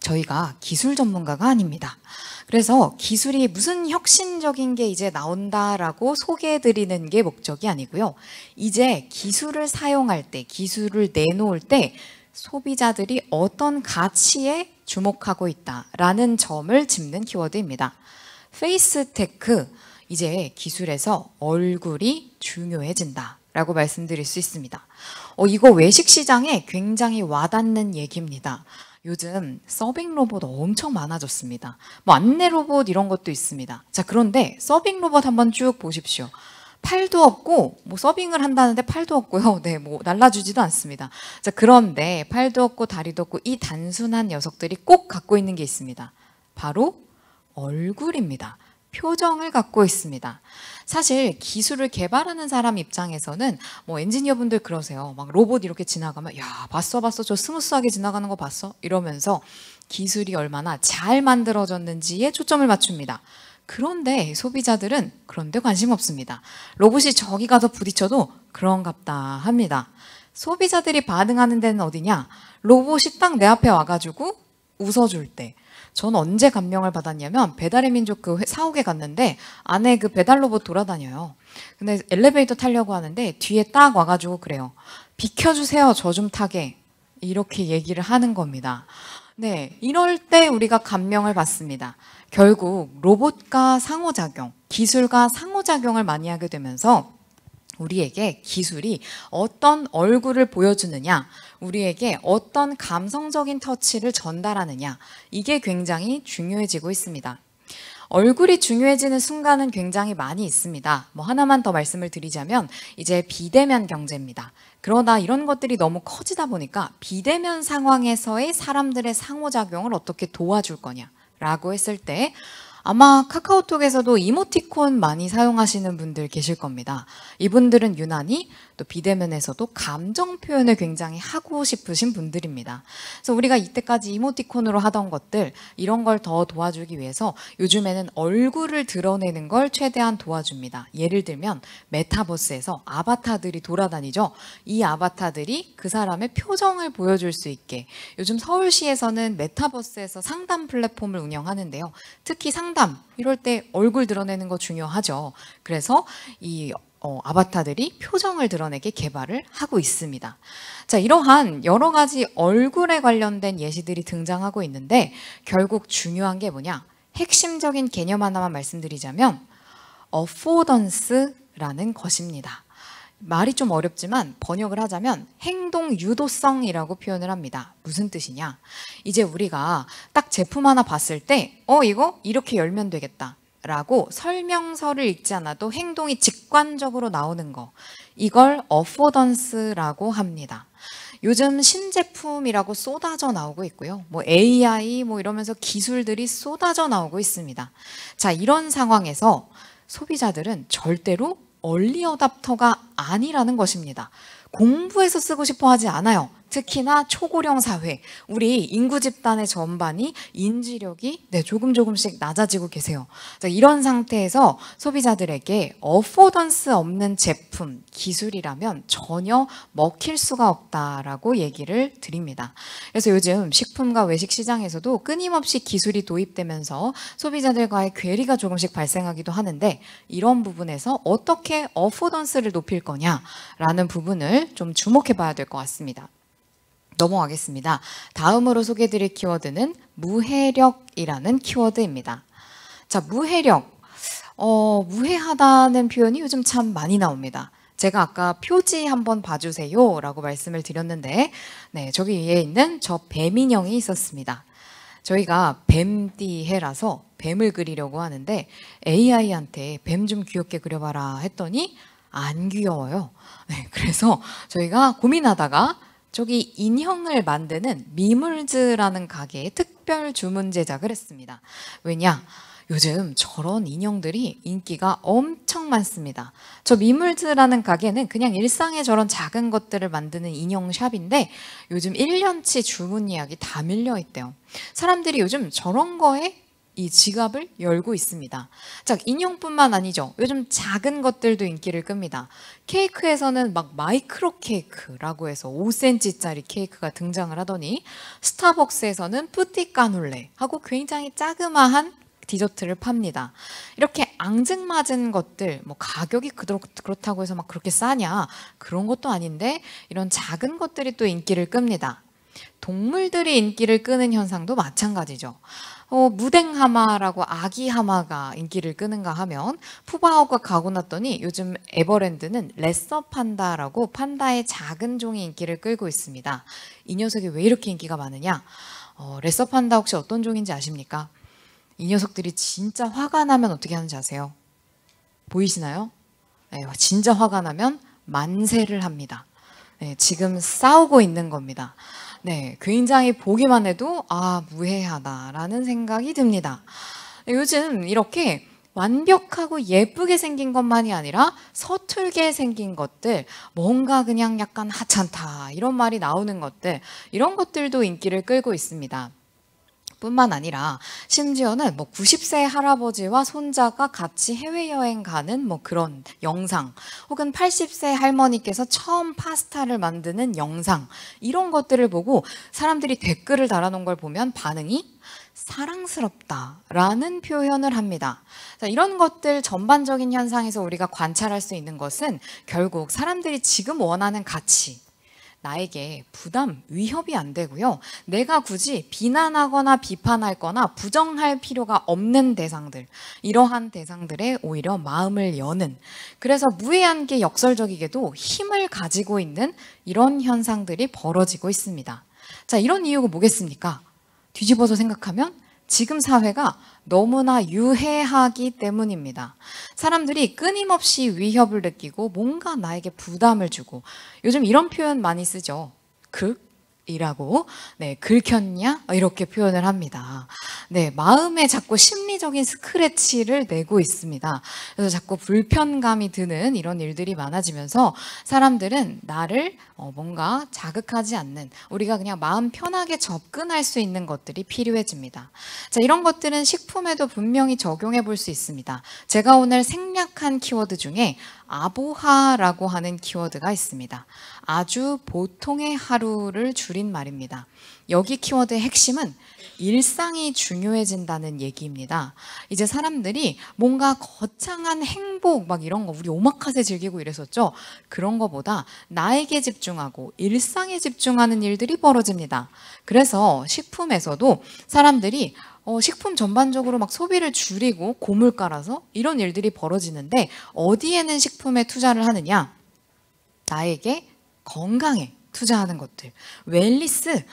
저희가 기술 전문가가 아닙니다. 그래서 기술이 무슨 혁신적인 게 이제 나온다라고 소개해드리는 게 목적이 아니고요. 이제 기술을 사용할 때, 기술을 내놓을 때 소비자들이 어떤 가치에 주목하고 있다라는 점을 짚는 키워드입니다. 페이스테크, 이제 기술에서 얼굴이 중요해진다라고 말씀드릴 수 있습니다. 이거 외식 시장에 굉장히 와닿는 얘기입니다. 요즘 서빙 로봇 엄청 많아졌습니다. 뭐 안내 로봇 이런 것도 있습니다. 자, 그런데 서빙 로봇 한번 쭉 보십시오. 팔도 없고 뭐 서빙을 한다는데 팔도 없고요. 네, 뭐 날라주지도 않습니다. 자, 그런데 팔도 없고 다리도 없고 이 단순한 녀석들이 꼭 갖고 있는 게 있습니다. 바로 얼굴입니다. 표정을 갖고 있습니다. 사실 기술을 개발하는 사람 입장에서는 뭐 엔지니어분들 그러세요. 막 로봇 이렇게 지나가면 야, 봤어 저 스무스하게 지나가는 거 봤어? 이러면서 기술이 얼마나 잘 만들어졌는지에 초점을 맞춥니다. 그런데 소비자들은 그런데 관심 없습니다. 로봇이 저기 가서 부딪혀도 그런갑다 합니다. 소비자들이 반응하는 데는 어디냐? 로봇이 딱 내 앞에 와가지고 웃어줄 때. 전 언제 감명을 받았냐면 배달의 민족 그 사옥에 갔는데 안에 그 배달 로봇 돌아다녀요. 근데 엘리베이터 타려고 하는데 뒤에 딱 와가지고 그래요. 비켜주세요, 저 좀 타게. 이렇게 얘기를 하는 겁니다. 네, 이럴 때 우리가 감명을 받습니다. 결국 로봇과 상호작용, 기술과 상호작용을 많이 하게 되면서 우리에게 기술이 어떤 얼굴을 보여주느냐, 우리에게 어떤 감성적인 터치를 전달하느냐, 이게 굉장히 중요해지고 있습니다. 얼굴이 중요해지는 순간은 굉장히 많이 있습니다. 뭐 하나만 더 말씀을 드리자면 이제 비대면 경제입니다. 그러나 이런 것들이 너무 커지다 보니까 비대면 상황에서의 사람들의 상호작용을 어떻게 도와줄 거냐라고 했을 때 아마 카카오톡에서도 이모티콘 많이 사용하시는 분들 계실 겁니다. 이분들은 유난히 또 비대면에서도 감정 표현을 굉장히 하고 싶으신 분들입니다. 그래서 우리가 이때까지 이모티콘으로 하던 것들, 이런 걸 더 도와주기 위해서 요즘에는 얼굴을 드러내는 걸 최대한 도와줍니다. 예를 들면 메타버스에서 아바타들이 돌아다니죠. 이 아바타들이 그 사람의 표정을 보여줄 수 있게, 요즘 서울시에서는 메타버스에서 상담 플랫폼을 운영하는데요. 특히 상담, 이럴 때 얼굴 드러내는 거 중요하죠. 그래서 이 아바타들이 표정을 드러내게 개발을 하고 있습니다. 자, 이러한 여러 가지 얼굴에 관련된 예시들이 등장하고 있는데 결국 중요한 게 뭐냐? 핵심적인 개념 하나만 말씀드리자면 affordance라는 것입니다. 말이 좀 어렵지만 번역을 하자면 행동 유도성이라고 표현을 합니다. 무슨 뜻이냐? 이제 우리가 딱 제품 하나 봤을 때 이거 이렇게 열면 되겠다 라고 설명서를 읽지 않아도 행동이 직관적으로 나오는 거, 이걸 affordance라고 합니다. 요즘 신제품이라고 쏟아져 나오고 있고요. 뭐 AI 뭐 이러면서 기술들이 쏟아져 나오고 있습니다. 자, 이런 상황에서 소비자들은 절대로 얼리 어답터가 아니라는 것입니다. 공부해서 쓰고 싶어 하지 않아요. 특히나 초고령 사회, 우리 인구 집단의 전반이 인지력이 조금씩 낮아지고 계세요. 자, 이런 상태에서 소비자들에게 어포던스 없는 제품, 기술이라면 전혀 먹힐 수가 없다라고 얘기를 드립니다. 그래서 요즘 식품과 외식 시장에서도 끊임없이 기술이 도입되면서 소비자들과의 괴리가 조금씩 발생하기도 하는데, 이런 부분에서 어떻게 어포던스를 높일 거냐라는 부분을 좀 주목해 봐야 될 것 같습니다. 넘어가겠습니다. 다음으로 소개해드릴 키워드는 무해력이라는 키워드입니다. 자, 무해력. 무해하다는 표현이 요즘 참 많이 나옵니다. 제가 아까 표지 한번 봐주세요 라고 말씀을 드렸는데, 네, 저기 위에 있는 저 뱀 인형이 있었습니다. 저희가 뱀띠해라서 뱀을 그리려고 하는데 AI한테 뱀 좀 귀엽게 그려봐라 했더니 안 귀여워요. 네, 그래서 저희가 고민하다가 저기 인형을 만드는 미물즈라는 가게에 특별 주문 제작을 했습니다. 왜냐? 요즘 저런 인형들이 인기가 엄청 많습니다. 저 미물즈라는 가게는 그냥 일상의 저런 작은 것들을 만드는 인형 샵인데 요즘 1년치 주문 예약이 다 밀려 있대요. 사람들이 요즘 저런 거에 이 지갑을 열고 있습니다. 자, 인형뿐만 아니죠. 요즘 작은 것들도 인기를 끕니다. 케이크에서는 막 마이크로 케이크라고 해서 5cm짜리 케이크가 등장을 하더니 스타벅스에서는 뿌띠 까눌레 하고 굉장히 자그마한 디저트를 팝니다. 이렇게 앙증맞은 것들, 뭐 가격이 그렇다고 해서 막 그렇게 싸냐? 그런 것도 아닌데 이런 작은 것들이 또 인기를 끕니다. 동물들이 인기를 끄는 현상도 마찬가지죠. 무댕하마라고 아기 하마가 인기를 끄는가 하면 푸바오가 가고 났더니 요즘 에버랜드는 레서 판다라고 판다의 작은 종이 인기를 끌고 있습니다. 이 녀석이 왜 이렇게 인기가 많으냐? 레서 판다 혹시 어떤 종인지 아십니까? 이 녀석들이 진짜 화가 나면 어떻게 하는지 아세요? 보이시나요? 네, 진짜 화가 나면 만세를 합니다. 네, 지금 싸우고 있는 겁니다. 네, 굉장히 보기만 해도 무해하다라는 생각이 듭니다. 요즘 이렇게 완벽하고 예쁘게 생긴 것만이 아니라 서툴게 생긴 것들, 뭔가 그냥 약간 하찮다 이런 말이 나오는 것들, 이런 것들도 인기를 끌고 있습니다. 뿐만 아니라 심지어는 90세 할아버지와 손자가 같이 해외여행 가는 그런 영상, 혹은 80세 할머니께서 처음 파스타를 만드는 영상, 이런 것들을 보고 사람들이 댓글을 달아놓은 걸 보면 반응이 사랑스럽다라는 표현을 합니다. 자, 이런 것들 전반적인 현상에서 우리가 관찰할 수 있는 것은 결국 사람들이 지금 원하는 가치, 나에게 부담, 위협이 안 되고요. 내가 굳이 비난하거나 비판할 거나 부정할 필요가 없는 대상들, 이러한 대상들에 오히려 마음을 여는, 그래서 무해한 게 역설적이게도 힘을 가지고 있는 이런 현상들이 벌어지고 있습니다. 자, 이런 이유가 뭐겠습니까? 뒤집어서 생각하면 지금 사회가 너무나 유해하기 때문입니다. 사람들이 끊임없이 위협을 느끼고 뭔가 나에게 부담을 주고, 요즘 이런 표현 많이 쓰죠. 이라고, 네, 긁혔냐? 이렇게 표현을 합니다. 네, 마음에 자꾸 심리적인 스크래치를 내고 있습니다. 그래서 자꾸 불편감이 드는 이런 일들이 많아지면서 사람들은 나를 뭔가 자극하지 않는, 우리가 그냥 마음 편하게 접근할 수 있는 것들이 필요해집니다. 자, 이런 것들은 식품에도 분명히 적용해 볼 수 있습니다. 제가 오늘 생략한 키워드 중에 아보하라고 하는 키워드가 있습니다. 아주 보통의 하루를 줄인 말입니다. 여기 키워드의 핵심은 일상이 중요해진다는 얘기입니다. 이제 사람들이 뭔가 거창한 행복 이런 거, 우리 오마카세 즐기고 이랬었죠. 그런 거보다 나에게 집중하고 일상에 집중하는 일들이 벌어집니다. 그래서 식품에서도 사람들이 식품 전반적으로 막 소비를 줄이고 고물가라서 이런 일들이 벌어지는데 어디에는 식품에 투자를 하느냐? 나에게 건강에 투자하는 것들, 웰니스,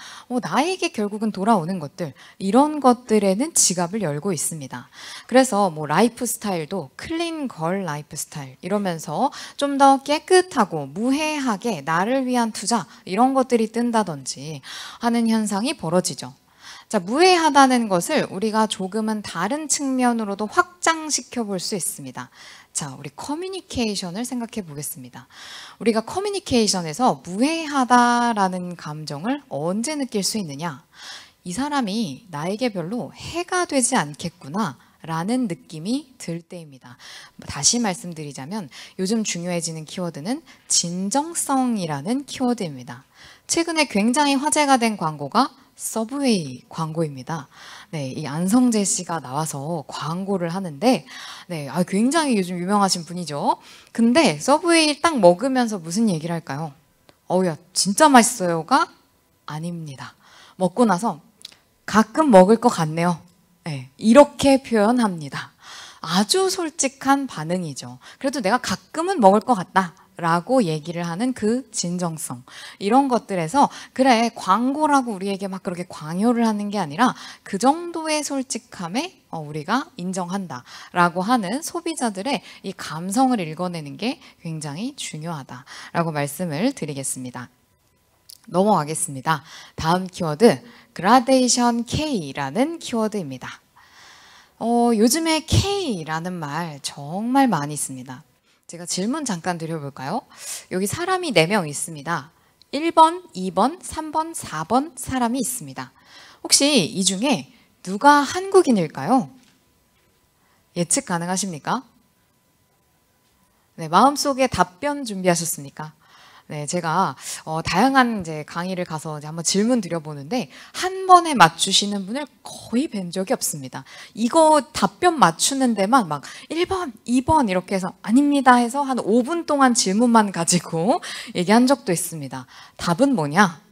나에게 결국은 돌아오는 것들, 이런 것들에는 지갑을 열고 있습니다. 그래서 뭐 라이프 스타일도 클린 걸 라이프 스타일 이러면서 좀 더 깨끗하고 무해하게 나를 위한 투자 이런 것들이 뜬다든지 하는 현상이 벌어지죠. 자, 무해하다는 것을 우리가 조금은 다른 측면으로도 확장시켜 볼 수 있습니다. 자, 우리 커뮤니케이션을 생각해 보겠습니다. 우리가 커뮤니케이션에서 무해하다라는 감정을 언제 느낄 수 있느냐? 이 사람이 나에게 별로 해가 되지 않겠구나 라는 느낌이 들 때입니다. 다시 말씀드리자면 요즘 중요해지는 키워드는 진정성이라는 키워드입니다. 최근에 굉장히 화제가 된 광고가 서브웨이 광고입니다. 네, 이 안성재 씨가 나와서 광고를 하는데, 네, 굉장히 요즘 유명하신 분이죠. 근데 서브웨이 딱 먹으면서 무슨 얘기를 할까요? 야, 진짜 맛있어요가 아닙니다. 먹고 나서 가끔 먹을 것 같네요. 네, 이렇게 표현합니다. 아주 솔직한 반응이죠. 그래도 내가 가끔은 먹을 것 같다. 라고 얘기를 하는 그 진정성, 이런 것들에서 그래, 광고라고 우리에게 막 그렇게 강요를 하는 게 아니라 그 정도의 솔직함에 우리가 인정한다 라고 하는 소비자들의 이 감성을 읽어내는 게 굉장히 중요하다라고 말씀을 드리겠습니다. 넘어가겠습니다. 다음 키워드, 그라데이션 K라는 키워드입니다. 요즘에 K라는 말 정말 많이 씁니다. 제가 질문 잠깐 드려볼까요? 여기 사람이 4명 있습니다. 1번, 2번, 3번, 4번 사람이 있습니다. 혹시 이 중에 누가 한국인일까요? 예측 가능하십니까? 네, 마음속에 답변 준비하셨습니까? 네, 제가 다양한 이제 강의를 가서 이제 한번 질문 드려보는데 한 번에 맞추시는 분을 거의 뵌 적이 없습니다. 이거 답변 맞추는 데만 막 1번, 2번 이렇게 해서 아닙니다 해서 한 5분 동안 질문만 가지고 얘기한 적도 있습니다. 답은 뭐냐?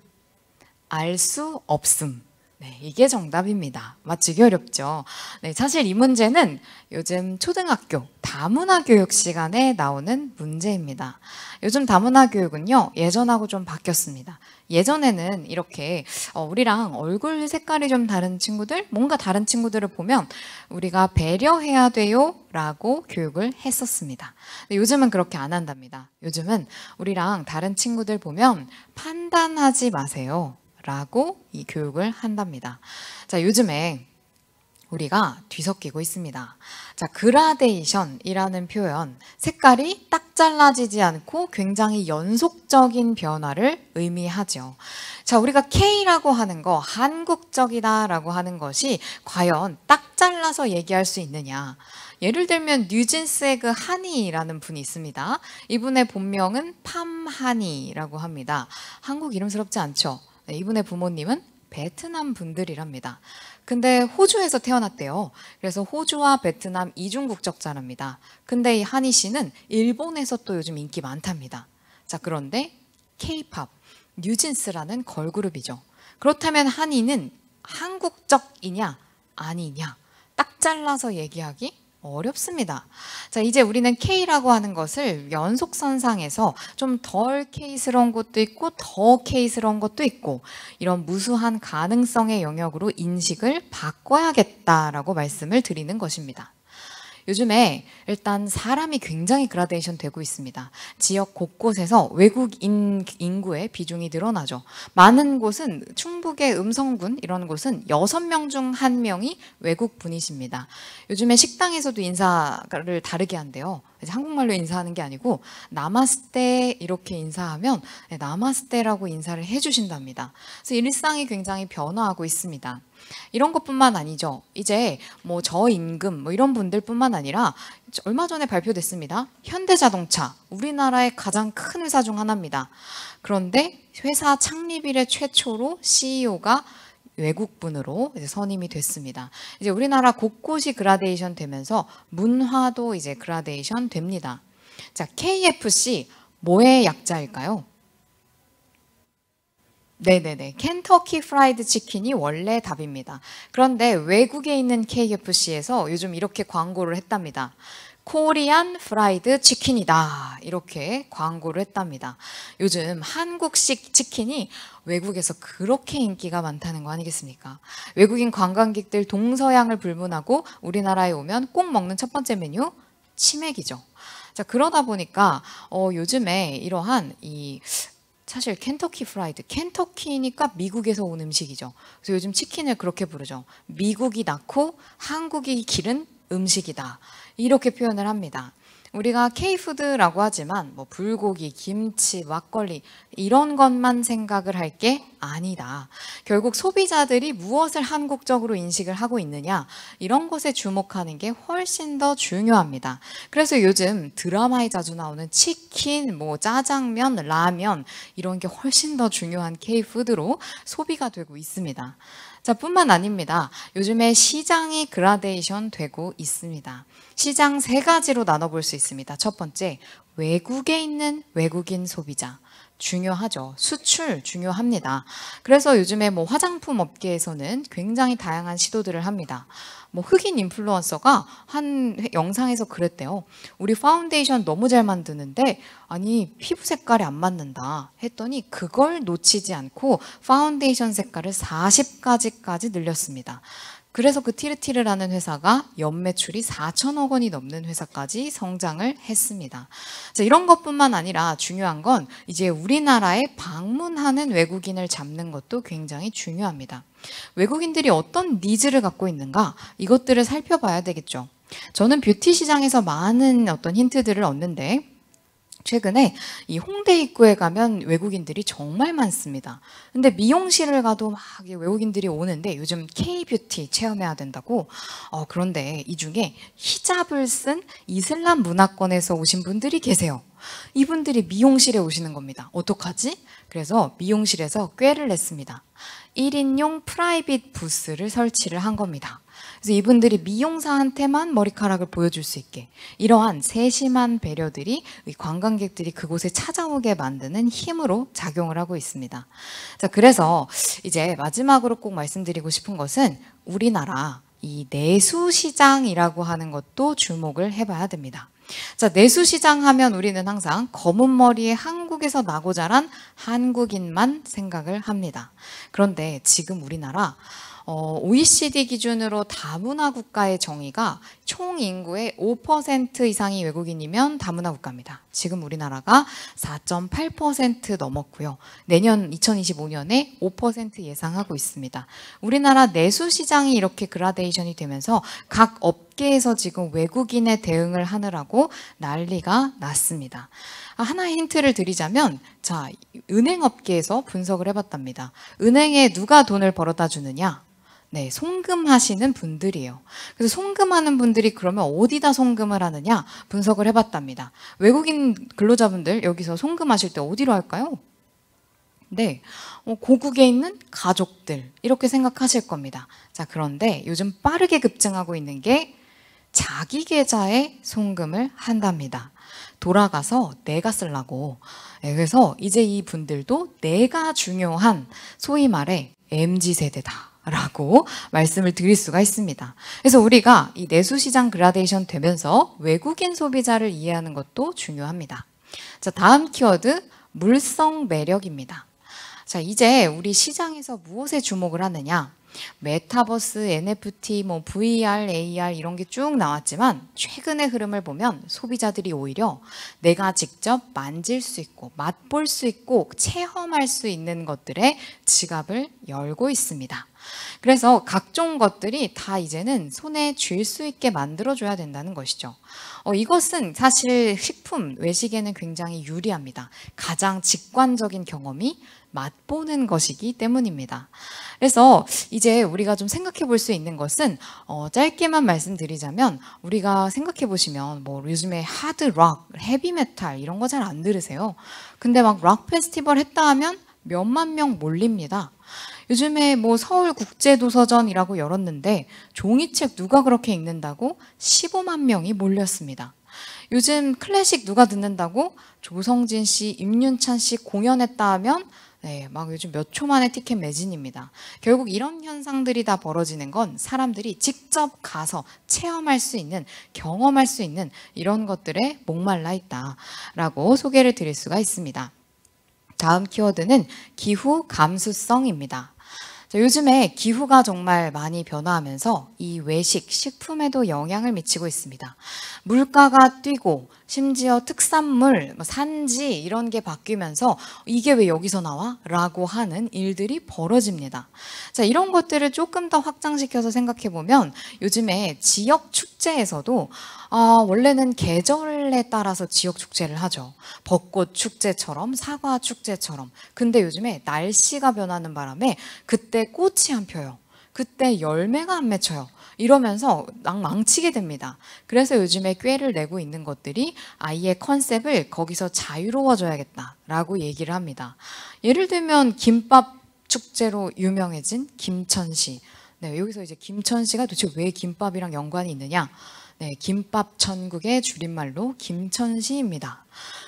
알 수 없음. 네, 이게 정답입니다. 맞추기 어렵죠. 네, 사실 이 문제는 요즘 초등학교 다문화 교육 시간에 나오는 문제입니다. 요즘 다문화 교육은요, 예전하고 좀 바뀌었습니다. 예전에는 이렇게 우리랑 얼굴 색깔이 좀 다른 친구들, 뭔가 다른 친구들을 보면 우리가 배려해야 돼요 라고 교육을 했었습니다. 근데 요즘은 그렇게 안 한답니다. 요즘은 우리랑 다른 친구들 보면 판단하지 마세요 라고 이 교육을 한답니다. 자, 요즘에 우리가 뒤섞이고 있습니다. 자, 그라데이션이라는 표현, 색깔이 딱 잘라지지 않고 굉장히 연속적인 변화를 의미하죠. 자, 우리가 K라고 하는 거, 한국적이다라고 하는 것이 과연 딱 잘라서 얘기할 수 있느냐? 예를 들면 뉴진스의 그 한이라는 분이 있습니다. 이분의 본명은 팜한이라고 합니다. 한국 이름스럽지 않죠? 네, 이분의 부모님은 베트남 분들이랍니다. 근데 호주에서 태어났대요. 그래서 호주와 베트남 이중 국적자랍니다. 근데 이 한이 씨는 일본에서 또 요즘 인기 많답니다. 자, 그런데 K-팝, 뉴진스라는 걸그룹이죠. 그렇다면 한이는 한국적이냐 아니냐 딱 잘라서 얘기하기 어렵습니다. 자, 이제 우리는 K라고 하는 것을 연속선상에서 좀 덜 K스러운 것도 있고 더 K스러운 것도 있고 이런 무수한 가능성의 영역으로 인식을 바꿔야겠다라고 말씀을 드리는 것입니다. 요즘에 일단 사람이 굉장히 그라데이션 되고 있습니다. 지역 곳곳에서 외국인 인구의 비중이 늘어나죠. 많은 곳은 충북의 음성군 이런 곳은 6명 중 1명이 외국 분이십니다. 요즘에 식당에서도 인사를 다르게 한대요. 이제 한국말로 인사하는 게 아니고 나마스테 이렇게 인사하면 나마스테라고 인사를 해주신답니다. 그래서 일상이 굉장히 변화하고 있습니다. 이런 것뿐만 아니죠. 이제 뭐 저임금 뭐 이런 분들뿐만 아니라 얼마 전에 발표됐습니다. 현대자동차, 우리나라의 가장 큰 회사 중 하나입니다. 그런데 회사 창립 이래 최초로 CEO가 외국분으로 이제 선임이 됐습니다. 이제 우리나라 곳곳이 그라데이션 되면서 문화도 이제 그라데이션 됩니다. 자, KFC 뭐의 약자일까요? 네네네. 켄터키 프라이드 치킨이 원래 답입니다. 그런데 외국에 있는 KFC에서 요즘 이렇게 광고를 했답니다. 코리안 프라이드 치킨이다. 이렇게 광고를 했답니다. 요즘 한국식 치킨이 외국에서 그렇게 인기가 많다는 거 아니겠습니까? 외국인 관광객들 동서양을 불문하고 우리나라에 오면 꼭 먹는 첫 번째 메뉴, 치맥이죠. 자, 그러다 보니까 요즘에 이러한 사실 켄터키 프라이드, 켄터키니까 미국에서 온 음식이죠. 그래서 요즘 치킨을 그렇게 부르죠. 미국이 낳고 한국이 기른 음식이다. 이렇게 표현을 합니다. 우리가 K푸드라고 하지만 뭐 불고기, 김치, 막걸리 이런 것만 생각을 할 게 아니다. 결국 소비자들이 무엇을 한국적으로 인식을 하고 있느냐 이런 것에 주목하는 게 훨씬 더 중요합니다. 그래서 요즘 드라마에 자주 나오는 치킨, 뭐 짜장면, 라면 이런 게 훨씬 더 중요한 K푸드로 소비가 되고 있습니다. 자, 뿐만 아닙니다. 요즘에 시장이 그라데이션 되고 있습니다. 시장 3가지로 나눠볼 수 있습니다. 첫 번째, 외국에 있는 외국인 소비자. 중요하죠. 수출 중요합니다. 그래서 요즘에 뭐 화장품 업계에서는 굉장히 다양한 시도들을 합니다. 뭐 흑인 인플루언서가 한 영상에서 그랬대요. 우리 파운데이션 너무 잘 만드는데 아니 피부 색깔이 안 맞는다 했더니 그걸 놓치지 않고 파운데이션 색깔을 40가지까지 늘렸습니다. 그래서 그 티르티르라는 회사가 연매출이 4천억 원이 넘는 회사까지 성장을 했습니다. 자, 이런 것뿐만 아니라 중요한 건 이제 우리나라에 방문하는 외국인을 잡는 것도 굉장히 중요합니다. 외국인들이 어떤 니즈를 갖고 있는가 이것들을 살펴봐야 되겠죠. 저는 뷰티 시장에서 많은 어떤 힌트들을 얻는데 최근에 이 홍대 입구에 가면 외국인들이 정말 많습니다. 근데 미용실을 가도 막 외국인들이 오는데 요즘 K-뷰티 체험해야 된다고. 그런데 이 중에 히잡을 쓴 이슬람 문화권에서 오신 분들이 계세요. 이분들이 미용실에 오시는 겁니다. 어떡하지? 그래서 미용실에서 꾀를 냈습니다. 1인용 프라이빗 부스를 설치를 한 겁니다. 그래서 이분들이 미용사한테만 머리카락을 보여줄 수 있게 이러한 세심한 배려들이 관광객들이 그곳에 찾아오게 만드는 힘으로 작용을 하고 있습니다. 자, 그래서 이제 마지막으로 꼭 말씀드리고 싶은 것은 우리나라 이 내수시장이라고 하는 것도 주목을 해봐야 됩니다. 자, 내수시장 하면 우리는 항상 검은 머리에 한국에서 나고 자란 한국인만 생각을 합니다. 그런데 지금 우리나라 OECD 기준으로 다문화 국가의 정의가 총 인구의 5% 이상이 외국인이면 다문화 국가입니다. 지금 우리나라가 4.8% 넘었고요. 내년 2025년에 5% 예상하고 있습니다. 우리나라 내수 시장이 이렇게 그라데이션이 되면서 각 업계에서 지금 외국인에 대응을 하느라고 난리가 났습니다. 하나의 힌트를 드리자면 자, 은행 업계에서 분석을 해봤답니다. 은행에 누가 돈을 벌어다 주느냐? 네, 송금하시는 분들이에요. 그래서 송금하는 분들이 그러면 어디다 송금을 하느냐 분석을 해봤답니다. 외국인 근로자분들 여기서 송금하실 때 어디로 할까요? 네, 고국에 있는 가족들 이렇게 생각하실 겁니다. 자, 그런데 요즘 빠르게 급증하고 있는 게 자기 계좌에 송금을 한답니다. 돌아가서 내가 쓰려고. 네, 그래서 이제 이 분들도 내가 중요한 소위 말해 MZ세대다. 라고 말씀을 드릴 수가 있습니다. 그래서 우리가 이 내수시장 그라데이션 되면서 외국인 소비자를 이해하는 것도 중요합니다. 자, 다음 키워드 물성 매력입니다. 자, 이제 우리 시장에서 무엇에 주목을 하느냐? 메타버스, NFT, 뭐 VR, AR 이런 게 쭉 나왔지만 최근의 흐름을 보면 소비자들이 오히려 내가 직접 만질 수 있고 맛볼 수 있고 체험할 수 있는 것들에 지갑을 열고 있습니다. 그래서 각종 것들이 다 이제는 손에 쥘 수 있게 만들어줘야 된다는 것이죠. 이것은 사실 식품, 외식에는 굉장히 유리합니다. 가장 직관적인 경험이 맛보는 것이기 때문입니다. 그래서 이제 우리가 좀 생각해 볼 수 있는 것은 짧게만 말씀드리자면 우리가 생각해 보시면 뭐 요즘에 하드 락, 헤비 메탈 이런 거 잘 안 들으세요. 근데 막 락 페스티벌 했다 하면 몇만 명 몰립니다. 요즘에 뭐 서울국제도서전이라고 열었는데 종이책 누가 그렇게 읽는다고 15만 명이 몰렸습니다. 요즘 클래식 누가 듣는다고? 조성진 씨, 임윤찬 씨 공연했다 하면 네, 막 요즘 몇 초 만에 티켓 매진입니다. 결국 이런 현상들이 다 벌어지는 건 사람들이 직접 가서 체험할 수 있는, 경험할 수 있는 이런 것들에 목말라 있다라고 소개를 드릴 수가 있습니다. 다음 키워드는 기후 감수성입니다. 자, 요즘에 기후가 정말 많이 변화하면서 이 외식, 식품에도 영향을 미치고 있습니다. 물가가 뛰고 심지어 특산물, 산지 이런 게 바뀌면서 이게 왜 여기서 나와? 라고 하는 일들이 벌어집니다. 자, 이런 것들을 조금 더 확장시켜서 생각해 보면 요즘에 지역 축제에서도 원래는 계절에 따라서 지역 축제를 하죠. 벚꽃 축제처럼 사과 축제처럼. 근데 요즘에 날씨가 변하는 바람에 그때 꽃이 안 펴요. 그때 열매가 안 맺혀요. 이러면서 망치게 됩니다. 그래서 요즘에 꾀를 내고 있는 것들이 아이의 컨셉을 거기서 자유로워져야겠다라고 얘기를 합니다. 예를 들면 김밥 축제로 유명해진 김천시. 네, 여기서 이제 김천시가 도대체 왜 김밥이랑 연관이 있느냐? 네, 김밥 천국의 줄임말로 김천시입니다.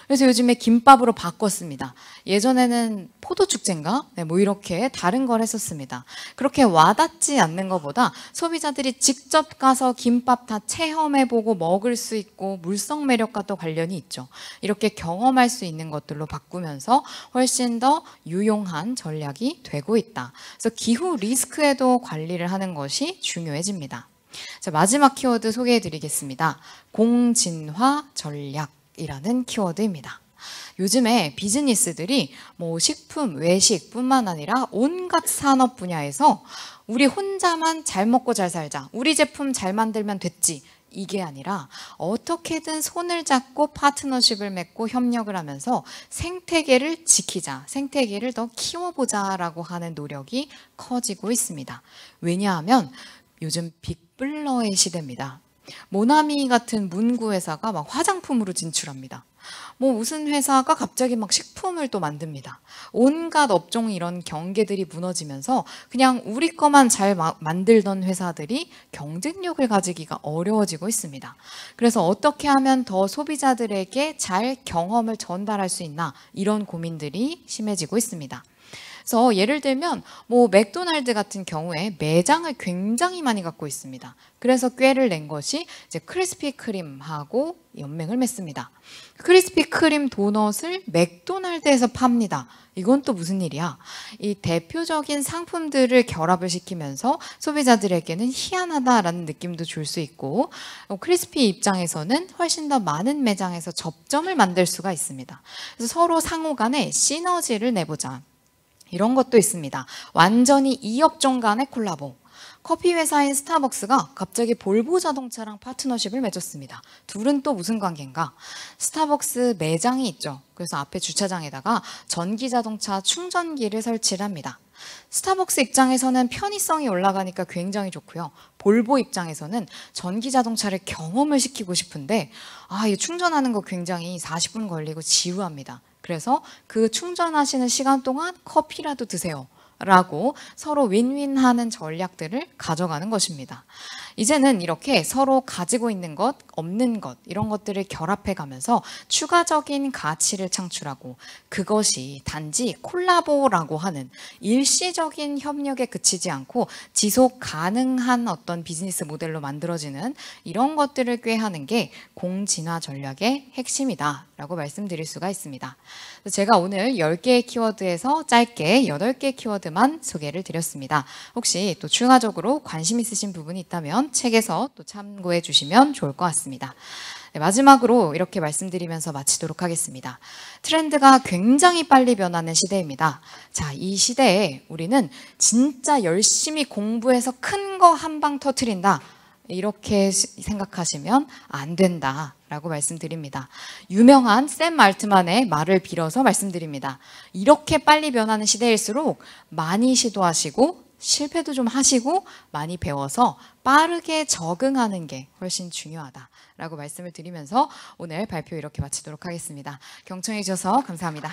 그래서 요즘에 김밥으로 바꿨습니다. 예전에는 포도축제인가? 네, 뭐 이렇게 다른 걸 했었습니다. 그렇게 와닿지 않는 것보다 소비자들이 직접 가서 김밥 다 체험해보고 먹을 수 있고 물성 매력과 또 관련이 있죠. 이렇게 경험할 수 있는 것들로 바꾸면서 훨씬 더 유용한 전략이 되고 있다. 그래서 기후 리스크에도 관리를 하는 것이 중요해집니다. 자, 마지막 키워드 소개해 드리겠습니다. 공진화 전략이라는 키워드입니다. 요즘에 비즈니스들이 뭐 식품, 외식뿐만 아니라 온갖 산업 분야에서 우리 혼자만 잘 먹고 잘 살자, 우리 제품 잘 만들면 됐지, 이게 아니라 어떻게든 손을 잡고 파트너십을 맺고 협력을 하면서 생태계를 지키자, 생태계를 더 키워보자라고 하는 노력이 커지고 있습니다. 왜냐하면 요즘 빅블러의 시대입니다. 모나미 같은 문구 회사가 막 화장품으로 진출합니다. 뭐 무슨 회사가 갑자기 막 식품을 또 만듭니다. 온갖 업종 이런 경계들이 무너지면서 그냥 우리 거만 잘 만들던 회사들이 경쟁력을 가지기가 어려워지고 있습니다. 그래서 어떻게 하면 더 소비자들에게 잘 경험을 전달할 수 있나, 이런 고민들이 심해지고 있습니다. 그래서 예를 들면 뭐 맥도날드 같은 경우에 매장을 굉장히 많이 갖고 있습니다. 그래서 꾀를 낸 것이 이제 크리스피 크림하고 연맹을 맺습니다. 크리스피 크림 도넛을 맥도날드에서 팝니다. 이건 또 무슨 일이야? 이 대표적인 상품들을 결합을 시키면서 소비자들에게는 희한하다라는 느낌도 줄 수 있고, 크리스피 입장에서는 훨씬 더 많은 매장에서 접점을 만들 수가 있습니다. 그래서 서로 상호 간에 시너지를 내보자, 이런 것도 있습니다. 완전히 이 업종 간의 콜라보. 커피 회사인 스타벅스가 갑자기 볼보 자동차랑 파트너십을 맺었습니다. 둘은 또 무슨 관계인가? 스타벅스 매장이 있죠. 그래서 앞에 주차장에다가 전기 자동차 충전기를 설치를 합니다. 스타벅스 입장에서는 편의성이 올라가니까 굉장히 좋고요. 볼보 입장에서는 전기 자동차를 경험을 시키고 싶은데 이 충전하는 거 굉장히 40분 걸리고 지루합니다. 그래서 그 충전하시는 시간 동안 커피라도 드세요 라고 서로 윈윈하는 전략들을 가져가는 것입니다. 이제는 이렇게 서로 가지고 있는 것, 없는 것, 이런 것들을 결합해 가면서 추가적인 가치를 창출하고, 그것이 단지 콜라보라고 하는 일시적인 협력에 그치지 않고 지속 가능한 어떤 비즈니스 모델로 만들어지는 이런 것들을 꾀하는 게 공진화 전략의 핵심이다 라고 말씀드릴 수가 있습니다. 제가 오늘 10개의 키워드에서 짧게 8개의 키워드만 소개를 드렸습니다. 혹시 또 추가적으로 관심 있으신 부분이 있다면 책에서 또 참고해 주시면 좋을 것 같습니다. 네, 마지막으로 이렇게 말씀드리면서 마치도록 하겠습니다. 트렌드가 굉장히 빨리 변하는 시대입니다. 자, 이 시대에 우리는 진짜 열심히 공부해서 큰 거 한 방 터트린다, 이렇게 생각하시면 안 된다라고 말씀드립니다. 유명한 샘 알트만의 말을 빌어서 말씀드립니다. 이렇게 빨리 변하는 시대일수록 많이 시도하시고 실패도 좀 하시고 많이 배워서 빠르게 적응하는 게 훨씬 중요하다라고 말씀을 드리면서 오늘 발표 이렇게 마치도록 하겠습니다. 경청해 주셔서 감사합니다.